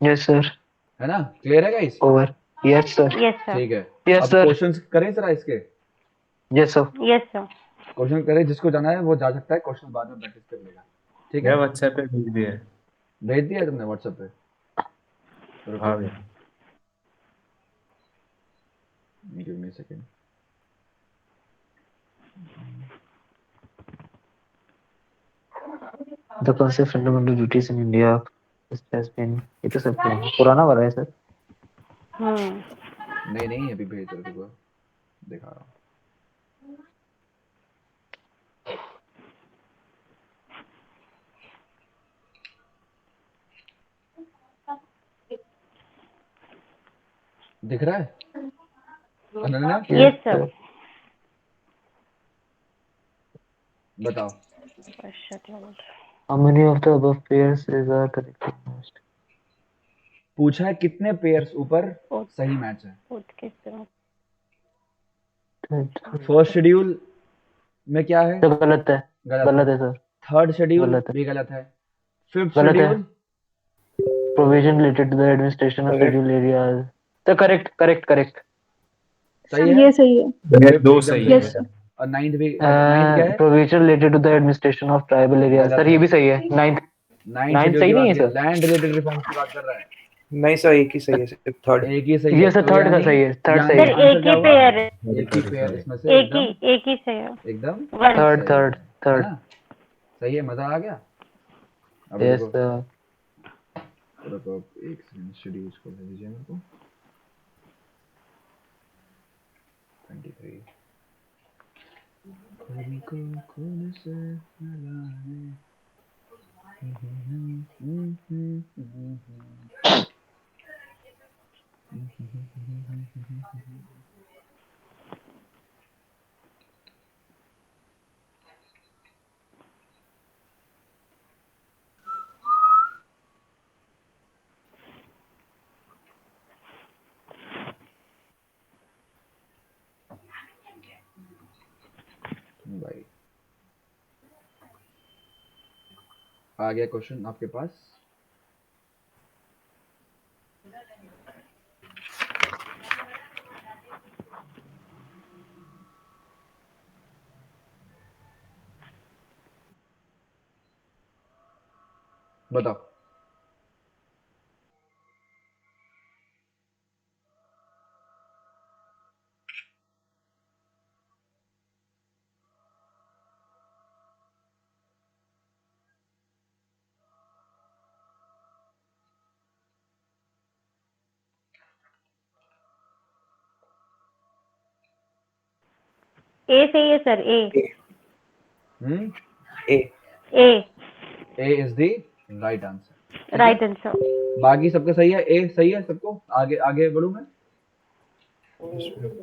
यस सर। है ना? क्लियर है guys? Over. Yes sir. Yes sir ठीक है। यस अब सर। क्वेश्चंस करें जरा इसके। Yes sir. Yes sir question करें, जिसको जाना है वो जा सकता है, क्वेश्चन बाद में प्रैक्टिस कर लेगा, ठीक भैया है? व्हाट्सएप पे भेज दिया है। भेज दिया तुमने व्हाट्सएप पे? रुको, हाँ भैया। Give me second. The concept fundamental duties in India has been, ये तो सब पुराना वाला है सर। नहीं अभी भेज रहा, रुको दिखा रहा हूँ। दिख रहा है अनन्या? यस सर बताओ। How many of the above pairs is are correctly matched? पूछा है कितने पेयर्स ऊपर सही मैच है। फर्स्ट शेड्यूल में क्या है? तो गलत है। गलत है सर। थर्ड शेड्यूल गलत है। भी गलत है। फिफ्थ गलत है। Schedule Provision related to the administration of scheduled areas. तो करेक्ट। सही है? ये सही है। भैया Fifth दो एकदम सही सही यस है। सर। और नाइन्थ भी, नाइन्थ क्या है? Provision related to the administration of tribal areas. गलत सर है। ये भी सही है। नाइन्थ नाइन्थ नाइन्थ शेड्यूल सही की नहीं बात है कर, सर। लैंड रिलेटेड रिफॉर्म्स की बात कर रहा है। नहीं सर एक ही सही है सिर्फ थर्ड। एक ही सही ये है, सर तो थर्ड का यानी सही है। थर्ड यानी सही सर है। आंसर एक क्या ही हुआ? पेयर है एक ही पेयर इसमें से एक ही सही है एकदम वन थर्ड सही थर्ड है थर्ड। ना? सही है, मजा आ गया। अब यस रुको सर। रुको, एक सेकंड, शेड्यूल को दे दीजिए मेरे को। 23 खुद को खुद से मिलाने। भाई आ गया क्वेश्चन आपके पास। बताओ। ए सही है sir A A A A is the right answer. Right answer. बाकी सबका सही है, ए सही है सबको, आगे आगे बढ़ूं मैं?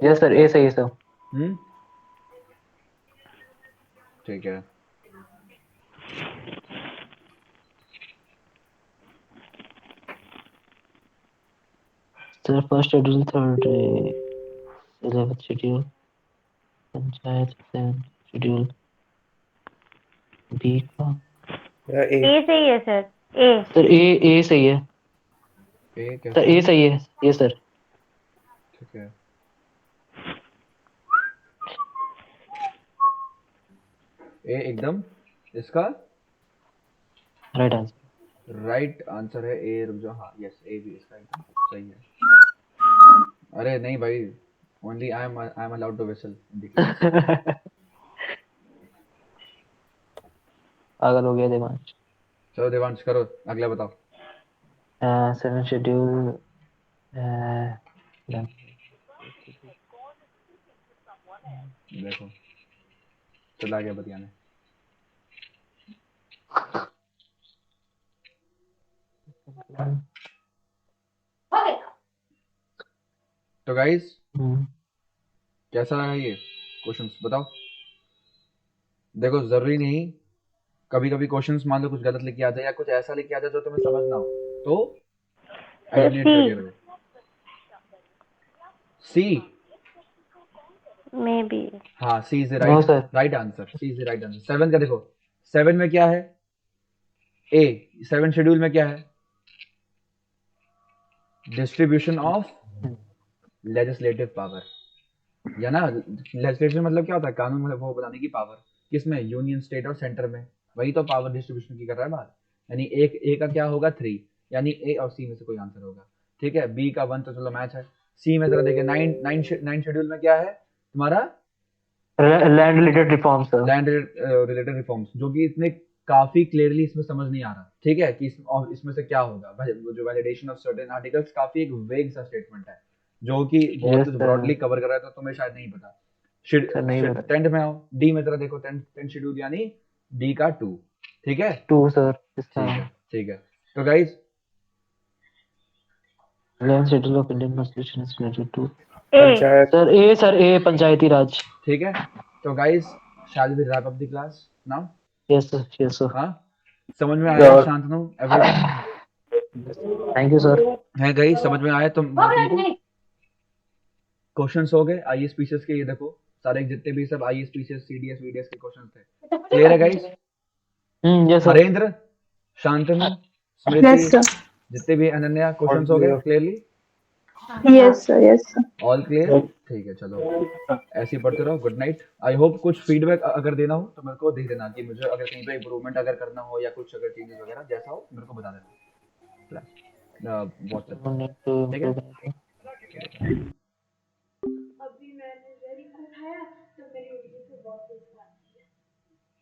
यस सर, ए सही है सर। ठीक है। Sir first schedule, third 11th schedule, panchayat schedule, B का या ए A सही है सर, A. सर, ए सही है ए सर, कैसे? ए सही है, यस सर। ठीक है। ए एकदम इसका राइट आंसर। राइट आंसर है ए। रुक जाओ, हाँ यस, ए भी इसका एकदम सही है। अरे नहीं भाई, only I am allowed to whistle in the class. पागल हो गया देवांश। चलो देवांश करो, अगला बताओ। 7th शेड्यूल, देखो चला गया बतियाने। तो गाइस कैसा है ये क्वेश्चंस बताओ। देखो जरूरी नहीं, कभी कभी क्वेश्चंस मान लो कुछ गलत लिख के आ जाए या कुछ ऐसा लिख के आ जाए जो तुम्हें समझ ना हो, तो एलिमिनेट C. करके रखो। C, Maybe. हाँ C is the no sir. Right answer. C is the right answer. 7 का देखो, 7 में क्या है? ए। 7 शेड्यूल में क्या है? डिस्ट्रीब्यूशन ऑफ लेजिस्लेटिव पावर, या ना लेजिस्लेटिव मतलब क्या होता है? कानून मतलब वो बनाने की पावर। किसमें? यूनियन, स्टेट और सेंटर में। वही तो पावर डिस्ट्रीब्यूशन की कर रहा है बात। यानी एक ए का क्या होगा? 3, यानी ए और सी में से कोई आंसर होगा। ठीक है। बी का 1 तो चलो मैच है। सी में जरा देखिए, 9 शेड्यूल में क्या है तुम्हारा? Land related reform sir. Land related reforms, जो कि इसमें काफी क्लियरली इसमें समझ नहीं आ रहा। ठीक है कि इसमें से क्या होगा। जो वैलिडेशन ऑफ सर्टेन आर्टिकल्स, काफी एक वेग सा स्टेटमेंट है जो कि बहुत Yes, कुछ sir. ब्रॉडली कवर कर रहा है, तो तुम्हें शायद नहीं पता। Sir, नहीं पता। 10th में आओ, डी में जरा देखो, 10 शेड्यूल यानी डी का 2। ठीक है। 2 सर। ठीक है, ठीक है। तो guys 11th schedule of Indian constitution is related to A. Panchayat sir, A panchayati raj. ठीक है। तो guys shall we wrap up the class now? Yes sir. हाँ, समझ में आया Yeah. शांतनु? Everyone thank you sir. है गाइस, समझ में आया तुमको? क्वेश्चंस हो गए आईएएस स्पीचेस के। ये देखो सारे जितने भी सब आईएएस स्पीचेस, सीडीएस वीडीएस के क्वेश्चंस थे। क्लियर है guys? Yes sir. Harendra, Shantanu, Yes, स्मृति, sir. जितने भी अनन्या, क्वेश्चंस हो गए clearly? Yes, sir. Yes, sir. All clear? ठीक है, चलो ऐसे ही पढ़ते रहो। Good night. आई होप कुछ फीडबैक अगर देना हो तो मेरे को दे देना, कि मुझे अगर कहीं पे इम्प्रूवमेंट अगर करना हो या कुछ अगर चेंजेस वगैरह जैसा हो मेरे को बता देना व्हाट्सएप। ठीक है। अभी मैंने जेरी को उठाया तो मेरी उंगली पे बहुत तेज था।